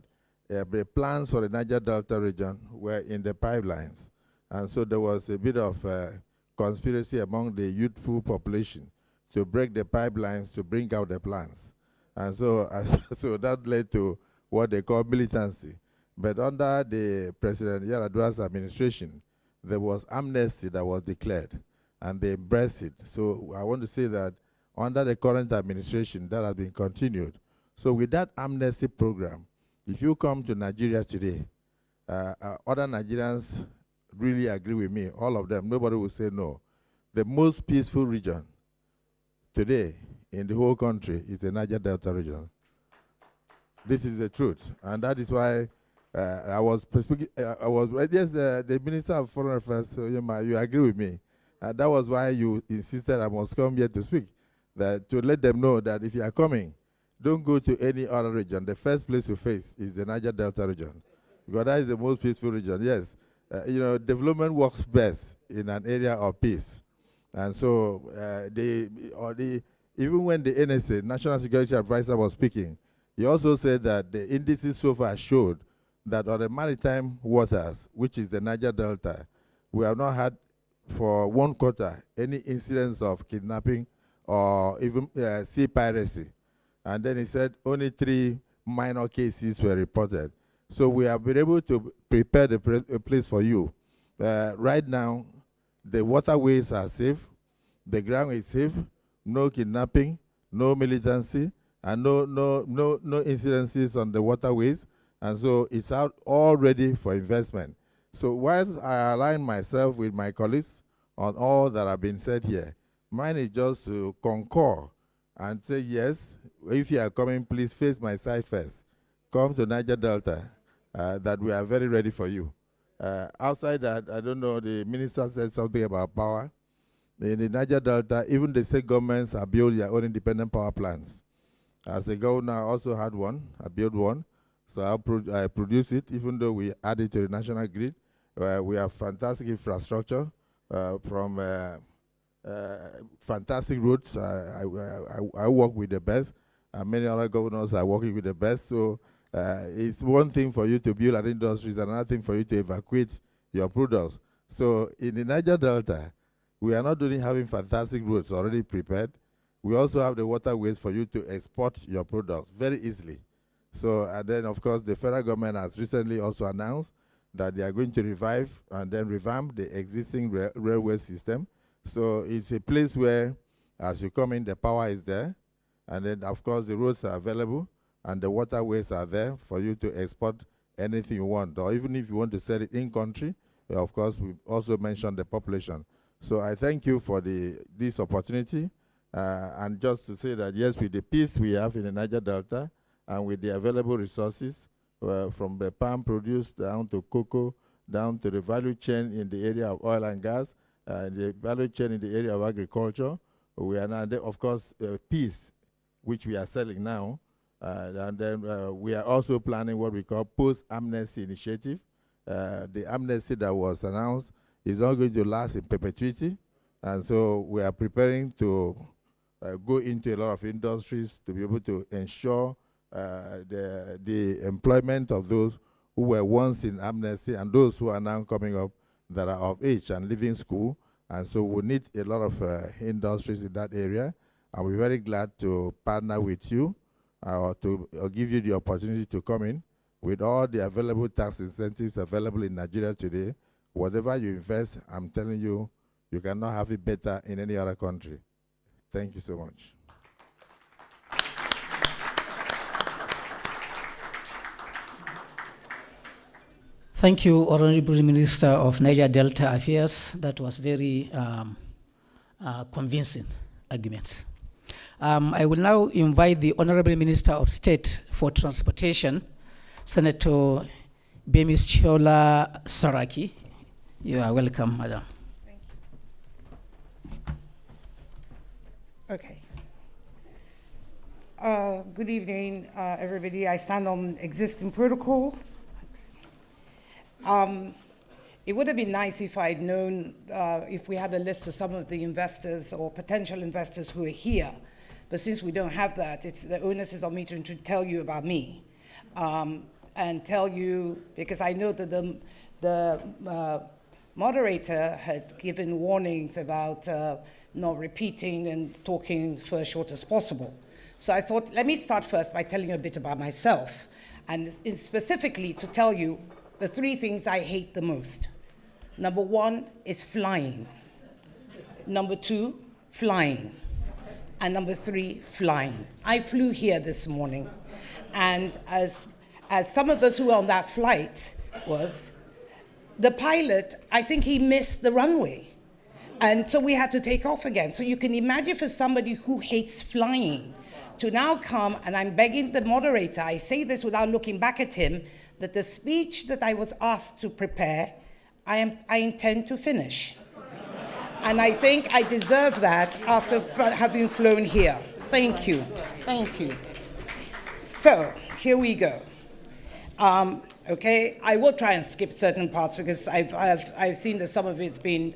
the plans for the Niger Delta region were in the pipelines. And so there was a bit of conspiracy among the youthful population to break the pipelines to bring out the plans. And so, so that led to what they call militancy. But under the President Yar'Adua's administration, there was amnesty that was declared, and they embraced it. So I want to say that under the current administration, that has been continued. So with that amnesty program, if you come to Nigeria today, other Nigerians really agree with me, all of them, nobody will say no. The most peaceful region today in the whole country is the Niger Delta region. This is the truth, and that is why I was speaking. The Minister of Foreign Affairs, so you agree with me. That was why you insisted I must come here to speak, that to let them know that if you are coming, don't go to any other region. The first place you face is the Niger Delta region, because that is the most peaceful region. Yes, development works best in an area of peace, and so even when the NSA, National Security Advisor, was speaking, he also said that the indices so far showed that on the maritime waters, which is the Niger Delta, we have not had for 1 quarter any incidents of kidnapping or even sea piracy. And then he said only 3 minor cases were reported. So we have been able to prepare the place for you. Right now, the waterways are safe, the ground is safe, no kidnapping, no militancy, and no incidences on the waterways. And so it's out all ready for investment. So whilst I align myself with my colleagues on all that have been said here, mine is just to concur and say, yes, if you are coming, please face my side first. Come to Niger Delta, that we are very ready for you. Outside that, I don't know, the minister said something about power. In the Niger Delta, even the state governments have built their own independent power plants. As a governor, I also had one, I built one. So I produce it, even though we add it to the national grid. We have fantastic infrastructure from fantastic roads. I work with the best, and many other governors are working with the best. So it's one thing for you to build an industry, it's another thing for you to evacuate your products. So in the Niger Delta, we are not only having fantastic roads already prepared, we also have the waterways for you to export your products very easily. So, and then, of course, the federal government has recently also announced that they are going to revive and then revamp the existing railway system. So it's a place where, as you come in, the power is there, And then, of course, the roads are available and the waterways are there for you to export anything you want. Or even if you want to sell it in country, of course, we also mentioned the population. So I thank you for this opportunity. And just to say that, yes, with the peace we have in the Niger Delta and with the available resources, from the palm produce down to cocoa, down to the value chain in the area of oil and gas, the value chain in the area of agriculture, we are now, of course, peace, which we are selling now. And then we are also planning what we call post-amnesty initiative. The amnesty that was announced is not going to last in perpetuity. And so we are preparing to go into a lot of industries to be able to ensure the employment of those who were once in amnesty and those who are now coming up that are of age and leaving school. And so we need a lot of industries in that area. And we're very glad to partner with you to give you the opportunity to come in with all the available tax incentives available in Nigeria today. Whatever you invest, I'm telling you, you cannot have it better in any other country. Thank you so much. Thank you, Honorable Minister of Niger Delta Affairs. That was very convincing arguments. I will now invite the Honorable Minister of State for Transportation, Senator Bemis Chola Saraki. You are welcome, Madam. Okay. Good evening, everybody. I stand on existing protocol. It would have been nice if I'd known, if we had a list of some of the investors or potential investors who are here. But since we don't have that, the onus is on me to tell you about me. And tell you, because I know that the moderator had given warnings about not repeating and talking for as short as possible. So I thought, let me start first by telling you a bit about myself, and specifically to tell you the three things I hate the most. Number one is flying. Number two, flying. And number three, flying. I flew here this morning, and as some of us who were on that flight the pilot, I think he missed the runway. And so we had to take off again. So you can imagine for somebody who hates flying to now come, and I'm begging the moderator, I say this without looking back at him, that the speech that I was asked to prepare, I intend to finish. And I think I deserve that after having flown here. Thank you. Thank you. So here we go. Okay, I will try and skip certain parts because I've seen that some of it's been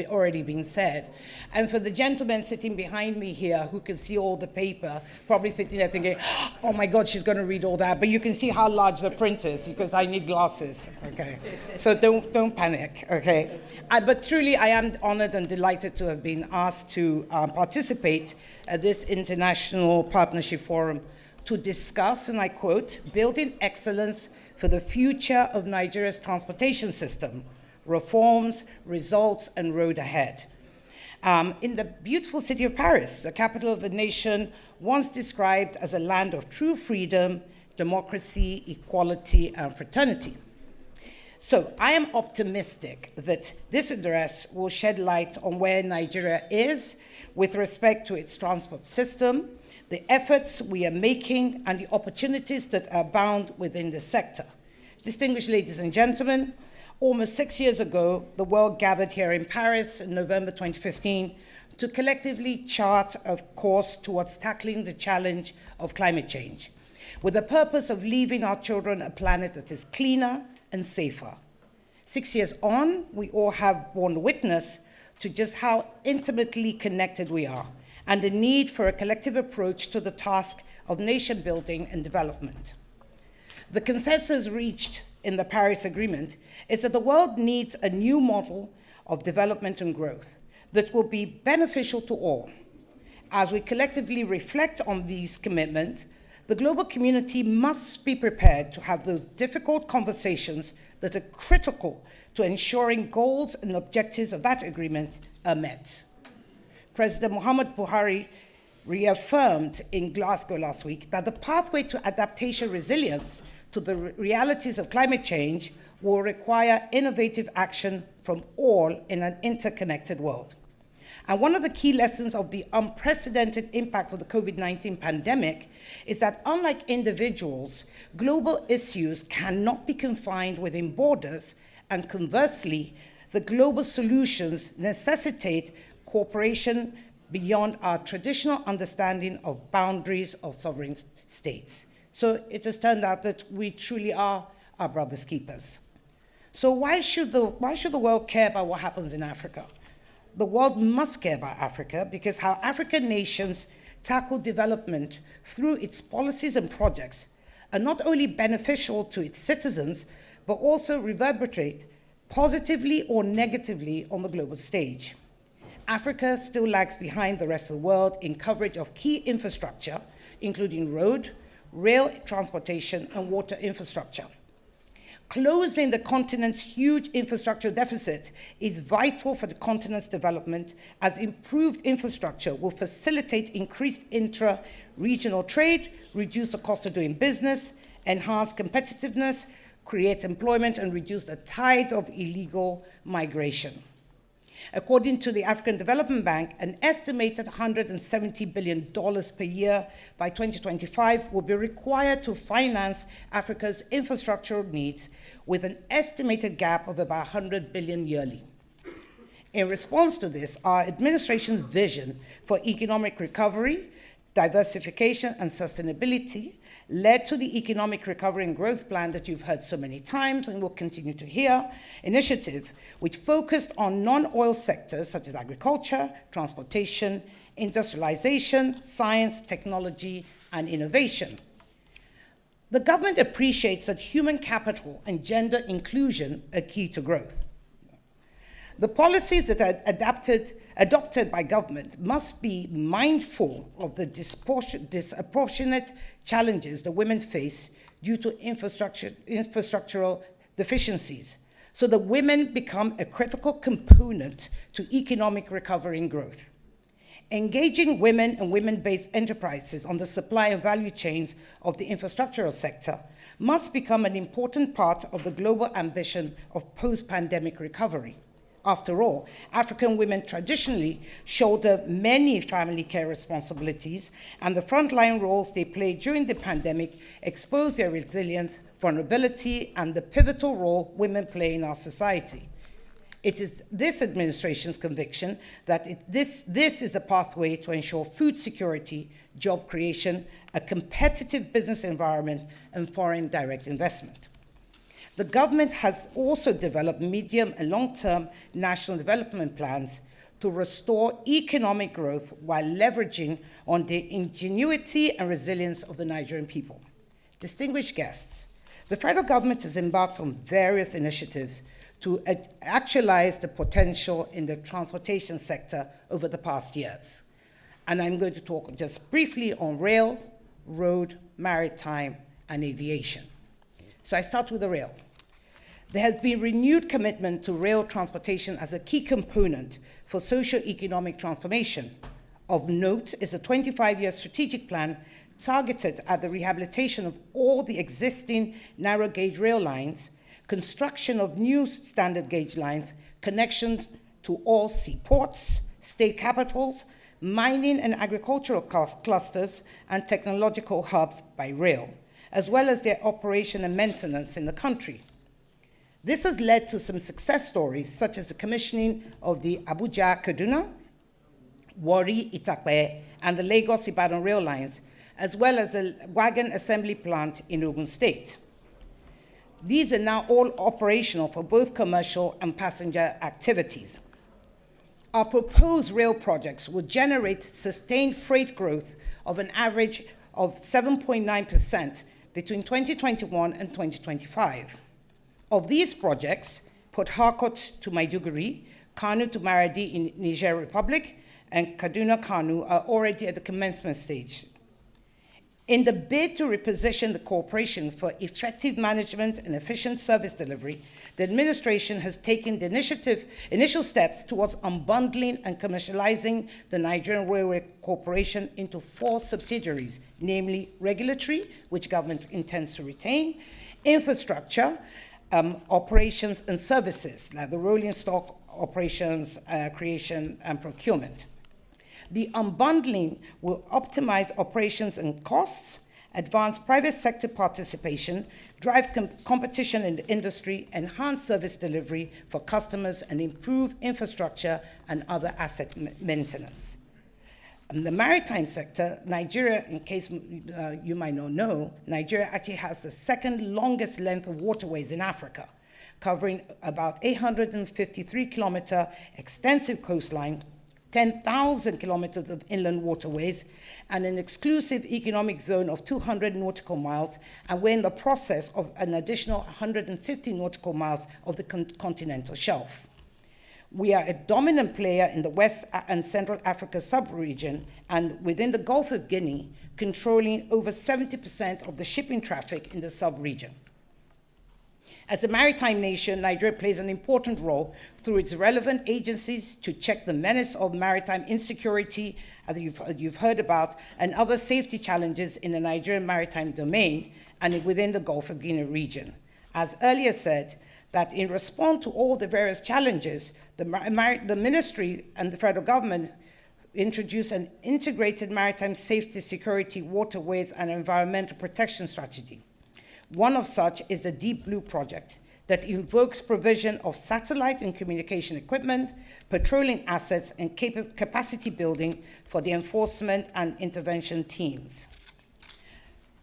already been said. And for the gentleman sitting behind me here who can see all the paper, probably sitting there thinking, oh my God, she's going to read all that. But you can see how large the print is because I need glasses. Okay, so don't panic. Okay, but truly I am honored and delighted to have been asked to participate at this International Partnership Forum to discuss, and I quote, building excellence for the future of Nigeria's transportation system, reforms, results, and road ahead. In the beautiful city of Paris, the capital of a nation once described as a land of true freedom, democracy, equality, and fraternity. So I am optimistic that this address will shed light on where Nigeria is with respect to its transport system, the efforts we are making, and the opportunities that abound within the sector. Distinguished ladies and gentlemen, almost 6 years ago, the world gathered here in Paris in November 2015 to collectively chart a course towards tackling the challenge of climate change, with the purpose of leaving our children a planet that is cleaner and safer. 6 years on, we all have borne witness to just how intimately connected we are, and the need for a collective approach to the task of nation building and development. The consensus reached in the Paris Agreement is that the world needs a new model of development and growth that will be beneficial to all. As we collectively reflect on these commitments, the global community must be prepared to have those difficult conversations that are critical to ensuring goals and objectives of that agreement are met. President Muhammad Buhari reaffirmed in Glasgow last week that the pathway to adaptation resilience to the realities of climate change will require innovative action from all in an interconnected world. And one of the key lessons of the unprecedented impact of the COVID-19 pandemic is that unlike individuals, global issues cannot be confined within borders, and conversely, the global solutions necessitate cooperation beyond our traditional understanding of boundaries of sovereign states. So it has turned out that we truly are our brother's keepers. So why should the world care about what happens in Africa? The world must care about Africa because how African nations tackle development through its policies and projects are not only beneficial to its citizens, but also reverberate positively or negatively on the global stage. Africa still lags behind the rest of the world in coverage of key infrastructure, including road, rail transportation, and water infrastructure. Closing the continent's huge infrastructure deficit is vital for the continent's development, as improved infrastructure will facilitate increased intra-regional trade, reduce the cost of doing business, enhance competitiveness, create employment, and reduce the tide of illegal migration. According to the African Development Bank, an estimated $170 billion per year by 2025 will be required to finance Africa's infrastructural needs, with an estimated gap of about $100 billion yearly. In response to this, our administration's vision for economic recovery, diversification, and sustainability led to the Economic Recovery and Growth Plan that you've heard so many times and will continue to hear, initiative which focused on non-oil sectors such as agriculture, transportation, industrialization, science, technology, and innovation. The government appreciates that human capital and gender inclusion are key to growth. The policies that are adopted by government must be mindful of the disproportionate challenges that women face due to infrastructural deficiencies, so that women become a critical component to economic recovery and growth. Engaging women and women-based enterprises on the supply and value chains of the infrastructural sector must become an important part of the global ambition of post-pandemic recovery. After all, African women traditionally shoulder many family care responsibilities, and the frontline roles they played during the pandemic expose their resilience, vulnerability, and the pivotal role women play in our society. It is this administration's conviction that this is a pathway to ensure food security, job creation, a competitive business environment, and foreign direct investment. The government has also developed medium and long-term national development plans to restore economic growth while leveraging on the ingenuity and resilience of the Nigerian people. Distinguished guests, the federal government has embarked on various initiatives to actualize the potential in the transportation sector over the past years. And I'm going to talk just briefly on rail, road, maritime, and aviation. So I start with the rail. There has been renewed commitment to rail transportation as a key component for socio-economic transformation. Of note is a 25-year strategic plan targeted at the rehabilitation of all the existing narrow gauge rail lines, construction of new standard gauge lines, connections to all seaports, state capitals, mining and agricultural clusters, and technological hubs by rail, as well as their operation and maintenance in the country. This has led to some success stories, such as the commissioning of the Abuja-Kaduna, Warri-Itakpe, and the Lagos-Ibadan rail lines, as well as the wagon assembly plant in Ogun State. These are now all operational for both commercial and passenger activities. Our proposed rail projects will generate sustained freight growth of an average of 7.9% between 2021 and 2025. Of these projects, Port Harcourt to Maiduguri, Kano to Maradi in Niger Republic, and Kaduna-Kano are already at the commencement stage. In the bid to reposition the corporation for effective management and efficient service delivery, the administration has taken the initial steps towards unbundling and commercializing the Nigerian Railway Corporation into 4 subsidiaries, namely regulatory, which government intends to retain, infrastructure, operations and services, like the rolling stock operations, creation and procurement. The unbundling will optimize operations and costs, advance private sector participation, drive competition in the industry, enhance service delivery for customers, and improve infrastructure and other asset maintenance. In the maritime sector, Nigeria, in case you might not know, Nigeria actually has the second longest length of waterways in Africa, covering about 853-kilometer extensive coastline, 10,000 kilometers of inland waterways, and an exclusive economic zone of 200 nautical miles, and we're in the process of an additional 150 nautical miles of the continental shelf. We are a dominant player in the West and Central Africa sub-region, and within the Gulf of Guinea, controlling over 70% of the shipping traffic in the sub-region. As a maritime nation, Nigeria plays an important role through its relevant agencies to check the menace of maritime insecurity, as you've heard about, and other safety challenges in the Nigerian maritime domain and within the Gulf of Guinea region. As earlier said, that in response to all the various challenges, the ministry and the federal government introduced an integrated maritime safety, security, waterways, and environmental protection strategy. One of such is the Deep Blue project that invokes provision of satellite and communication equipment, patrolling assets, and capacity building for the enforcement and intervention teams.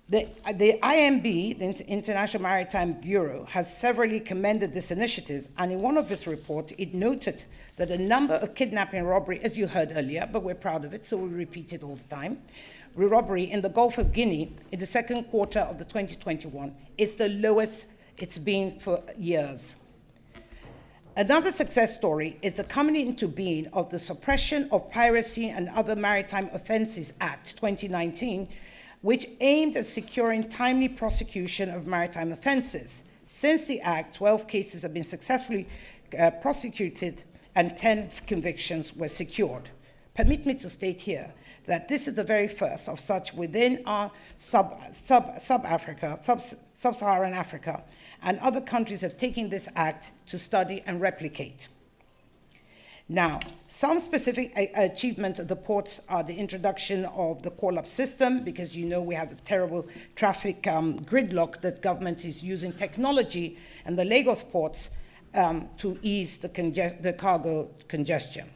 The IMB, the International Maritime Bureau, has severally commended this initiative, and in one of its reports, it noted that the number of kidnapping and robbery, as you heard earlier, but we're proud of it, so we repeat it all the time, robbery in the Gulf of Guinea in the second quarter of the 2021 is the lowest it's been for years. Another success story is the coming into being of the Suppression of Piracy and Other Maritime Offences Act 2019, which aimed at securing timely prosecution of maritime offences. Since the Act, 12 cases have been successfully prosecuted and 10 convictions were secured. Permit me to state here that this is the very first of such within our sub-Saharan Africa, and other countries have taken this act to study and replicate. Now, some specific achievements of the ports are the introduction of the call-up system, because you know we have a terrible traffic gridlock that government is using technology and the Lagos ports to ease the cargo congestion.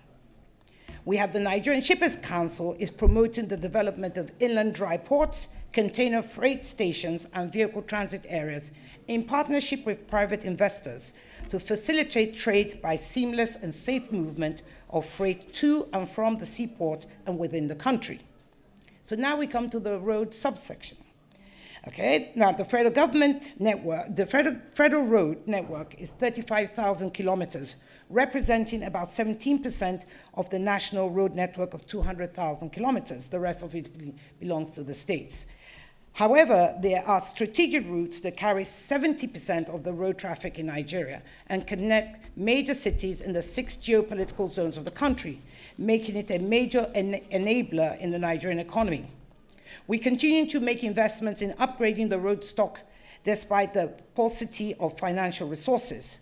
We have the Nigerian Shippers Council is promoting the development of inland dry ports, container freight stations, and vehicle transit areas in partnership with private investors to facilitate trade by seamless and safe movement of freight to and from the seaport and within the country. So now we come to the road subsection. Okay, now the federal government network, the federal road network is 35,000 kilometers, representing about 17% of the national road network of 200,000 kilometers. The rest of it belongs to the states. However, there are strategic routes that carry 70% of the road traffic in Nigeria and connect major cities in the 6 geopolitical zones of the country, making it a major enabler in the Nigerian economy. We continue to make investments in upgrading the road stock despite the paucity of financial resources.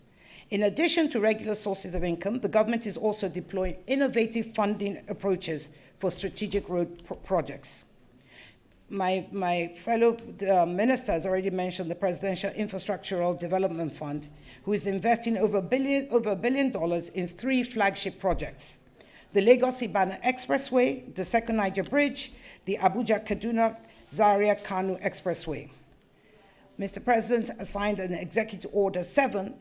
In addition to regular sources of income, the government is also deploying innovative funding approaches for strategic road projects. My fellow minister has already mentioned the Presidential Infrastructural Development Fund, who is investing over $1 billion in 3 flagship projects: the Lagos-Ibadan Expressway, the Second Niger Bridge, the Abuja-Kaduna Zaria-Kano Expressway. Mr. President signed an Executive Order 7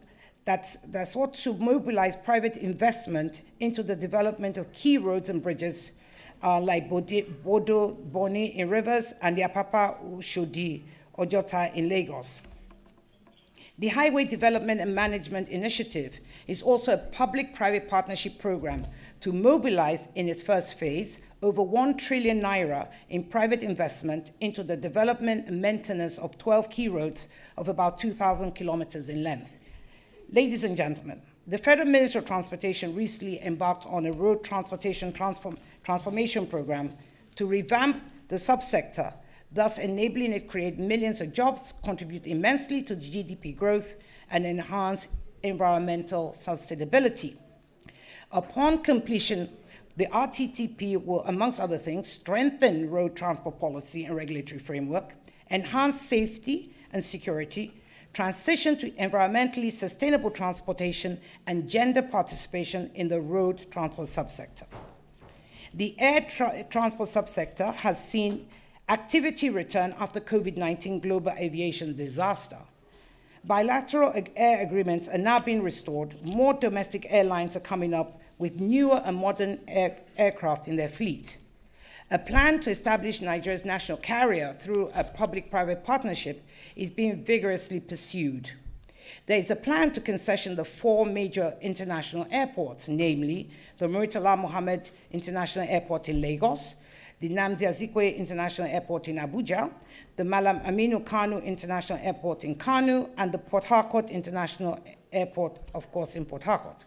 that's what to mobilize private investment into the development of key roads and bridges like Bodo Boni in Rivers and the Apapa Oshodi Ojota in Lagos. The Highway Development and Management Initiative is also a public-private partnership program to mobilize in its first phase over 1 trillion naira in private investment into the development and maintenance of 12 key roads of about 2,000 kilometers in length. Ladies and gentlemen, the Federal Ministry of Transportation recently embarked on a road transportation transformation program to revamp the subsector, thus enabling it to create millions of jobs, contribute immensely to the GDP growth, and enhance environmental sustainability. Upon completion, the RTTP will, amongst other things, strengthen road transport policy and regulatory framework, enhance safety and security, transition to environmentally sustainable transportation, and gender participation in the road transport subsector. The air transport subsector has seen activity return after COVID-19 global aviation disaster. Bilateral air agreements are now being restored. More domestic airlines are coming up with newer and modern aircraft in their fleet. A plan to establish Nigeria's national carrier through a public-private partnership is being vigorously pursued. There is a plan to concession the 4 major international airports, namely the Murtala Mohammed International Airport in Lagos, the Nnamdi Azikiwe International Airport in Abuja, the Malam Aminu Kano International Airport in Kano, and the Port Harcourt International Airport, of course, in Port Harcourt.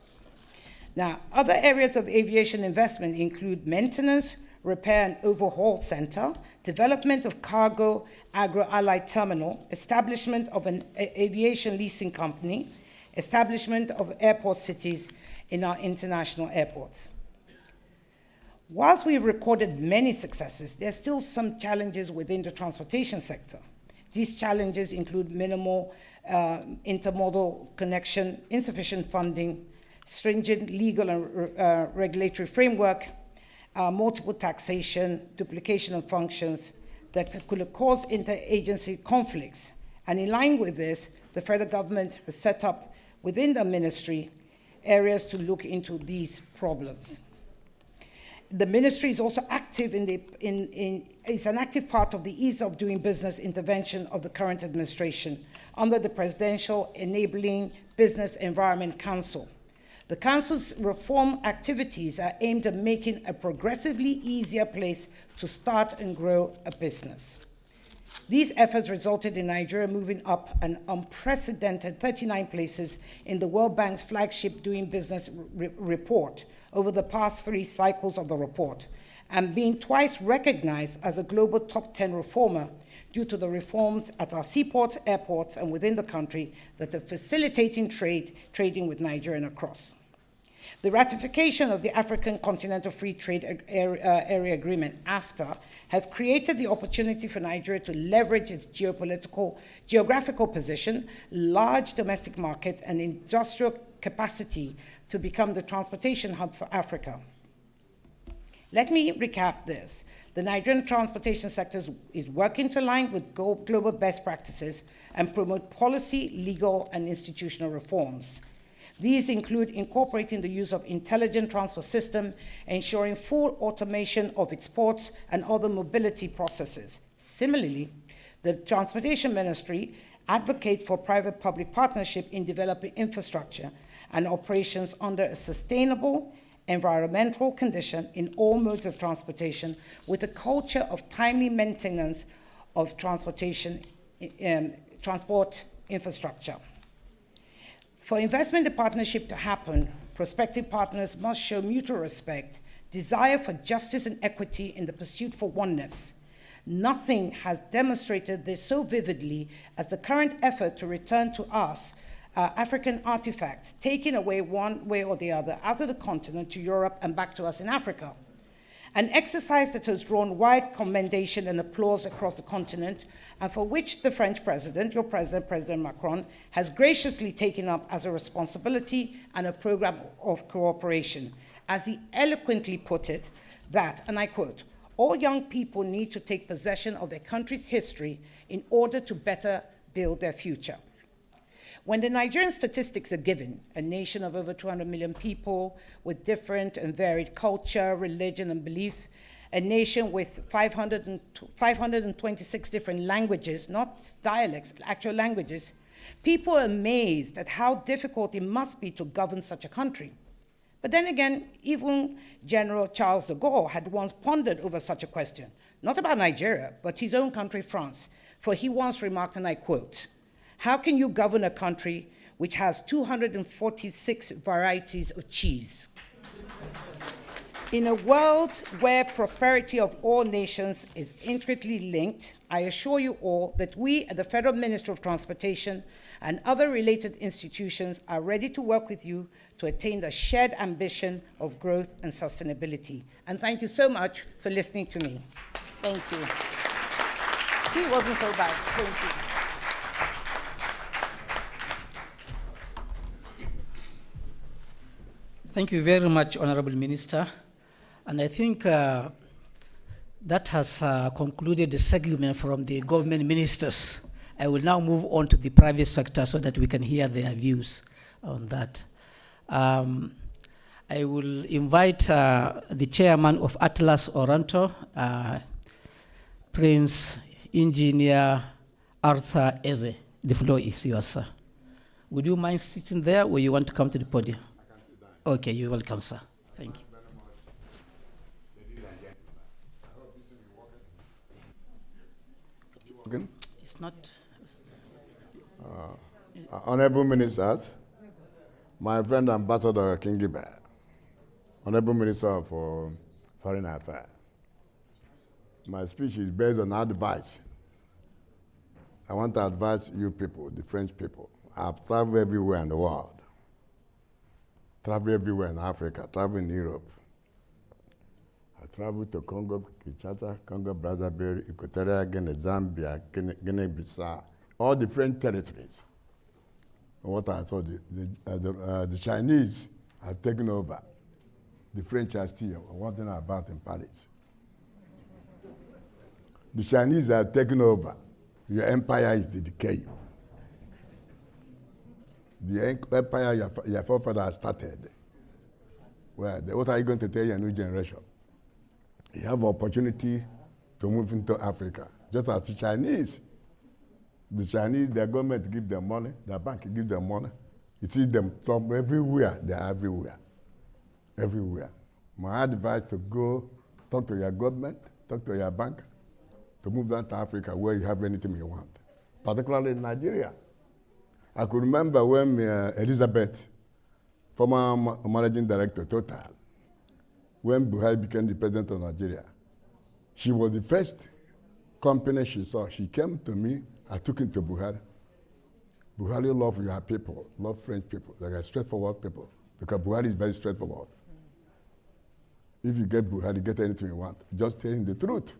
Now, other areas of aviation investment include maintenance, repair and overhaul center, development of cargo agro-allied terminal, establishment of an aviation leasing company, establishment of airport cities in our international airports. Whilst we've recorded many successes, there are still some challenges within the transportation sector. These challenges include minimal intermodal connection, insufficient funding, stringent legal and regulatory framework, multiple taxation, duplication of functions that could cause interagency conflicts. And in line with this, the federal government has set up within the ministry areas to look into these problems. The ministry is also active is an active part of the ease of doing business intervention of the current administration under the Presidential Enabling Business Environment Council. The Council's reform activities are aimed at making a progressively easier place to start and grow a business. These efforts resulted in Nigeria moving up an unprecedented 39 places in the World Bank's flagship Doing Business report over the past 3 cycles of the report, and being twice recognized as a global top 10 reformer due to the reforms at our seaports, airports, and within the country that are facilitating trading with Nigeria and across. The ratification of the African Continental Free Trade Area Agreement, AFTA, has created the opportunity for Nigeria to leverage its geographical position, large domestic market, and industrial capacity to become the transportation hub for Africa. Let me recap this. The Nigerian transportation sector is working to align with global best practices and promote policy, legal, and institutional reforms. These include incorporating the use of intelligent transport system, ensuring full automation of its ports and other mobility processes. Similarly, the Transportation Ministry advocates for private-public partnership in developing infrastructure and operations under a sustainable environmental condition in all modes of transportation, with a culture of timely maintenance of transport infrastructure. For investment and partnership to happen, prospective partners must show mutual respect, desire for justice and equity in the pursuit for oneness. Nothing has demonstrated this so vividly as the current effort to return to us African artifacts taken away one way or the other out of the continent to Europe and back to us in Africa. An exercise that has drawn wide commendation and applause across the continent, and for which the French president, your president, President Macron, has graciously taken up as a responsibility and a program of cooperation. As he eloquently put it, that, and I quote, all young people need to take possession of their country's history in order to better build their future. When the Nigerian statistics are given, a nation of over 200 million people with different and varied culture, religion, and beliefs, a nation with 526 different languages, not dialects, actual languages, People are amazed at how difficult it must be to govern such a country. But then again, even General Charles de Gaulle had once pondered over such a question, not about Nigeria, but his own country, France, for he once remarked, and I quote, "How can you govern a country which has 246 varieties of cheese?" In a world where prosperity of all nations is intricately linked, I assure you all that we at the Federal Ministry of Transportation and other related institutions are ready to work with you to attain the shared ambition of growth and sustainability. And thank you so much for listening to me. Thank you. See, it wasn't so bad. Thank you. Thank you very much, Honorable Minister. And I think that has concluded the segment from the government ministers. I will now move on to the private sector so that we can hear their views on that. I will invite the chairman of Atlas Oranto, Prince Engineer Arthur Eze. The floor is yours, sir. Would you mind sitting there or you want to come to the podium? I can sit down. Okay, you're welcome, sir. Thank you. It's not. Honorable Ministers, my friend Ambassador Kingibe, Honorable Minister for Foreign Affairs, my speech is based on advice. I want to advise you people, the French people. I've traveled everywhere in the world. Traveled everywhere in Africa, traveled in Europe. I traveled to Congo, Kinshasa, Congo, Brazzaville, Equatorial Guinea, Zambia, Guinea-Bissau, all the French territories. And what I saw, the Chinese have taken over. The French are still wondering about in Paris. The Chinese have taken over. Your empire is decaying. The empire your forefathers started. Well, what are you going to tell your new generation? You have opportunity to move into Africa, just as the Chinese. The Chinese, their government give them money, their bank give them money. You see them from everywhere, they are everywhere. Everywhere. My advice to go talk to your government, talk to your bank, to move down to Africa where you have anything you want, particularly in Nigeria. I could remember when Elizabeth, former managing director, Total, when Buhari became the president of Nigeria, she was the first company she saw. She came to me, I took him to Buhari. Buhari love your people, love French people. They are straightforward people, because Buhari is very straightforward. If you get Buhari, get anything you want. Just tell him the truth.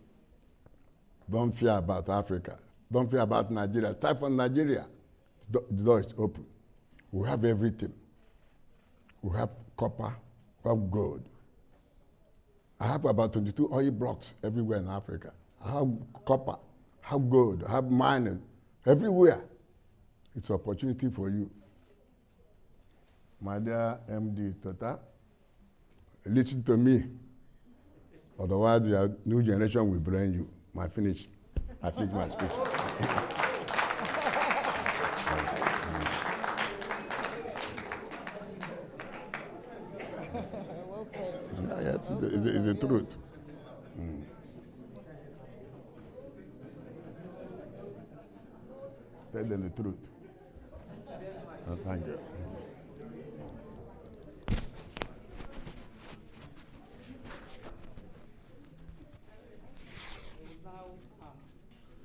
Don't fear about Africa. Don't fear about Nigeria. Start from Nigeria. The door is open. We have everything. We have copper, we have gold. I have about 22 oil blocks everywhere in Africa. I have copper, I have gold, I have mining, everywhere. It's an opportunity for you. My dear MD Tota, listen to me. Otherwise, your new generation will blame you. I finished my speech. Yeah, it's the truth. Tell them the truth. Oh, thank you.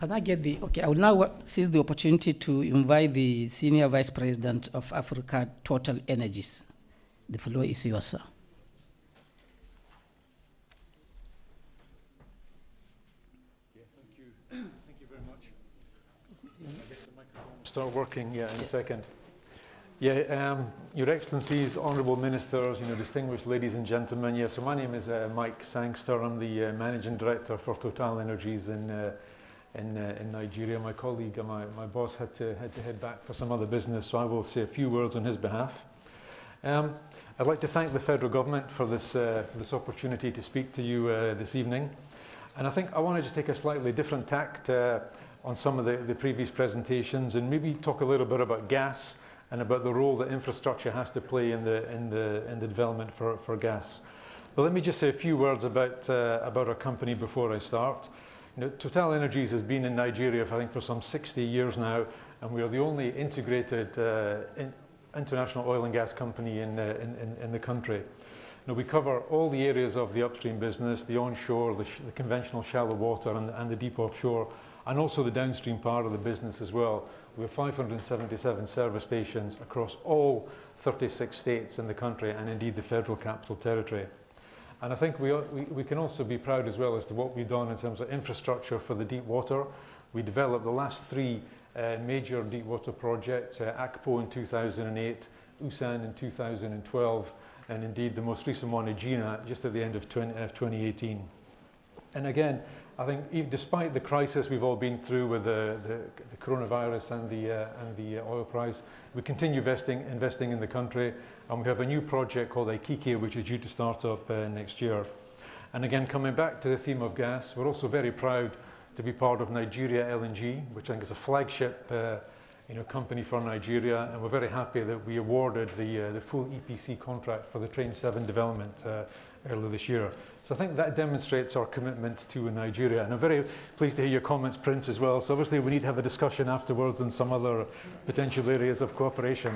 Can I get the, okay, I will now seize the opportunity to invite the Senior Vice President of Africa Total Energies. The floor is yours, sir. Thank you very much. I guess the microphone will start working in a second. Your Excellencies, Honourable Ministers, distinguished ladies and gentlemen. So my name is Mike Sangster. I'm the Managing Director for Total Energies in Nigeria. My colleague, my boss, had to head back for some other business, so I will say a few words on his behalf. I'd like to thank the federal government for this opportunity to speak to you this evening. And I think I want to just take a slightly different tact on some of the previous presentations and maybe talk a little bit about gas and about the role that infrastructure has to play in the development for gas. But let me just say a few words about our company before I start. You know, TotalEnergies has been in Nigeria, I think, for some 60 years now, and we are the only integrated international oil and gas company in the country. Now, we cover all the areas of the upstream business, the onshore, the conventional shallow water and the deep offshore, and also the downstream part of the business as well. We have 577 service stations across all 36 states in the country and indeed the Federal Capital Territory. And I think we can also be proud as well as to what we've done in terms of infrastructure for the deep water. We developed the last three major deep water projects, Akpo in 2008, Usan in 2012, and indeed the most recent one, Egina, just at the end of 2018. And again, I think despite the crisis we've all been through with the coronavirus and the oil price, we continue investing in the country, and we have a new project called Aikike, which is due to start up next year. And again, coming back to the theme of gas, we're also very proud to be part of Nigeria LNG, which I think is a flagship company for Nigeria, and we're very happy that we awarded the full EPC contract for the Train 7 development earlier this year. So I think that demonstrates our commitment to Nigeria, and I'm very pleased to hear your comments, Prince, as well. So obviously we need to have a discussion afterwards on some other potential areas of cooperation.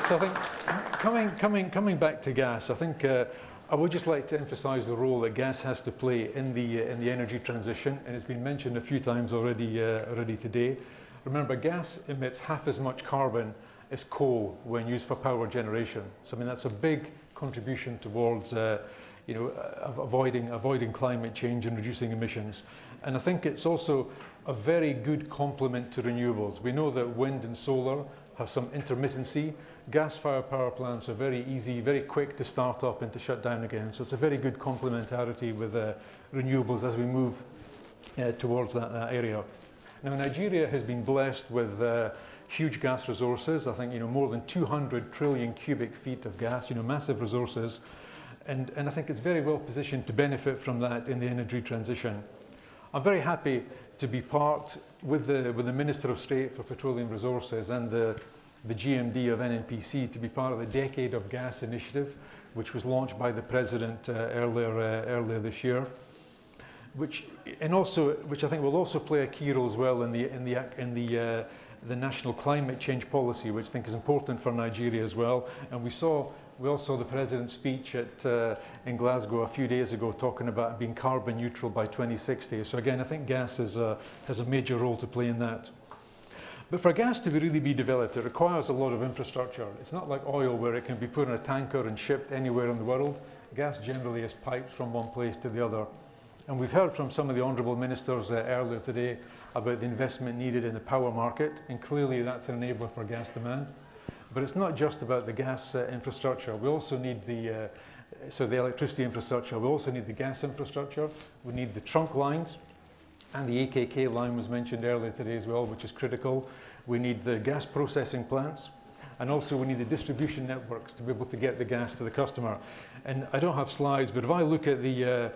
So I think coming back to gas, I think I would just like to emphasize the role that gas has to play in the energy transition, and it's been mentioned a few times already today. Remember, gas emits half as much carbon as coal when used for power generation. So I mean that's a big contribution towards avoiding climate change and reducing emissions. And I think it's also a very good complement to renewables. We know that wind and solar have some intermittency. Gas-fired power plants are very easy, very quick to start up and to shut down again. So it's a very good complementarity with renewables as we move towards that area. Now, Nigeria has been blessed with huge gas resources. I think more than 200 trillion cubic feet of gas, massive resources. And I think it's very well positioned to benefit from that in the energy transition. I'm very happy to be part with the Minister of State for Petroleum Resources and the GMD of NNPC to be part of the Decade of Gas initiative, which was launched by the President earlier this year, which I think will also play a key role as well in the national climate change policy, which I think is important for Nigeria as well. And we all saw the President's speech in Glasgow a few days ago talking about being carbon neutral by 2060. So again, I think gas has a major role to play in that. But for gas to really be developed, it requires a lot of infrastructure. It's not like oil where it can be put in a tanker and shipped anywhere in the world. Gas generally is piped from one place to the other. And we've heard from some of the honourable ministers earlier today about the investment needed in the power market, and clearly that's an enabler for gas demand. But it's not just about the gas infrastructure. We also need the electricity infrastructure. We also need the gas infrastructure. We need the trunk lines. And the AKK line was mentioned earlier today as well, which is critical. We need the gas processing plants. And also we need the distribution networks to be able to get the gas to the customer. And I don't have slides, but if I look at the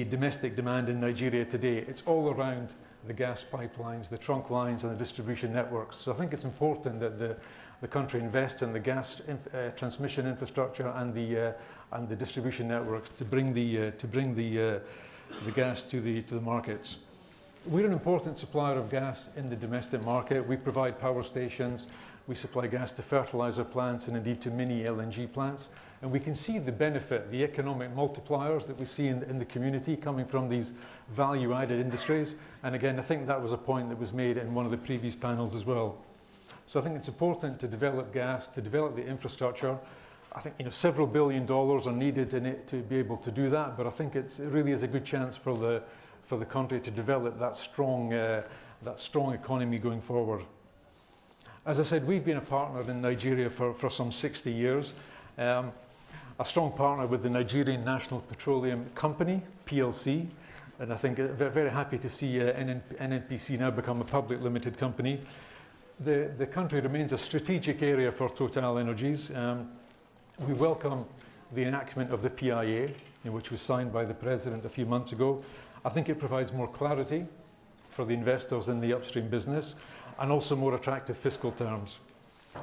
domestic demand in Nigeria today, it's all around the gas pipelines, the trunk lines, and the distribution networks. So I think it's important that the country invests in the gas transmission infrastructure and the distribution networks to bring the gas to the markets. We're an important supplier of gas in the domestic market. We provide power stations, we supply gas to fertilizer plants and indeed to mini LNG plants. And we can see the benefit, the economic multipliers that we see in the community coming from these value-added industries. And again, I think that was a point that was made in one of the previous panels as well. So I think it's important to develop gas, to develop the infrastructure. I think several $1 billion are needed in it to be able to do that, but I think it really is a good chance for the country to develop that strong economy going forward. As I said, we've been a partner in Nigeria for some 60 years. A strong partner with the Nigerian National Petroleum Company, PLC, and I think very, very happy to see NNPC now become a public limited company. The country remains a strategic area for TotalEnergies. We welcome the enactment of the PIA. which was signed by the President a few months ago. I think it provides more clarity for the investors in the upstream business and also more attractive fiscal terms.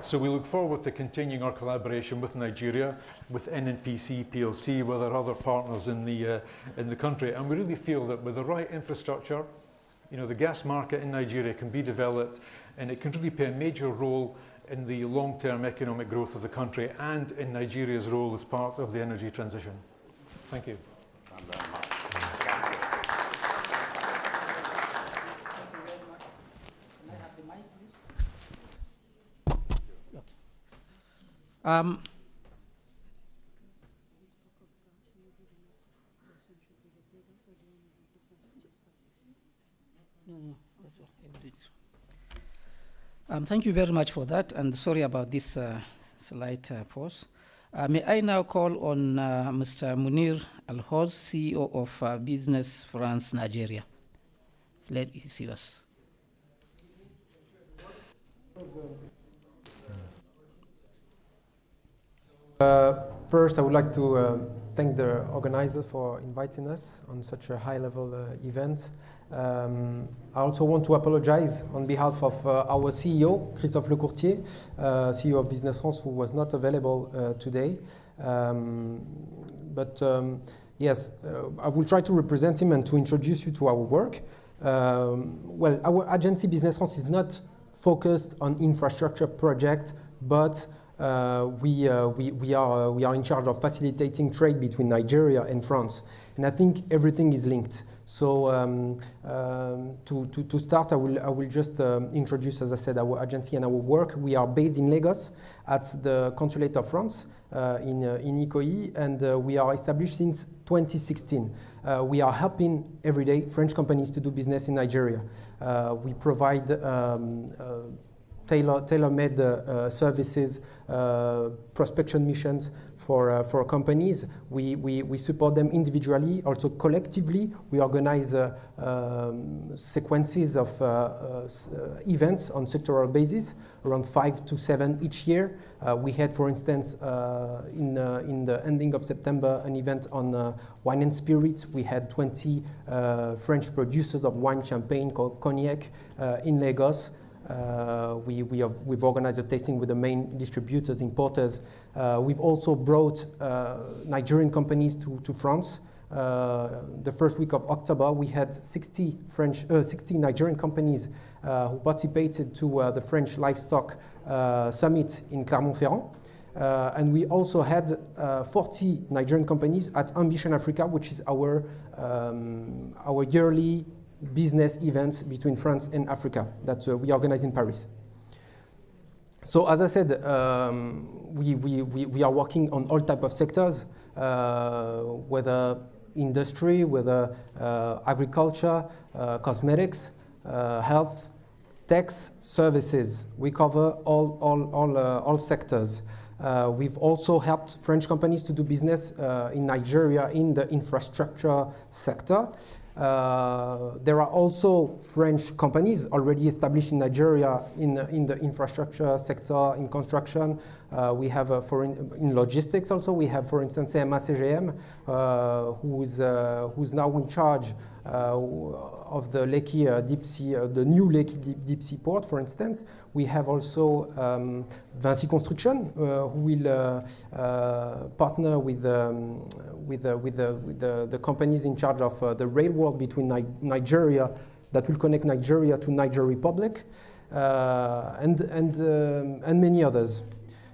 So we look forward to continuing our collaboration with Nigeria, with NNPC PLC, with our other partners in the country. And we really feel that with the right infrastructure, the gas market in Nigeria can be developed, and it can really play a major role in the long-term economic growth of the country and in Nigeria's role as part of the energy transition. Thank you. Thank you very much for that, and sorry about this slight pause. May I now call on Mr. Munir Al-Hoz, CEO of Business France Nigeria. Let me see us. First, I would like to thank the organizer for inviting us on such a high-level event. I also want to apologize on behalf of our CEO, Christophe Lecourtier, CEO of Business France, who was not available today. Yes, I will try to represent him and to introduce you to our work. Well, our agency Business France is not focused on infrastructure projects, but we are in charge of facilitating trade between Nigeria and France. And I think everything is linked. So to start, I will just introduce, as I said, our agency and our work. We are based in Lagos at the Consulate of France in Ikoyi, and we are established since 2016. We are helping every day French companies to do business in Nigeria. We provide tailor-made services, prospection missions for companies. We support them individually, also collectively. We organize sequences of events on sectoral basis, around 5 to 7 each year. We had, for instance, in the ending of September, an event on wine and spirits. We had 20 French producers of wine, champagne, called Cognac in Lagos. We've organized a tasting with the main distributors, importers. We've also brought Nigerian companies to France. The first week of October, we had 60 Nigerian companies who participated to the French Livestock Summit in Clermont-Ferrand. And we also had 40 Nigerian companies at Ambition Africa, which is our yearly business events between France and Africa that we organize in Paris. So as I said, we are working on all types of sectors, whether industry, whether agriculture, cosmetics, health, tax, services. We cover all sectors. We've also helped French companies to do business in Nigeria in the infrastructure sector. There are also French companies already established in Nigeria in the infrastructure sector, in construction. We have, in logistics also, we have, for instance, CMA CGM, who's now in charge of the Lekki deep sea, the new Lekki deep sea port, for instance. We have also Vinci Construction, who will partner with the companies in charge of the railroad between Nigeria, that will connect Nigeria to Niger Republic, and many others.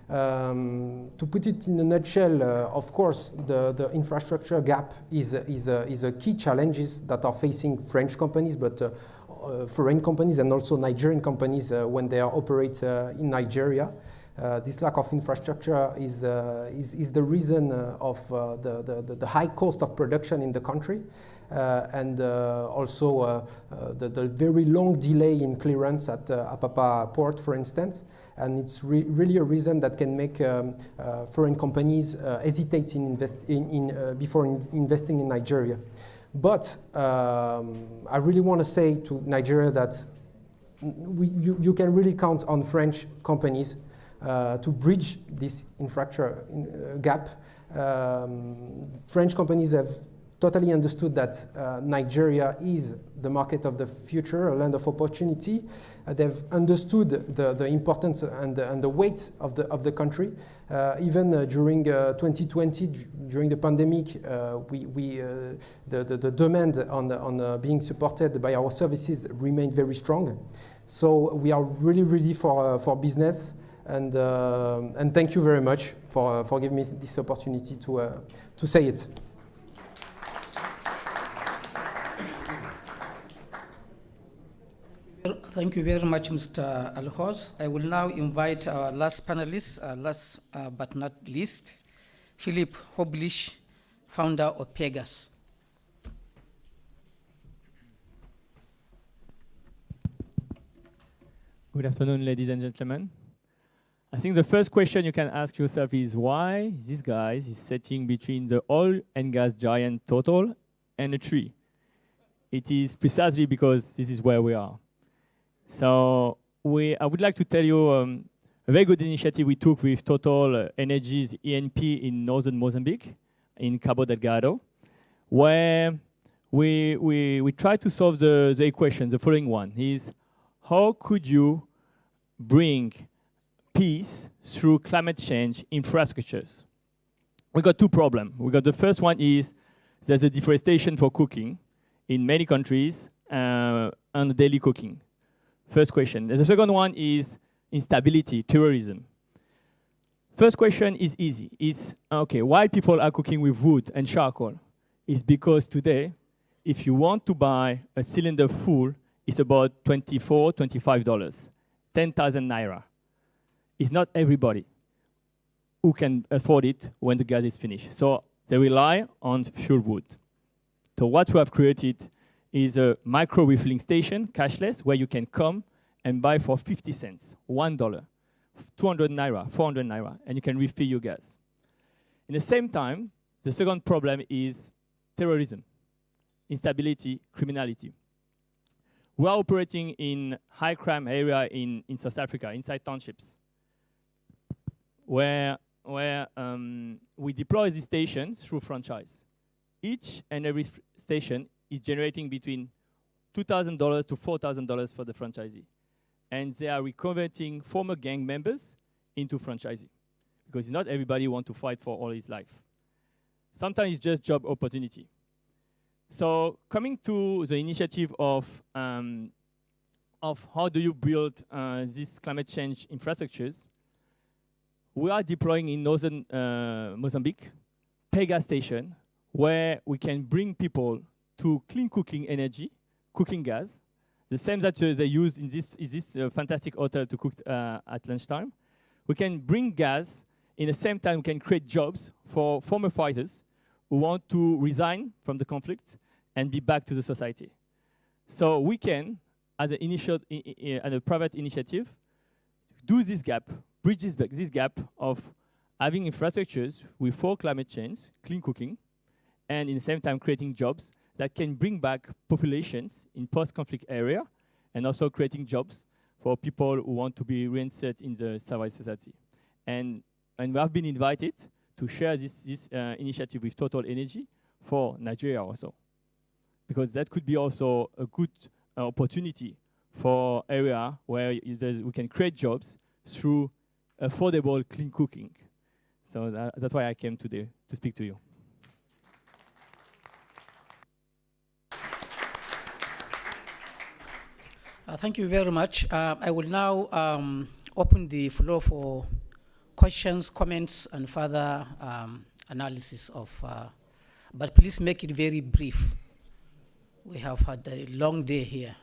To put it in a nutshell, of course, the infrastructure gap is a key challenges that are facing French companies, but foreign companies and also Nigerian companies when they are operate in Nigeria. This lack of infrastructure is the reason of the high cost of production in the country, and also the very long delay in clearance at Apapa port, for instance. And it's really a reason that can make foreign companies hesitate before investing in Nigeria. But I really want to say to Nigeria that you can really count on French companies to bridge this infrastructure gap. French companies have totally understood that Nigeria is the market of the future, a land of opportunity. They've understood the importance and the weight of the country. Even during 2020, during the pandemic, the demand on being supported by our services remained very strong. So we are really ready for business. And thank you very much for giving me this opportunity to say it. Thank you very much, Mr. Alhoz. I will now invite our last panelist, last but not least, Philip Hoblish, founder of Pegas. Good afternoon, ladies and gentlemen. I think the first question you can ask yourself is why this guy is sitting between the oil and gas giant Total and a tree. It is precisely because this is where we are. So I would like to tell you a very good initiative we took with Total Energies ENP in northern Mozambique, in Cabo Delgado, where we try to solve the equation. The following one is, how could you bring peace through climate change infrastructures? We got two problems. We got the first one is there's a deforestation for cooking in many countries and daily cooking. First question. The second one is instability, terrorism. First question is easy. It's, okay, why people are cooking with wood and charcoal? It's because today, if you want to buy a cylinder full, it's about $24, $25, 10,000 naira. It's not everybody who can afford it when the gas is finished. So they rely on fuel wood. So what we have created is a micro refilling station, cashless, where you can come and buy for 50 cents, $1, 200 naira, 400 naira, and you can refill your gas. In the same time, the second problem is terrorism, instability, criminality. We are operating in high crime area in South Africa, inside townships, where we deploy these stations through franchise. Each and every station is generating between $2,000 to $4,000 for the franchisee. And they are reconverting former gang members into franchisee, because not everybody wants to fight for all his life. Sometimes it's just job opportunity. So coming to the initiative of how do you build these climate change infrastructures, we are deploying in northern Mozambique, Pegas station, where we can bring people to clean cooking energy, cooking gas, the same that they use in this fantastic hotel to cook at lunchtime. We can bring gas, in the same time we can create jobs for former fighters who want to resign from the conflict and be back to the society. So we can, as a private initiative, do this gap, bridge this gap of having infrastructures with for climate change, clean cooking, and in the same time creating jobs that can bring back populations in post-conflict area, and also creating jobs for people who want to be reinserted in the civil society. And we have been invited to share this initiative with Total Energy for Nigeria also, because that could be also a good opportunity for area where we can create jobs through affordable clean cooking. So that's why I came today to speak to you. Thank you very much. I will now open the floor for questions, comments, and further analysis of, but please make it very brief. We have had a long day here.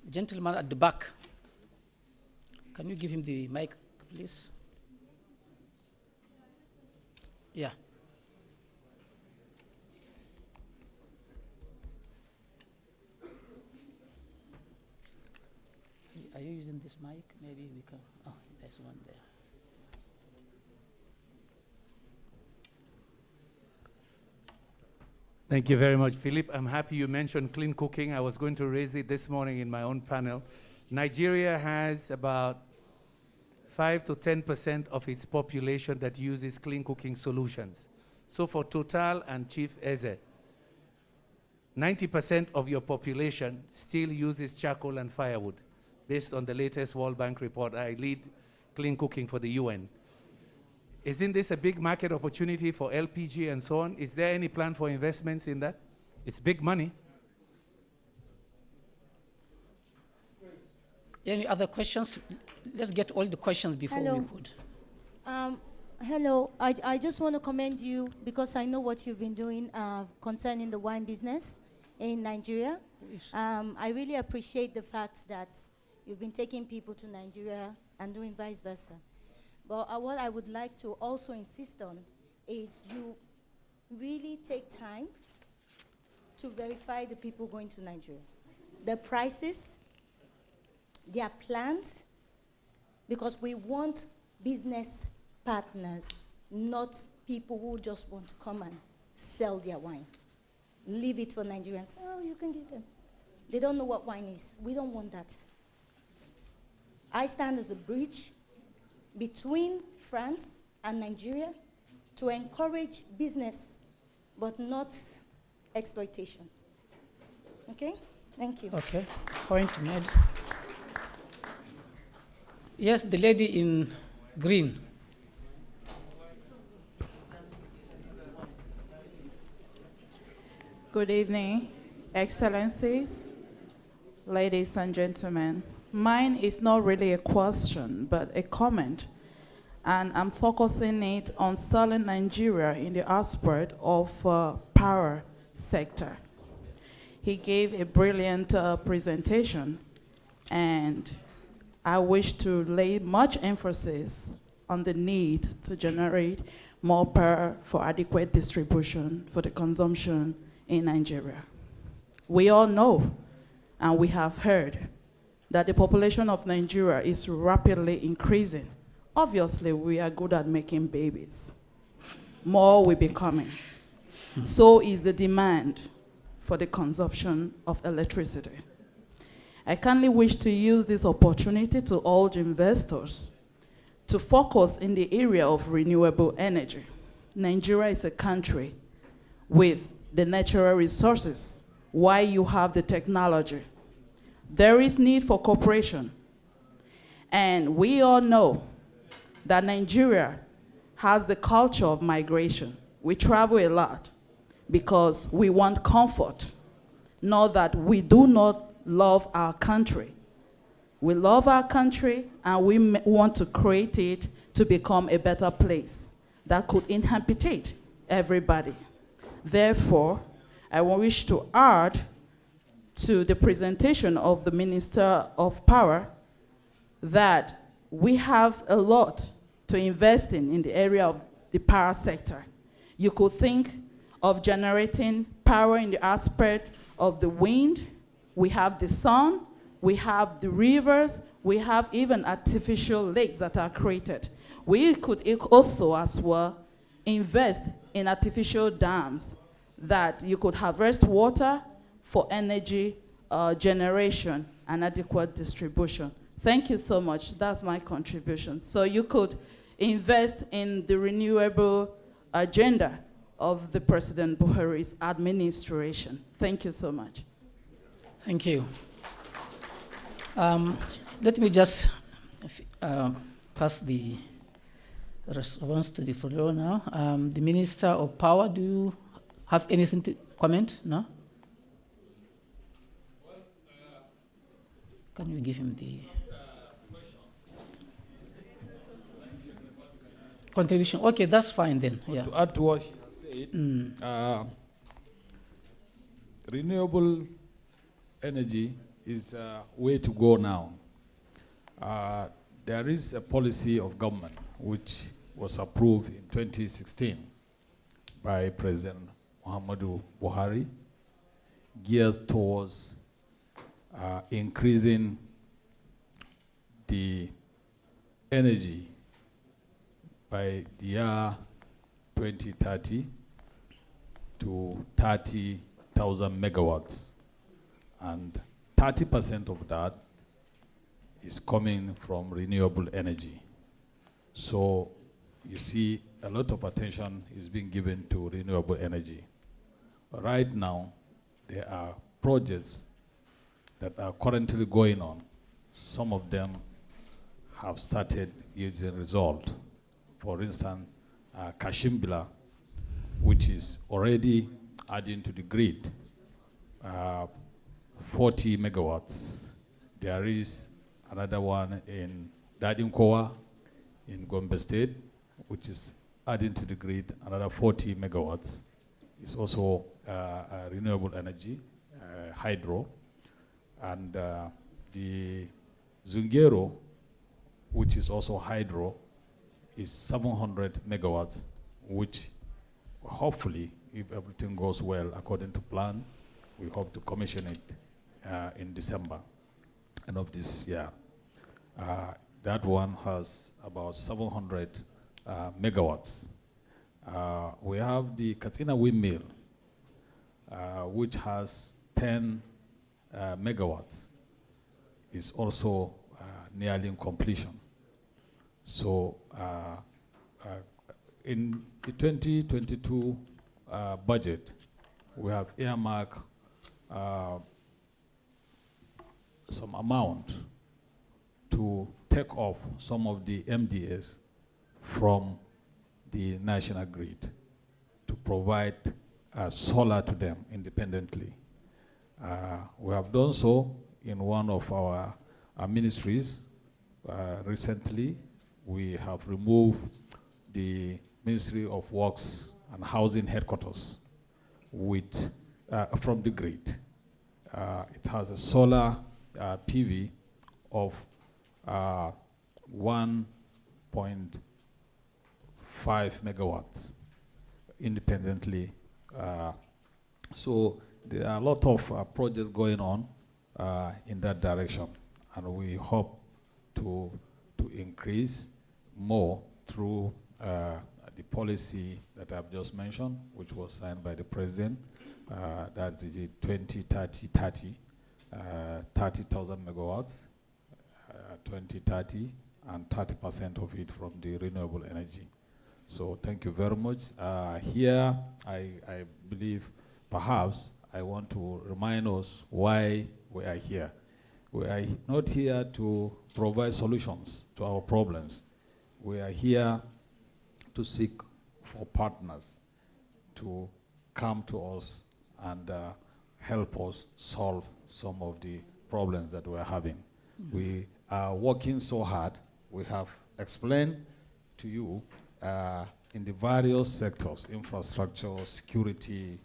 Gentleman at the back, can you give him the mic, please? Yeah. Are you using this mic? Maybe we can. Oh, there's one there. Thank you very much, Philip. I'm happy you mentioned clean cooking. I was going to raise it this morning in my own panel. Nigeria has about 5 to 10% of its population that uses clean cooking solutions. So for Total and Chief Eze, 90% of your population still uses charcoal and firewood, based on the latest World Bank report. I lead clean cooking for the UN. Isn't this a big market opportunity for LPG and so on? Is there any plan for investments in that? It's big money. Any other questions? Let's get all the questions before Hello. we could. Hello, I just want to commend you because I know what you've been doing concerning the wine business in Nigeria. I really appreciate the fact that you've been taking people to Nigeria and doing vice versa. But what I would like to also insist on is you really take time to verify the people going to Nigeria. The prices, their plans, because we want business partners, not people who just want to come and sell their wine. Leave it for Nigerians. Oh, you can give them. They don't know what wine is. We don't want that. I stand as a bridge between France and Nigeria to encourage business, but not exploitation. Okay? Thank you. Okay, point made. Yes, the lady in green. Good evening, Excellencies, ladies and gentlemen. Mine is not really a question, but a comment. And I'm focusing it on selling Nigeria in the aspect of power sector. He gave a brilliant presentation, and I wish to lay much emphasis on the need to generate more power for adequate distribution for the consumption in Nigeria. We all know, and we have heard, that the population of Nigeria is rapidly increasing. Obviously, we are good at making babies. More will be coming. So is the demand for the consumption of electricity. I kindly wish to use this opportunity to urge investors to focus in the area of renewable energy. Nigeria is a country with the natural resources, while you have the technology. There is need for cooperation. And we all know that Nigeria has the culture of migration. We travel a lot because we want comfort, not that we do not love our country. We love our country and we want to create it to become a better place that could inhabit everybody. Therefore, I wish to add to the presentation of the Minister of Power that we have a lot to invest in the area of the power sector. You could think of generating power in the aspect of the wind. We have the sun, we have the rivers, we have even artificial lakes that are created. We could also as well invest in artificial dams that you could harvest water for energy generation and adequate distribution. Thank you so much. That's my contribution. So you could invest in the renewable agenda of the President Buhari's administration. Thank you so much. Thank you. Let me just pass the response to the floor now. The Minister of Power, do you have anything to comment? No? Can you give him the contribution? Okay, that's fine then. Yeah. To add to what she has said, renewable energy is a way to go now. There is a policy of government which was approved in 2016 by President Muhammadu Buhari, geared towards increasing the energy by the year 2030 to 30,000 megawatts. And 30% of that is coming from renewable energy. So you see a lot of attention is being given to renewable energy. Right now, there are projects that are currently going on. Some of them have started using result. For instance, Kashimbila, which is already adding to the grid, 40 megawatts. There is another one in Dadinkowa in Gombe State, which is adding to the grid another 40 megawatts. It's also renewable energy, hydro. And the Zungero, which is also hydro, is 700 megawatts, which hopefully, if everything goes well according to plan, we hope to commission it in December, end of this year. That one has about 700 megawatts. We have the Katsina windmill, which has 10 megawatts. Is also nearly in completion. So in the 2022 budget, we have earmarked some amount to take off some of the MDAs from the national grid to provide solar to them independently. We have done so in one of our ministries. Recently, we have removed the Ministry of Works and Housing headquarters from the grid. It has a solar PV of 1.5 megawatts independently. So there are a lot of projects going on in that direction, and we hope to increase more through the policy that I've just mentioned, which was signed by the President. That's the 20-30-30, 30,000 megawatts, 2030, and 30% of it from the renewable energy. So thank you very much. Here, I believe perhaps I want to remind us why we are here. We are not here to provide solutions to our problems. We are here to seek for partners to come to us and help us solve some of the problems that we're having. We are working so hard. We have explained to you in the various sectors, infrastructure, security,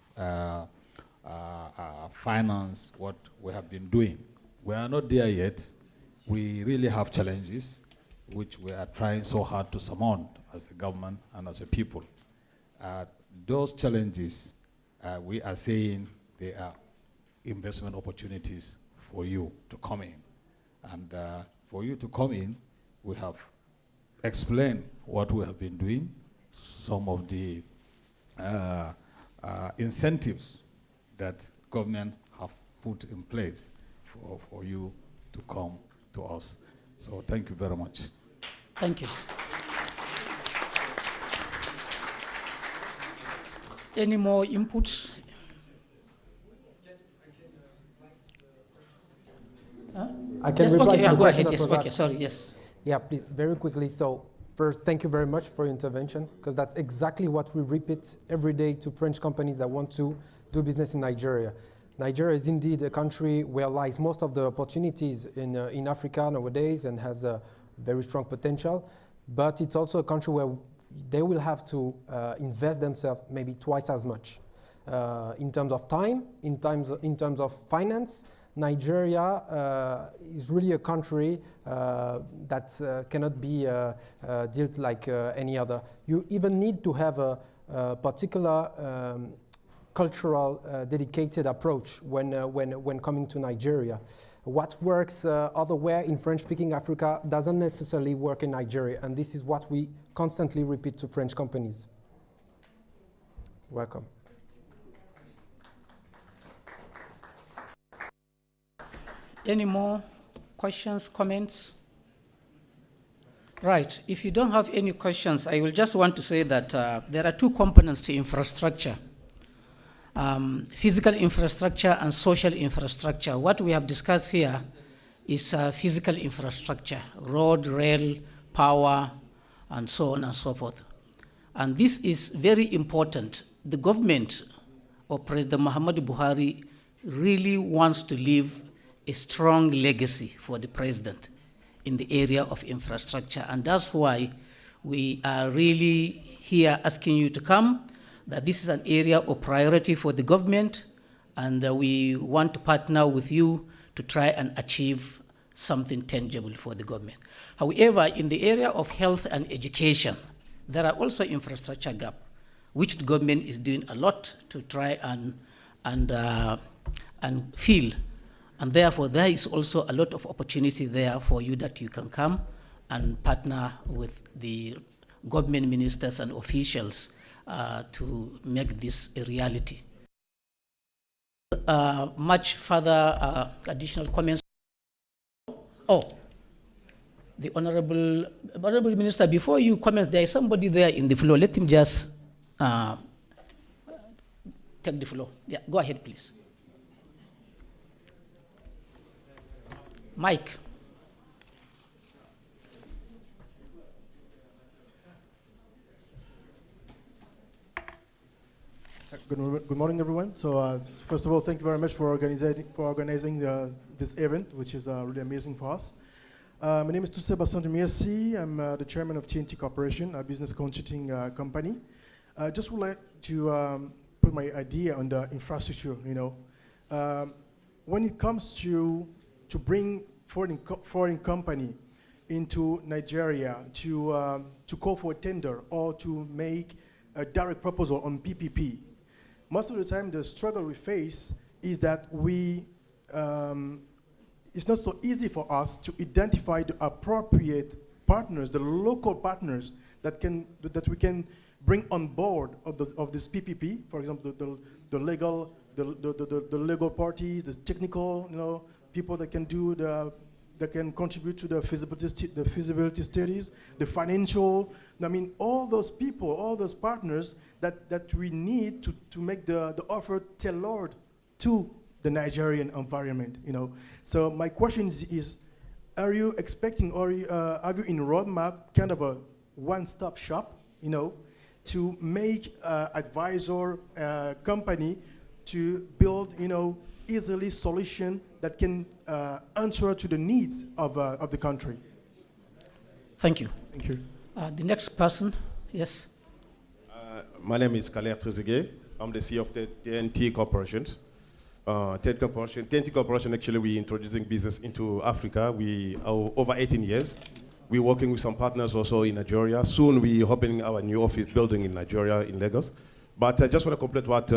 finance, what we have been doing. We are not there yet. We really have challenges, which we are trying so hard to surmount as a government and as a people. Those challenges, we are saying they are investment opportunities for you to come in. And for you to come in, we have explained what we have been doing, some of the incentives that government have put in place for you to come to us. So thank you very much. Thank you. Any more inputs? I can Yes, reply okay, to yeah, the go question ahead, that yes, was okay, asked. sorry, yes. Yeah, please, very quickly. So first, thank you very much for your intervention, because that's exactly what we repeat every day to French companies that want to do business in Nigeria. Nigeria is indeed a country where lies most of the opportunities in Africa nowadays and has a very strong potential, but it's also a country where they will have to invest themselves maybe twice as much in terms of time, in terms of finance. Nigeria is really a country that cannot be dealt like any other. You even need to have a particular cultural dedicated approach when coming to Nigeria. What works otherwhere in French-speaking Africa doesn't necessarily work in Nigeria, and this is what we constantly repeat to French companies. Welcome. Any more questions, comments? Right. If you don't have any questions, I will just want to say that there are two components to infrastructure. Physical infrastructure and social infrastructure. What we have discussed here is physical infrastructure, road, rail, power, and so on and so forth. And this is very important. The government of President Muhammadu Buhari really wants to leave a strong legacy for the president in the area of infrastructure. And that's why we are really here asking you to come, that this is an area of priority for the government, and we want to partner with you to try and achieve something tangible for the government. However, in the area of health and education, there are also infrastructure gaps, which the government is doing a lot to try and fill. And therefore, there is also a lot of opportunity there for you that you can come and partner with the government ministers and officials to make this a reality. Much further additional comments? Oh, the Honorable Minister, before you comment, there is somebody there in the floor. Let him just take the floor. Yeah, go ahead, please. Mike. Good morning, everyone. So first of all, thank you very much for organizing this event, which is really amazing for us. My name is Toussé Bassantou-Merci. I'm the chairman of TNT Corporation, a business consulting company. I just would like to put my idea on the infrastructure. When it comes to bring foreign company into Nigeria to call for a tender or to make a direct proposal on PPP, most of the time the struggle we face is that it's not so easy for us to identify the appropriate partners, the local partners that we can bring on board of this PPP. For example, the legal parties, the technical, people that can do that can contribute to the feasibility studies, the financial. I mean, all those people, all those partners that we need to make the offer tailored to the Nigerian environment. So my question is, are you expecting, or have you in roadmap kind of a one-stop shop, to make advisor company to build, easily solution that can answer to the needs of the country? Thank you. Thank you. The next person, yes. My name is Kaler Trezeguet. I'm the CEO of the TNT Corporation. TNT Corporation, actually, we're introducing business into Africa. We are over 18 years. We're working with some partners also in Nigeria. Soon we're opening our new office building in Nigeria, in Lagos. But I just want to complete what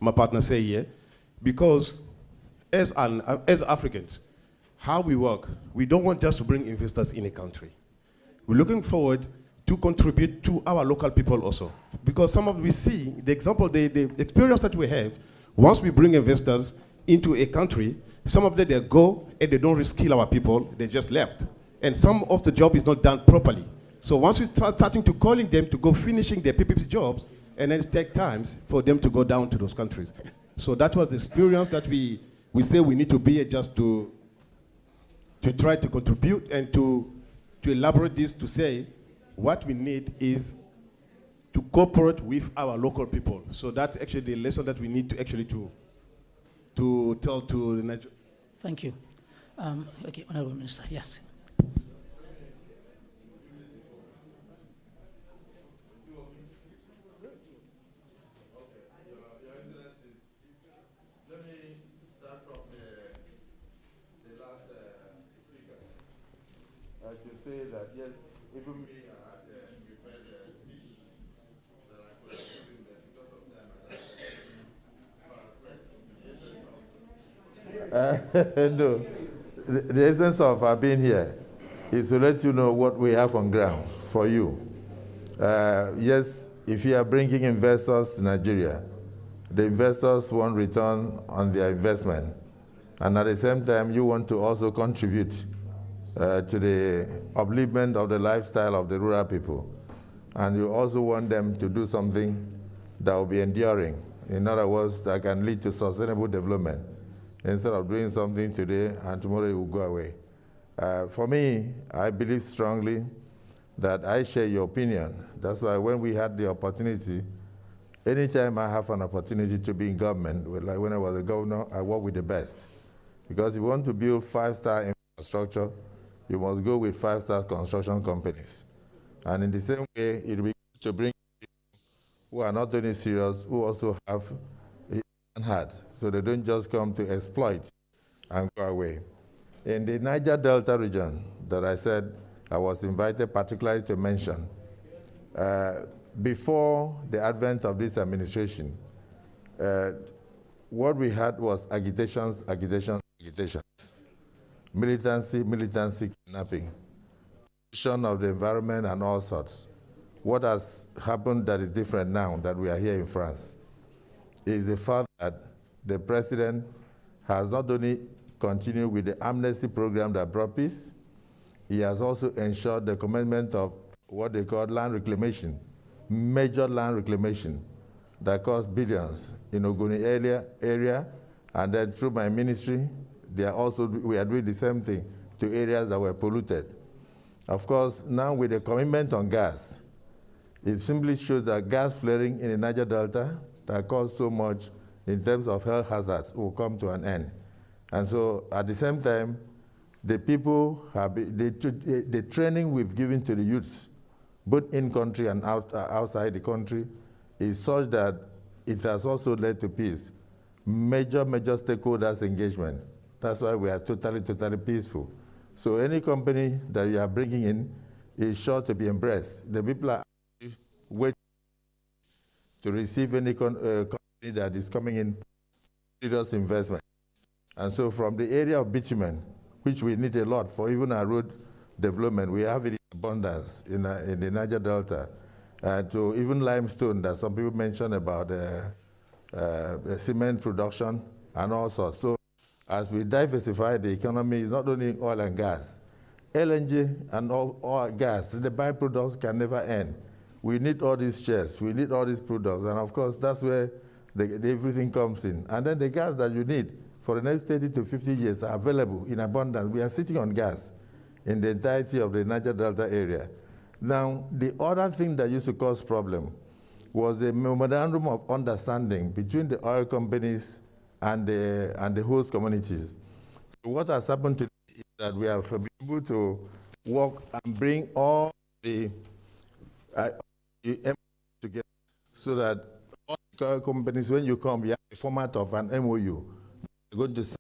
my partner say here, because as Africans, how we work, we don't want just to bring investors in a country. We're looking forward to contribute to our local people also. Because we see, the example, the experience that we have, once we bring investors into a country, some of them, they go and they don't reskill our people, they just left. And some of the job is not done properly. So once we start starting to calling them to go finishing their PPP jobs, and then it takes time for them to go down to those countries. So that was the experience that we say we need to be just to try to contribute and to elaborate this, to say what we need is to cooperate with our local people. So that's actually the lesson that we need to actually to tell to the Nigeria. Thank you. Okay, Honorable Minister, yes. To say that yes, even me, I had prepared a speech that I could have given, but because of time, no. The essence of our being here is to let you know what we have on ground for you. Yes, if you are bringing investors to Nigeria, the investors want return on their investment, and at the same time, you want to also contribute to the upliftment of the lifestyle of the rural people. And you also want them to do something that will be enduring. In other words, that can lead to sustainable development, instead of doing something today and tomorrow it will go away. For me, I believe strongly that I share your opinion. That's why when we had the opportunity, anytime I have an opportunity to be in government, like when I was a governor, I work with the best. Because if you want to build 5-star infrastructure, you must go with 5-star construction companies. And in the same way, it will be good to bring people who are not only serious, who also have a heart, so they don't just come to exploit and go away. In the Niger Delta region that I said I was invited particularly to mention, before the advent of this administration, what we had was agitations, militancy, kidnapping, pollution of the environment and all sorts. What has happened that is different now that we are here in France is the fact that the president has not only continued with the amnesty program that brought peace, he has also ensured the commencement of what they call land reclamation, major land reclamation that cost billions in Ogoni area, and then through my ministry, we are doing the same thing to areas that were polluted. Of course, now with the commitment on gas, it simply shows that gas flaring in the Niger Delta that caused so much in terms of health hazards will come to an end. And so at the same time, the people have the training we've given to the youths, both in country and outside the country, is such that it has also led to peace. Major stakeholders engagement. That's why we are totally peaceful. So any company that you are bringing in is sure to be embraced. The people are waiting to receive any company that is coming in serious investment. And so from the area of bitumen, which we need a lot for even our road development, we have it in abundance in the Niger Delta, to even limestone that some people mentioned about cement production and all sorts. So as we diversify the economy, it's not only oil and gas. LNG and all gas, the byproducts can never end. We need all these shares, we need all these products, and of course that's where everything comes in. And then the gas that you need for the next 30 to 50 years are available in abundance. We are sitting on gas in the entirety of the Niger Delta area. Now, the other thing that used to cause problem was the memorandum of understanding between the oil companies and the host communities. So what has happened today is that we have been able to work and bring all the together so that all the oil companies, when you come, you have a format of an MOU. You're going to sign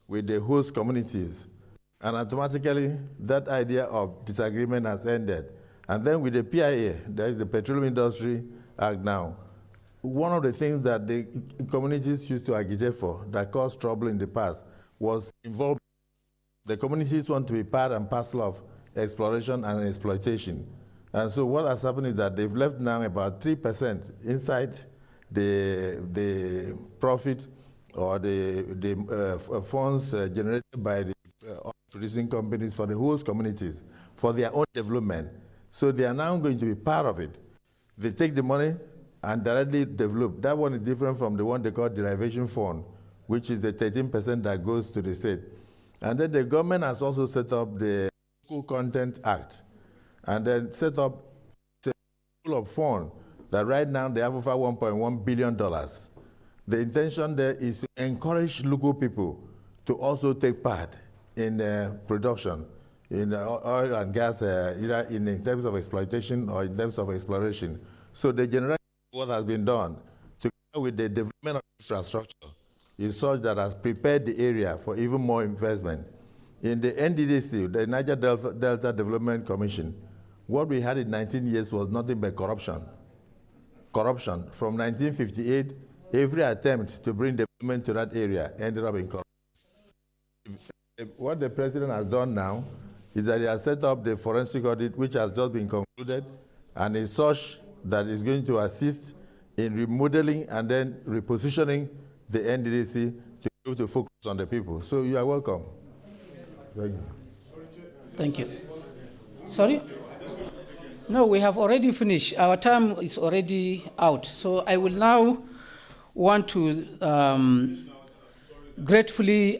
with the host communities. And automatically, that idea of disagreement has ended. And then with the PIA, there is the Petroleum Industry Act now. One of the things that the communities used to agitate for that caused trouble in the past was involvement. The communities want to be part and parcel of exploration and exploitation. And so what has happened is that they've left now about 3% inside the profit or the funds generated by the producing companies for the host communities for their own development. So they are now going to be part of it. They take the money and directly develop. That one is different from the one they call derivation fund, which is the 13% that goes to the state. And then the government has also set up the Local Content Act, and then set up a pool of funds that right now they have over $1.1 billion. The intention there is to encourage local people to also take part in production, in oil and gas, either in terms of exploitation or in terms of exploration. So the general what has been done together with the development of infrastructure is such that has prepared the area for even more investment. In the NDDC, the Niger Delta Development Commission, what we had in 19 years was nothing but corruption. Corruption. From 1958, every attempt to bring development to that area ended up in corruption. What the president has done now is that he has set up the forensic audit, which has just been concluded, and is such that is going to assist in remodeling and then repositioning the NDDC to be able to focus on the people. So you are welcome. Thank you. Thank you. Sorry? No, we have already finished. Our time is already out. So I will now want to gratefully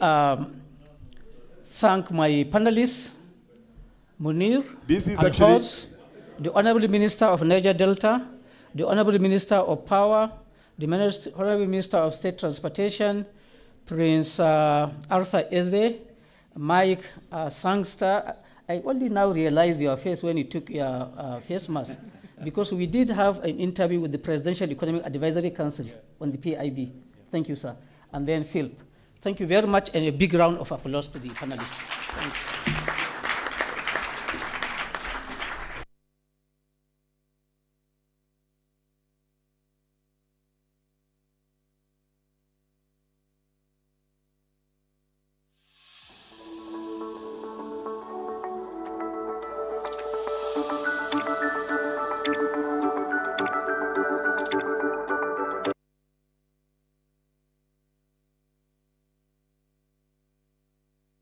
thank my panelists, Munir, This is and actually- host, the Honorable Minister of Niger Delta, the Honorable Minister of Power, the Honorable Minister of State Transportation, Prince Arthur Eze, Mike Sangster. I only now realized your face when you took your face mask, because we did have an interview with the Presidential Economic Advisory Council on the PIB. Thank you, sir. And then Philip. Thank you very much, and a big round of applause to the panelists. Thank you.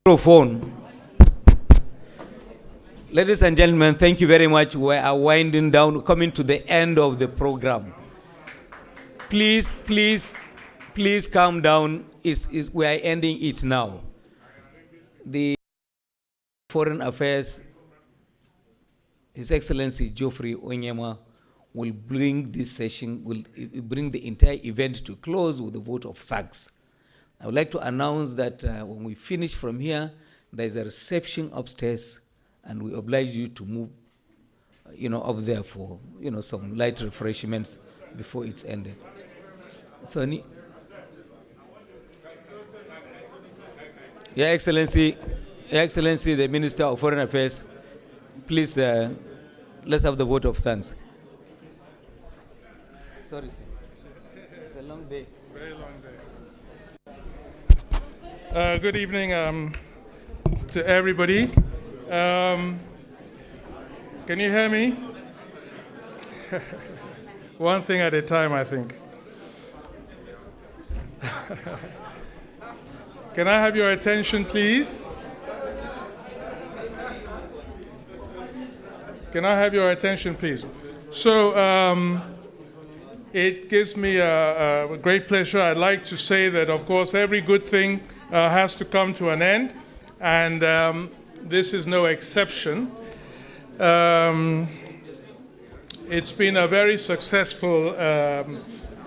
Microphone. Ladies and gentlemen, thank you very much. We are winding down, coming to the end of the program. Please calm down. We are ending it now. The Foreign Affairs, His Excellency Geoffrey Onyema, will bring this session, will bring the entire event to close with a vote of thanks. I would like to announce that when we finish from here, there is a reception upstairs, and we oblige you to move, up there for, some light refreshments before it's ended. So, Your Excellency, the Minister of Foreign Affairs, please, let's have the vote of thanks. Sorry, sir. It's a long day. Very long day. Good evening to everybody. Can you hear me? One thing at a time, I think. Can I have your attention, please? Can I have your attention, please? So, it gives me a great pleasure. I'd like to say that, of course, every good thing has to come to an end, and this is no exception. It's been a very successful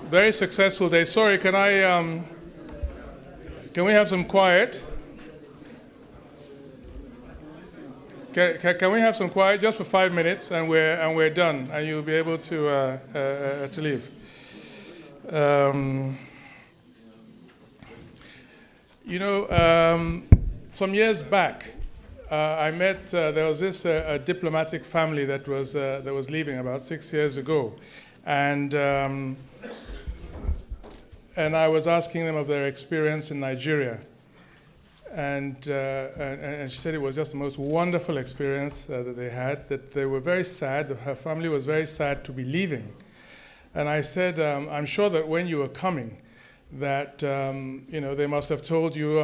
day. Sorry, can we have some quiet? Can we have some quiet just for 5 minutes, and we're done, and you'll be able to leave. Some years back, I met. There was this a diplomatic family that was leaving about 6 years ago, and I was asking them of their experience in Nigeria, and she said it was just the most wonderful experience that they had. That they were very sad. Her family was very sad to be leaving, and I said, I'm sure that when you were coming, that they must have told you,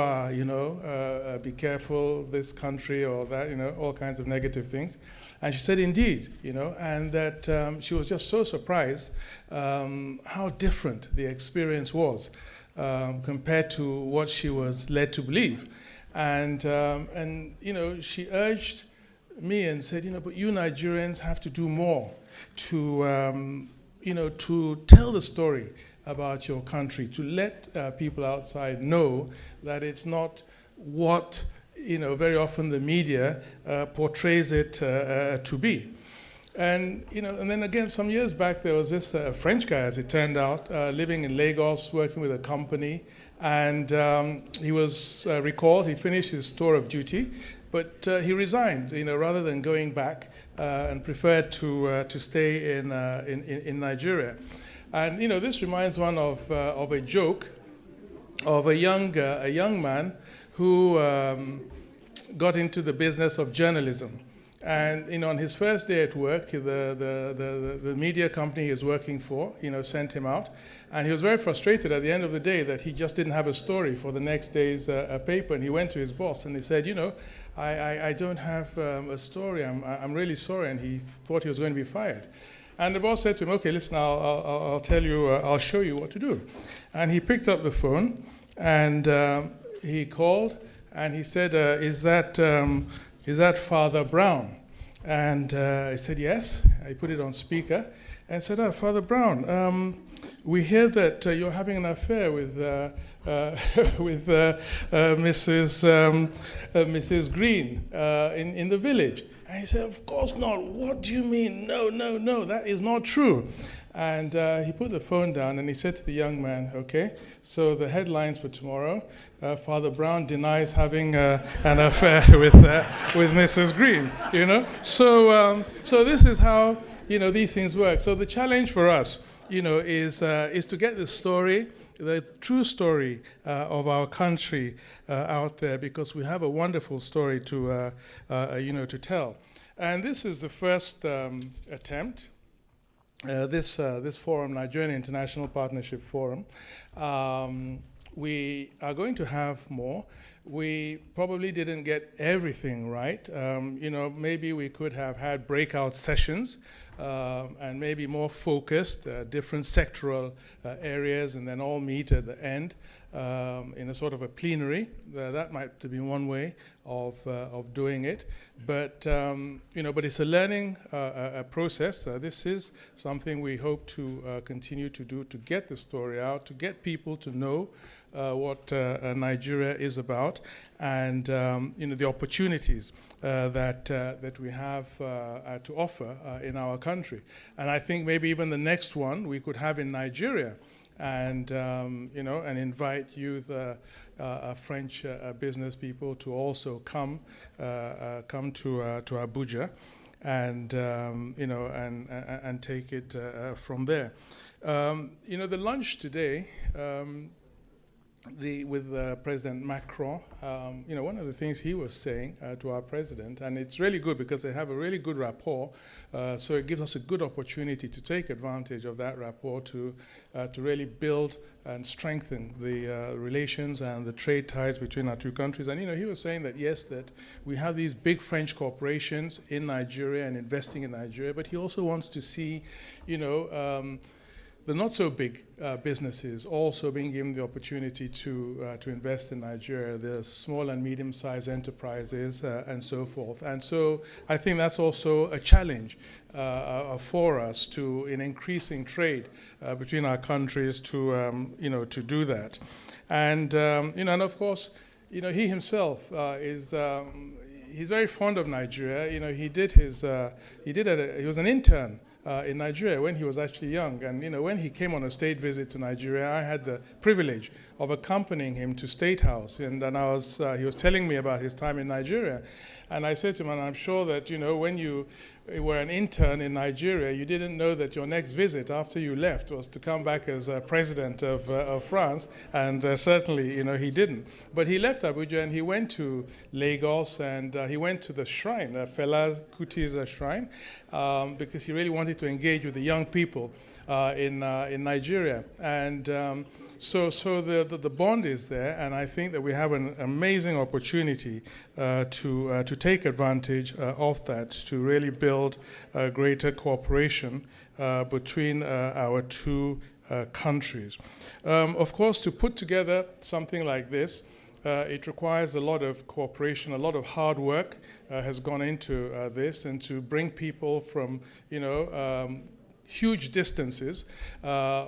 be careful, this country or that, all kinds of negative things. And she said, indeed, and that she was just so surprised how different the experience was compared to what she was led to believe. And she urged me and said, but you Nigerians have to do more to tell the story about your country, to let people outside know that it's not what very often the media portrays it to be. And and then again, some years back, there was this French guy, as it turned out, living in Lagos, working with a company, and he was recalled. He finished his tour of duty, but he resigned, rather than going back, and preferred to stay in Nigeria. And this reminds one of a joke of a young man who got into the business of journalism. And on his first day at work, the media company he was working for, sent him out, and he was very frustrated at the end of the day that he just didn't have a story for the next day's paper. And he went to his boss and he said, I don't have a story. I'm really sorry. And he thought he was going to be fired. And the boss said to him, okay, listen, I'll tell you, I'll show you what to do. And he picked up the phone and he called and he said, is that Father Brown? And I said, yes. I put it on speaker and said, Father Brown, we hear that you're having an affair with Mrs. Green in the village. And he said, of course not. What do you mean? No, that is not true. And he put the phone down and he said to the young man, okay, so the headlines for tomorrow, Father Brown denies having an affair with Mrs. Green, So this is how, these things work. So the challenge for us, is to get the story, the true story of our country out there, because we have a wonderful story to tell. And this is the first attempt. This forum, Nigerian International Partnership Forum, we are going to have more. We probably didn't get everything right. Maybe we could have had breakout sessions and maybe more focused, different sectoral areas, and then all meet at the end in a sort of a plenary. That might have been one way of doing it. But but it's a learning process. This is something we hope to continue to do, to get the story out, to get people to know what Nigeria is about, and the opportunities that we have to offer in our country. And I think maybe even the next one we could have in Nigeria, and and invite youth, French business people to also come to Abuja, and and take it from there. The lunch today. With President Macron, one of the things he was saying to our president, and it's really good because they have a really good rapport, so it gives us a good opportunity to take advantage of that rapport to really build and strengthen the relations and the trade ties between our two countries. And he was saying that yes, that we have these big French corporations in Nigeria and investing in Nigeria, but he also wants to see, the not so big businesses also being given the opportunity to invest in Nigeria, the small and medium-sized enterprises and so forth. And so I think that's also a challenge for us in increasing trade between our countries to do that. And and of course, he himself is. He's very fond of Nigeria. He was an intern in Nigeria when he was actually young. And when he came on a state visit to Nigeria, I had the privilege of accompanying him to State House. And then he was telling me about his time in Nigeria. And I said to him, and I'm sure that, when you were an intern in Nigeria, you didn't know that your next visit after you left was to come back as president of France. And certainly, he didn't. But he left Abuja and he went to Lagos, and he went to the shrine, Fela Kuti's shrine, because he really wanted to engage with the young people in Nigeria. And so the bond is there, and I think that we have an amazing opportunity to take advantage of that, to really build greater cooperation between our two countries. Of course, to put together something like this, it requires a lot of cooperation, a lot of hard work has gone into this, and to bring people from, huge distances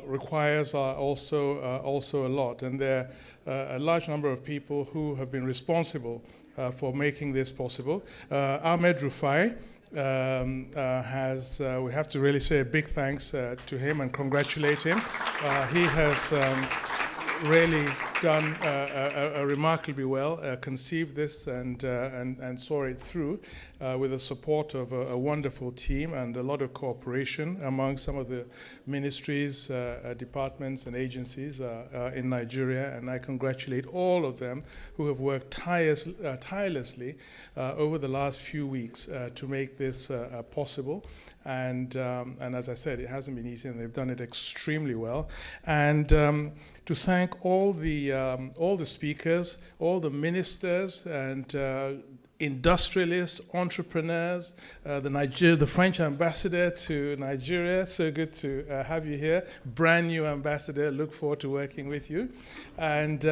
requires also a lot. And there are a large number of people who have been responsible for making this possible. Ahmed Rufai we have to really say a big thanks to him and congratulate him. He has really done remarkably well, conceived this and saw it through with the support of a wonderful team and a lot of cooperation among some of the ministries, departments and agencies in Nigeria. And I congratulate all of them who have worked tirelessly over the last few weeks to make this possible. And as I said, it hasn't been easy, and they've done it extremely well. And to thank all the speakers, all the ministers, and industrialists, entrepreneurs, the French ambassador to Nigeria. So good to have you here. Brand new ambassador. Look forward to working with you. And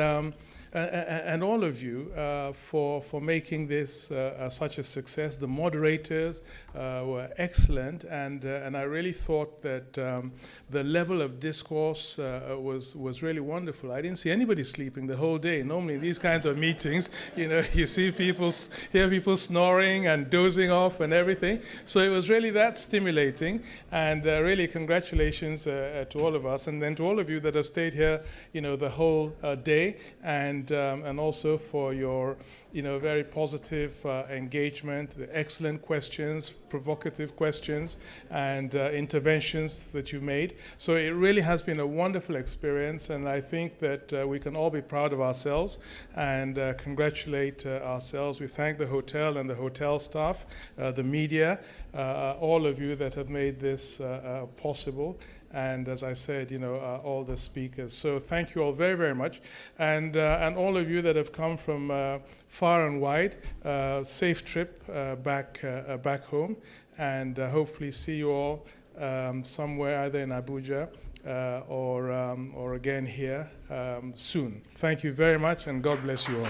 all of you for making this such a success. The moderators were excellent, and I really thought that the level of discourse was really wonderful. I didn't see anybody sleeping the whole day. Normally in these kinds of meetings, you see hear people snoring and dozing off and everything. So it was really that stimulating, and really congratulations to all of us, and then to all of you that have stayed here, the whole day, and also for your, very positive engagement, excellent questions, provocative questions, and interventions that you've made. So it really has been a wonderful experience, and I think that we can all be proud of ourselves and congratulate ourselves. We thank the hotel and the hotel staff, the media, all of you that have made this possible. And as I said, all the speakers. So thank you all very, very much. And all of you that have come from far and wide, safe trip back home. And hopefully see you all somewhere either in Abuja or again here soon. Thank you very much, and God bless you all.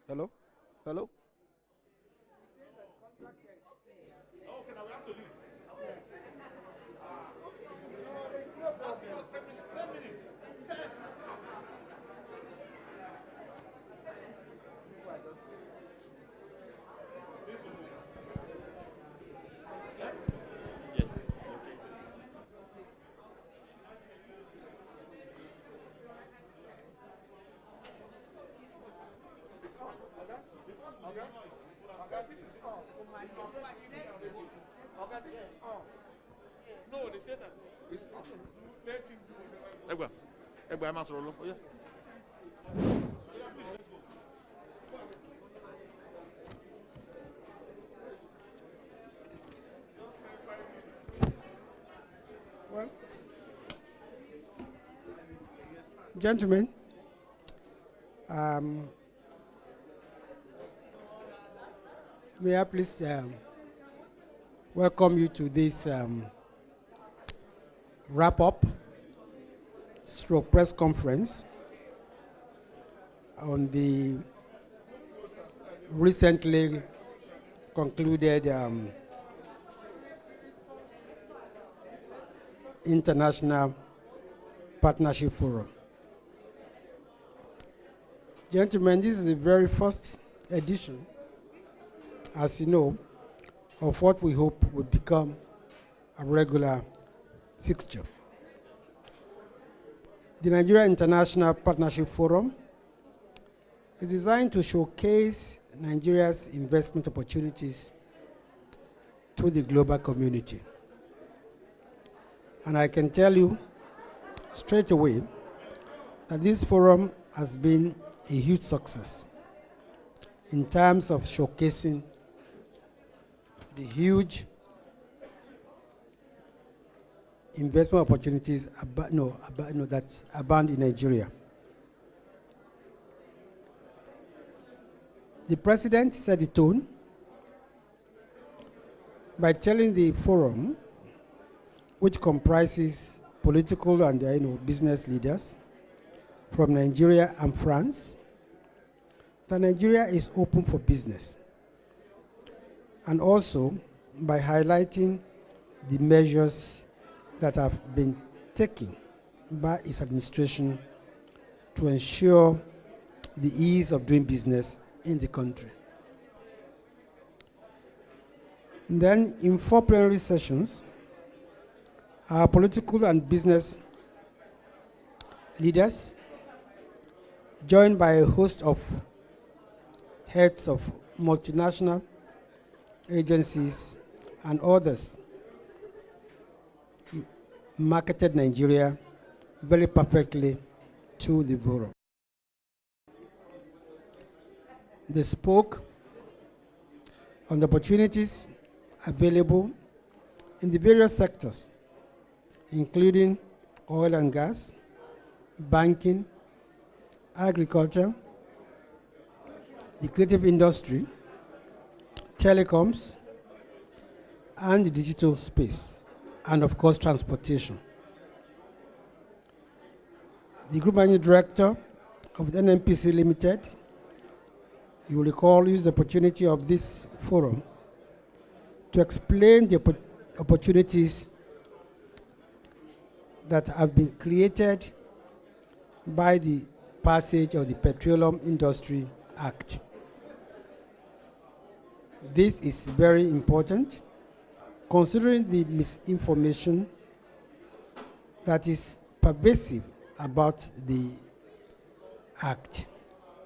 Hello? Hello? This is on. Okay, this is on. No, they said that it's on. Let him do it. Egba, I'm out of the Well, gentlemen, may I please welcome you to this wrap-up stroke press conference on the recently concluded International Partnership Forum. Gentlemen, this is the very first edition, as you know, of what we hope would become a regular fixture. The Nigeria International Partnership Forum is designed to showcase Nigeria's investment opportunities to the global community. And I can tell you straight away that this forum has been a huge success in terms of showcasing the huge investment opportunities that abound in Nigeria. The president set the tone by telling the forum, which comprises political and business leaders from Nigeria and France, that Nigeria is open for business, and also by highlighting the measures that have been taken by its administration to ensure the ease of doing business in the country. And then in 4 plenary sessions, our political and business leaders, joined by a host of heads of multinational agencies and others, marketed Nigeria very perfectly to the forum. They spoke on the opportunities available in the various sectors, including oil and gas, banking, agriculture, the creative industry, telecoms, and the digital space, and of course transportation. The Group Managing Director of the NNPC Limited, you will recall, used the opportunity of this forum to explain the opportunities that have been created by the passage of the Petroleum Industry Act. This is very important, considering the misinformation that is pervasive about the Act.